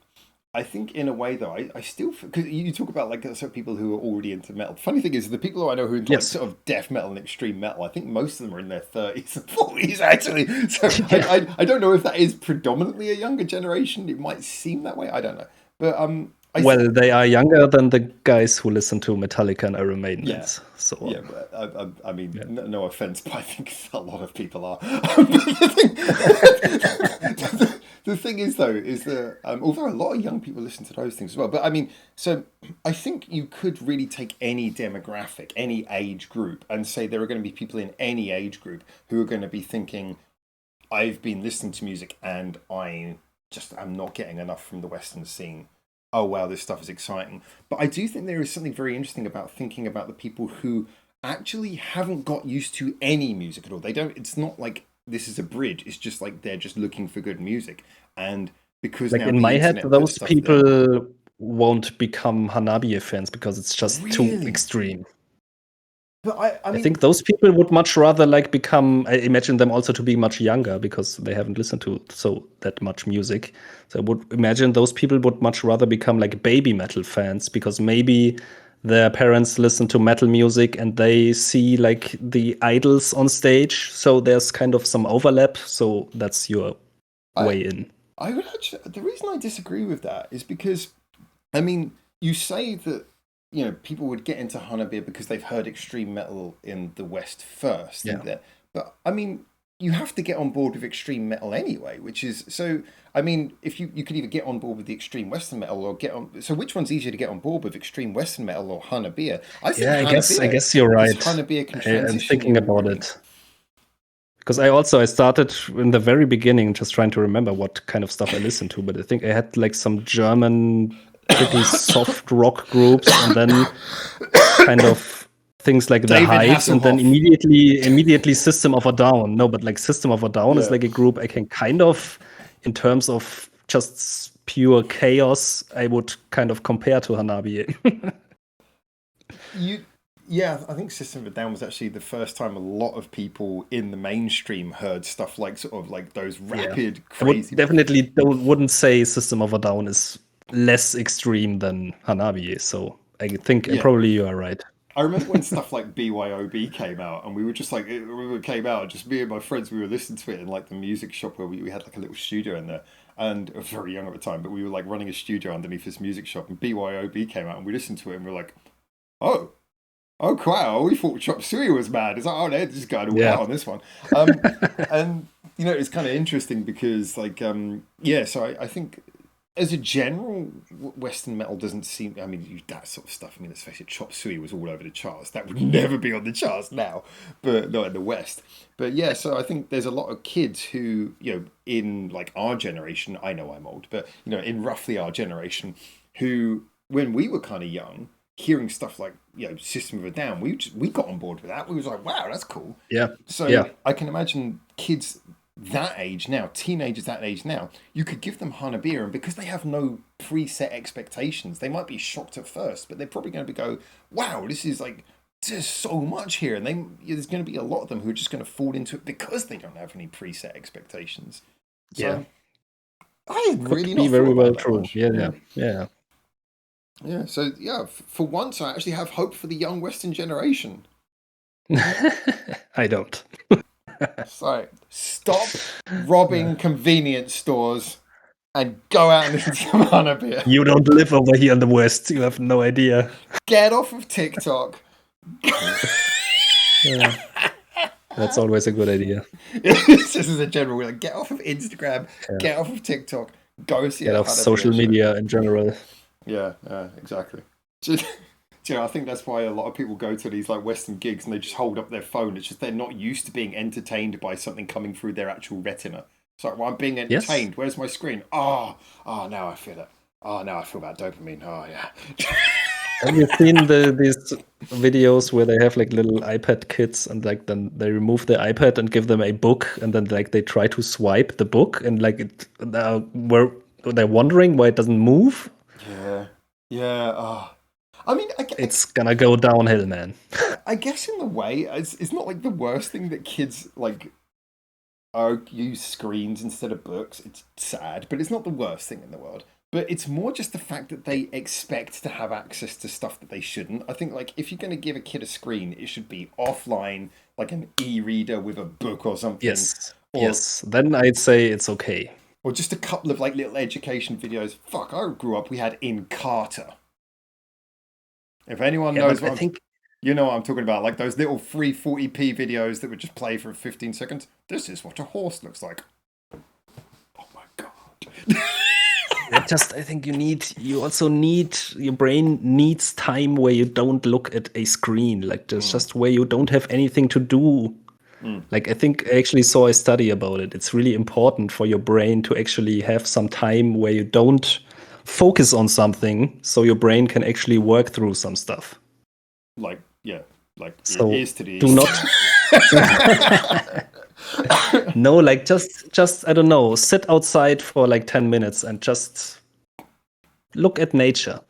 Speaker 1: I think in a way though, I still, because you talk about like sort of people who are already into metal. Funny thing is, the people who I know who are into like sort of death metal and extreme metal, I think most of them are in their 30s and 40s actually. So I don't know if that is predominantly a younger generation. It might seem that way. I don't know. But
Speaker 2: they are younger than the guys who listen to Metallica and Iron Maiden.
Speaker 1: Yeah.
Speaker 2: So
Speaker 1: yeah, but I mean, no offense, but I think a lot of people are. The thing is, though, is that although a lot of young people listen to those things as well, but I mean, so I think you could really take any demographic, any age group, and say there are going to be people in any age group who are going to be thinking, I've been listening to music and I just am not getting enough from the Western scene. Oh wow, this stuff is exciting. But I do think there is something very interesting about thinking about the people who actually haven't got used to any music at all. They don't. It's not like this is a bridge. It's just like they're just looking for good music. And because
Speaker 2: like
Speaker 1: now
Speaker 2: in
Speaker 1: the
Speaker 2: my head,
Speaker 1: internet
Speaker 2: those
Speaker 1: puts stuff
Speaker 2: people
Speaker 1: there,
Speaker 2: won't become Hanabie fans because it's just too
Speaker 1: really,
Speaker 2: extreme.
Speaker 1: but I
Speaker 2: I
Speaker 1: mean,
Speaker 2: think those people would much rather like become. I imagine them also to be much younger because they haven't listened to that much music. So I would imagine those people would much rather become like baby metal fans because maybe their parents listen to metal music and they see like the idols on stage. So there's kind of some overlap. So that's your way in.
Speaker 1: I would actually. The reason I disagree with that is because, I mean, you say that people would get into Hanabie because they've heard extreme metal in the West first.
Speaker 2: Yeah.
Speaker 1: But I mean, you have to get on board with extreme metal anyway, which is so. I mean, if you could either get on board with the extreme Western metal or get on. So which one's easier to get on board with, extreme Western metal or Hanabie? I think
Speaker 2: I guess you're right.
Speaker 1: Hanabie can
Speaker 2: I'm
Speaker 1: transition
Speaker 2: thinking
Speaker 1: you
Speaker 2: about
Speaker 1: already.
Speaker 2: it. Because I started in the very beginning just trying to remember what kind of stuff I listened to, but I think I had like some German pretty soft rock groups and then kind of things like the
Speaker 1: David
Speaker 2: Hives and then
Speaker 1: Hasselhoff.
Speaker 2: immediately System of a Down. No, but like System of a Down is
Speaker 1: Yeah.
Speaker 2: like a group I can kind of, in terms of just pure chaos, I would kind of compare to Hanabie.
Speaker 1: Yeah, I think System of a Down was actually the first time a lot of people in the mainstream heard stuff like sort of like those
Speaker 2: Yeah.
Speaker 1: rapid,
Speaker 2: I would
Speaker 1: crazy.
Speaker 2: definitely wouldn't say System of a Down is less extreme than Hanabie. So I think
Speaker 1: Yeah.
Speaker 2: probably you are right.
Speaker 1: I remember when stuff like BYOB came out, and we were just like, when it came out, just me and my friends, we were listening to it in like the music shop where we had like a little studio in there, and I was very young at the time, but we were like running a studio underneath this music shop, and BYOB came out, and we listened to it, and we were like, oh, oh, wow, we thought Chop Suey was mad. It's like, oh, they're just going all
Speaker 2: Yeah.
Speaker 1: out on this one. And, you know, it's kind of interesting because, like, yeah, so I think as a general, Western metal doesn't seem. I mean, that sort of stuff. I mean, let's face it, Chop Suey was all over the charts. That would never be on the charts now, but not in the West. But yeah, so I think there's a lot of kids who, you know, in like our generation. I know I'm old, but you know, in roughly our generation, who when we were kind of young, hearing stuff like System of a Down, we got on board with that. We was like, wow, that's cool.
Speaker 2: Yeah.
Speaker 1: So
Speaker 2: Yeah.
Speaker 1: I can imagine kids that age now, teenagers that age now, you could give them Hanabie, and because they have no preset expectations, they might be shocked at first, but they're probably going to go, wow, this is like, there's so much here. And there's going to be a lot of them who are just going to fall into it because they don't have any preset expectations.
Speaker 2: Yeah.
Speaker 1: So I had
Speaker 2: Could
Speaker 1: really
Speaker 2: be
Speaker 1: not thought
Speaker 2: very
Speaker 1: about
Speaker 2: well
Speaker 1: that
Speaker 2: true.
Speaker 1: much.
Speaker 2: Yeah.
Speaker 1: Yeah.
Speaker 2: Yeah.
Speaker 1: Yeah. So, yeah, for once, I actually have hope for the young Western generation.
Speaker 2: I don't.
Speaker 1: So stop robbing convenience stores and go out and listen to some Hanabie.
Speaker 2: You don't live over here in the West. You have no idea.
Speaker 1: Get off of TikTok.
Speaker 2: Yeah. That's always a good idea.
Speaker 1: This is a general rule. Like, get off of Instagram.
Speaker 2: Yeah.
Speaker 1: Get off of TikTok. Go see
Speaker 2: Get
Speaker 1: a
Speaker 2: off
Speaker 1: Hanabie
Speaker 2: social
Speaker 1: show.
Speaker 2: media in general.
Speaker 1: Yeah, exactly. You know, I think that's why a lot of people go to these like Western gigs and they just hold up their phone. It's just they're not used to being entertained by something coming through their actual retina. It's like, well, I'm being
Speaker 2: Yes.
Speaker 1: entertained. Where's my screen? Oh, now I feel it. Oh, now I feel that dopamine. Oh, yeah.
Speaker 2: Have you seen these videos where they have like little iPad kids and like then they remove the iPad and give them a book and then like they try to swipe the book and like they're wondering why it doesn't move?
Speaker 1: Yeah. Yeah. I mean,
Speaker 2: It's gonna go downhill, man.
Speaker 1: I guess in the way, it's not like the worst thing that kids like use screens instead of books. It's sad, but it's not the worst thing in the world. But it's more just the fact that they expect to have access to stuff that they shouldn't. I think like if you're going to give a kid a screen, it should be offline, like an e-reader with a book or something.
Speaker 2: Yes. Yes. Then I'd say it's okay.
Speaker 1: Or just a couple of like little education videos. Fuck, I grew up, we had Encarta. If anyone knows what you know what I'm talking about, like those little free 40p videos that would just play for 15 seconds. This is what a horse looks like. Oh my god.
Speaker 2: I think you also need, your brain needs time where you don't look at a screen, like there's just where you don't have anything to do. Like I think I actually saw a study about it. It's really important for your brain to actually have some time where you don't focus on something so your brain can actually work through some stuff.
Speaker 1: Like, yeah, like
Speaker 2: So
Speaker 1: ears to the
Speaker 2: do
Speaker 1: east.
Speaker 2: not no, like just I don't know, sit outside for like 10 minutes and just look at nature.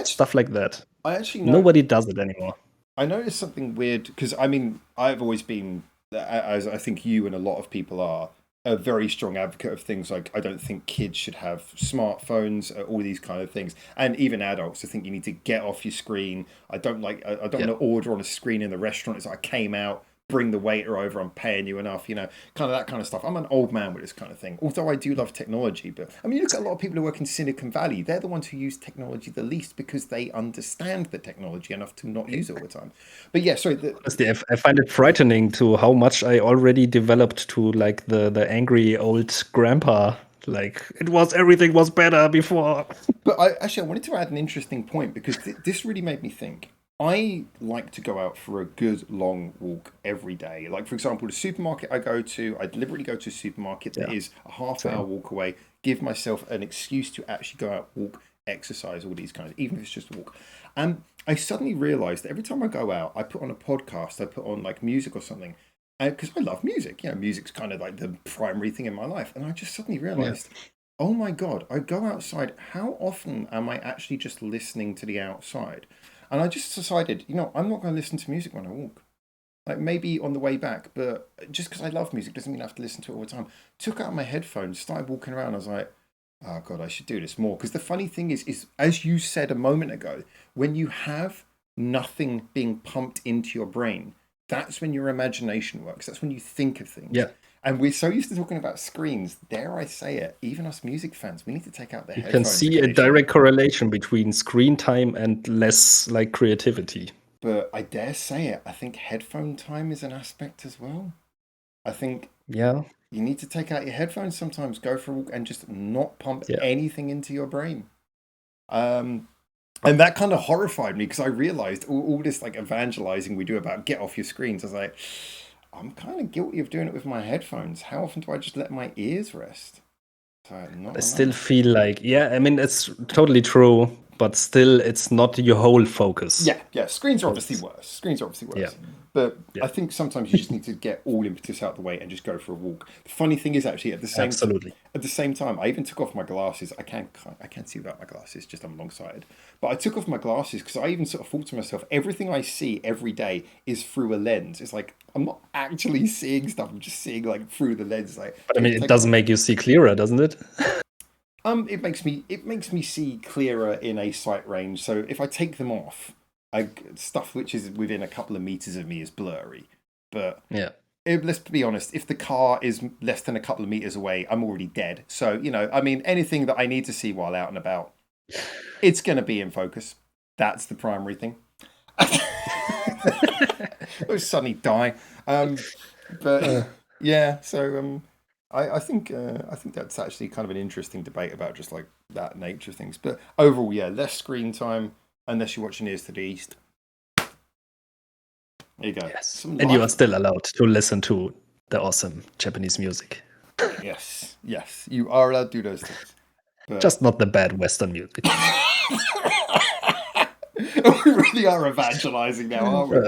Speaker 2: Stuff like that.
Speaker 1: I actually know.
Speaker 2: Nobody does it anymore.
Speaker 1: I noticed something weird because I mean I've always been, as I think you and a lot of people are, a very strong advocate of things like I don't think kids should have smartphones, all these kind of things, and even adults. I think you need to get off your screen. I don't want to order on a screen in the restaurant. It's like I came out, bring the waiter over, I'm paying you enough, you know, kind of that kind of stuff. I'm an old man with this kind of thing. Although I do love technology, but I mean, you look at a lot of people who work in Silicon Valley. They're the ones who use technology the least because they understand the technology enough to not use it all the time. But yeah, sorry.
Speaker 2: Honestly, I find it frightening to how much I already developed to like the angry old grandpa. Like everything was better before.
Speaker 1: But I wanted to add an interesting point because this really made me think. I like to go out for a good long walk every day. Like, for example, the supermarket I go to, I deliberately go to a supermarket that is a half-hour walk away, give myself an excuse to actually go out, walk, exercise, all these kinds, even if it's just a walk. And I suddenly realized that every time I go out, I put on a podcast, I put on like music or something, because I love music. You know, music's kind of like the primary thing in my life. And I just suddenly realized, oh my God, I go outside. How often am I actually just listening to the outside? And I just decided, I'm not going to listen to music when I walk. Like maybe on the way back, but just because I love music doesn't mean I have to listen to it all the time. Took out my headphones, started walking around. I was like, oh God, I should do this more. Because the funny thing is as you said a moment ago, when you have nothing being pumped into your brain, that's when your imagination works. That's when you think of things.
Speaker 2: Yeah.
Speaker 1: And we're so used to talking about screens, dare I say it, even us music fans, we need to take out the
Speaker 2: You
Speaker 1: headphones.
Speaker 2: can see a direct correlation between screen time and less like creativity.
Speaker 1: But I dare say it, I think headphone time is an aspect as well. I think
Speaker 2: you
Speaker 1: need to take out your headphones sometimes, go for a walk and just not pump anything into your brain. And that kind of horrified me because I realized all this like evangelizing we do about get off your screens. I was like, I'm kind of guilty of doing it with my headphones. How often do I just let my ears rest?
Speaker 2: I still feel like, it's totally true, but still it's not your whole focus.
Speaker 1: Yeah. Screens are obviously worse. Yeah. But I think sometimes you just need to get all impetus out the way and just go for a walk. The funny thing is actually at the same time, I even took off my glasses. I can't see without my glasses, just I'm long-sighted. But I took off my glasses because I even sort of thought to myself, everything I see every day is through a lens. It's like, I'm not actually seeing stuff. I'm just seeing like through the lens. Like,
Speaker 2: but it does make you see clearer, doesn't it?
Speaker 1: It makes me see clearer in a sight range. So if I take them off, stuff which is within a couple of meters of me is blurry. But let's be honest, if the car is less than a couple of meters away, I'm already dead. So, anything that I need to see while out and about, it's going to be in focus. That's the primary thing. Or suddenly die. So I think that's actually kind of an interesting debate about just like that nature of things. But overall, less screen time unless you're watching Ears to the East. There you go.
Speaker 2: Yes. And you are still allowed to listen to the awesome Japanese music.
Speaker 1: Yes, you are allowed to do those things. But...
Speaker 2: just not the bad Western music.
Speaker 1: We really are evangelizing now, aren't we?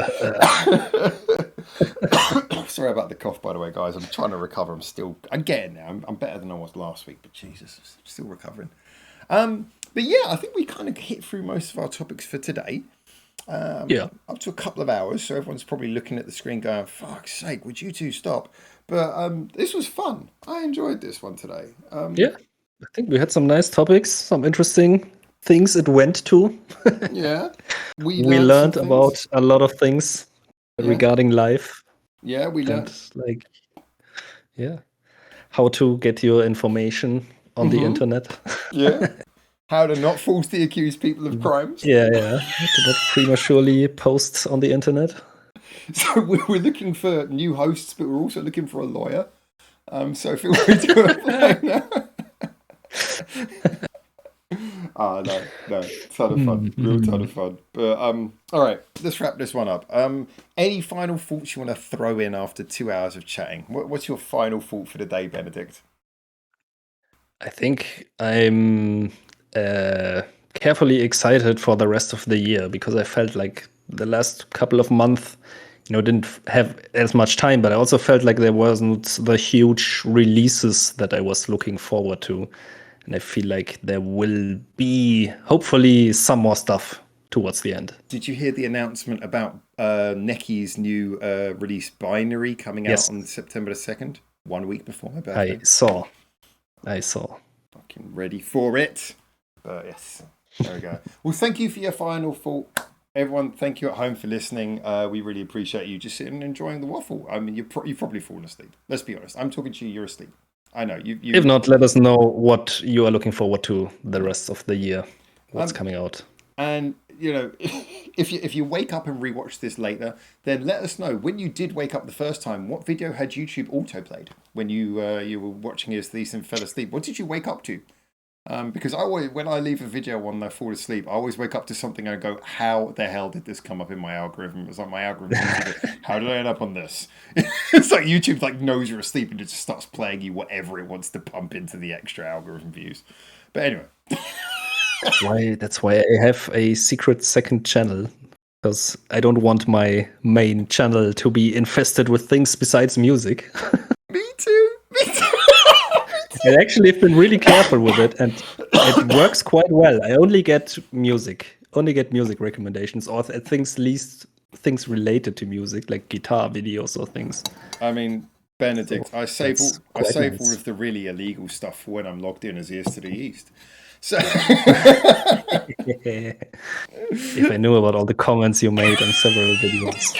Speaker 1: Sorry about the cough, by the way, guys. I'm trying to recover. I'm getting there. I'm better than I was last week, but Jesus, I'm still recovering. But I think we kind of hit through most of our topics for today. Up to a couple of hours, so everyone's probably looking at the screen going, fuck's sake, would you two stop? But this was fun. I enjoyed this one today.
Speaker 2: I think we had some nice topics, some interesting things it went to.
Speaker 1: We
Speaker 2: learned about a lot of things regarding life.
Speaker 1: We learned
Speaker 2: how to get your information on the internet.
Speaker 1: How to not falsely accuse people of crimes.
Speaker 2: To not prematurely post on the internet.
Speaker 1: So we're looking for new hosts, but we're also looking for a lawyer. So feel free to apply now. No, ton of fun, real ton of fun. But all right, let's wrap this one up. Any final thoughts you want to throw in after 2 hours of chatting? What's your final thought for the day, Benedikt?
Speaker 2: I think I'm carefully excited for the rest of the year because I felt like the last couple of months, didn't have as much time, but I also felt like there wasn't the huge releases that I was looking forward to. And I feel like there will be, hopefully, some more stuff towards the end.
Speaker 1: Did you hear the announcement about Neki's new release Binary coming out on September the 2nd? 1 week before my birthday.
Speaker 2: I saw.
Speaker 1: Fucking ready for it. But yes, there we go. Well, thank you for your final thought. Everyone, thank you at home for listening. We really appreciate you just sitting and enjoying the waffle. I mean, you've probably fallen asleep. Let's be honest. I'm talking to you, you're asleep. I know. You.
Speaker 2: If not, let us know what you are looking forward to the rest of the year. What's coming out.
Speaker 1: And, if you wake up and rewatch this later, then let us know. When you did wake up the first time, what video had YouTube auto-played when you were watching Ears to the East and fell asleep? What did you wake up to? Because when I leave a video when I fall asleep, I always wake up to something and I go, how the hell did this come up in my algorithm? It's like my algorithm, how did I end up on this? It's like YouTube knows you're asleep and it just starts playing you whatever it wants to pump into the extra algorithm views. But anyway.
Speaker 2: That's why I have a secret second channel. Because I don't want my main channel to be infested with things besides music.
Speaker 1: Me too.
Speaker 2: I actually have been really careful with it, and it works quite well. I only get music only get music recommendations or things related to music, like guitar videos or things.
Speaker 1: I mean, Benedikt,
Speaker 2: So
Speaker 1: I save
Speaker 2: that's
Speaker 1: all
Speaker 2: quite
Speaker 1: all
Speaker 2: nice.
Speaker 1: of the really illegal stuff for when I'm logged in as Ears to the East. So
Speaker 2: If I knew about all the comments you made on several videos.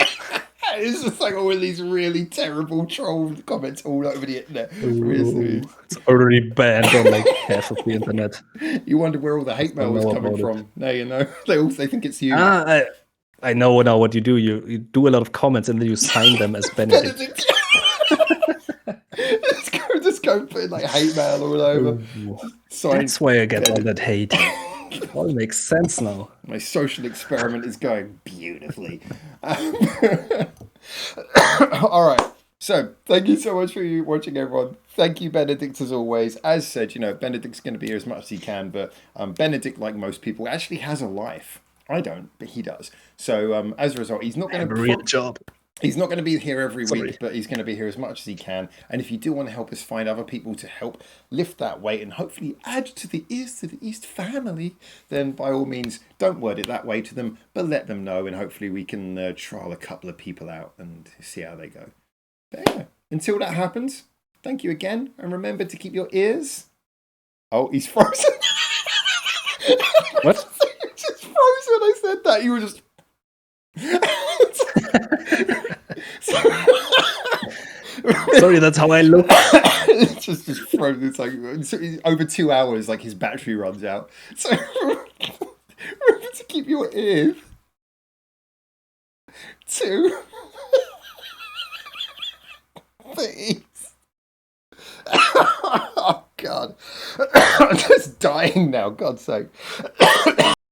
Speaker 1: it's just like all these really terrible troll comments all over the internet. from Ears to the
Speaker 2: Ooh,
Speaker 1: East.
Speaker 2: it's already banned on like half of the internet.
Speaker 1: You wonder where all the hate
Speaker 2: I
Speaker 1: mail was
Speaker 2: know
Speaker 1: coming
Speaker 2: about it.
Speaker 1: from. Now you know. They think it's you.
Speaker 2: I know now what you do. You do a lot of comments and then you sign them as Benedikt.
Speaker 1: Benedikt. Just go put like hate mail all over.
Speaker 2: Ooh,
Speaker 1: Signed
Speaker 2: that's why I get all
Speaker 1: Benedikt.
Speaker 2: that hate. It all makes sense now.
Speaker 1: My social experiment is going beautifully. All right. So, thank you so much for you watching, everyone. Thank you, Benedikt, as always. As said, Benedikt's going to be here as much as he can, but Benedikt, like most people, actually has a life. I don't, but he does. So, as a result, he's not going
Speaker 2: Have a real
Speaker 1: to...
Speaker 2: job.
Speaker 1: He's not going to be here every
Speaker 2: Sorry.
Speaker 1: week, but he's going to be here as much as he can. And if you do want to help us find other people to help lift that weight and hopefully add to the Ears to the East family, then by all means, don't word it that way to them, but let them know. And hopefully we can trial a couple of people out and see how they go. But yeah, until that happens, thank you again. And remember to keep your ears... Oh, he's frozen.
Speaker 2: What?
Speaker 1: You just froze when I said that. You were just...
Speaker 2: Sorry, that's how I look.
Speaker 1: It's just frozen. It's like over 2 hours, like his battery runs out. So remember to keep your ears to the east. Oh God, I'm just dying now. God's sake.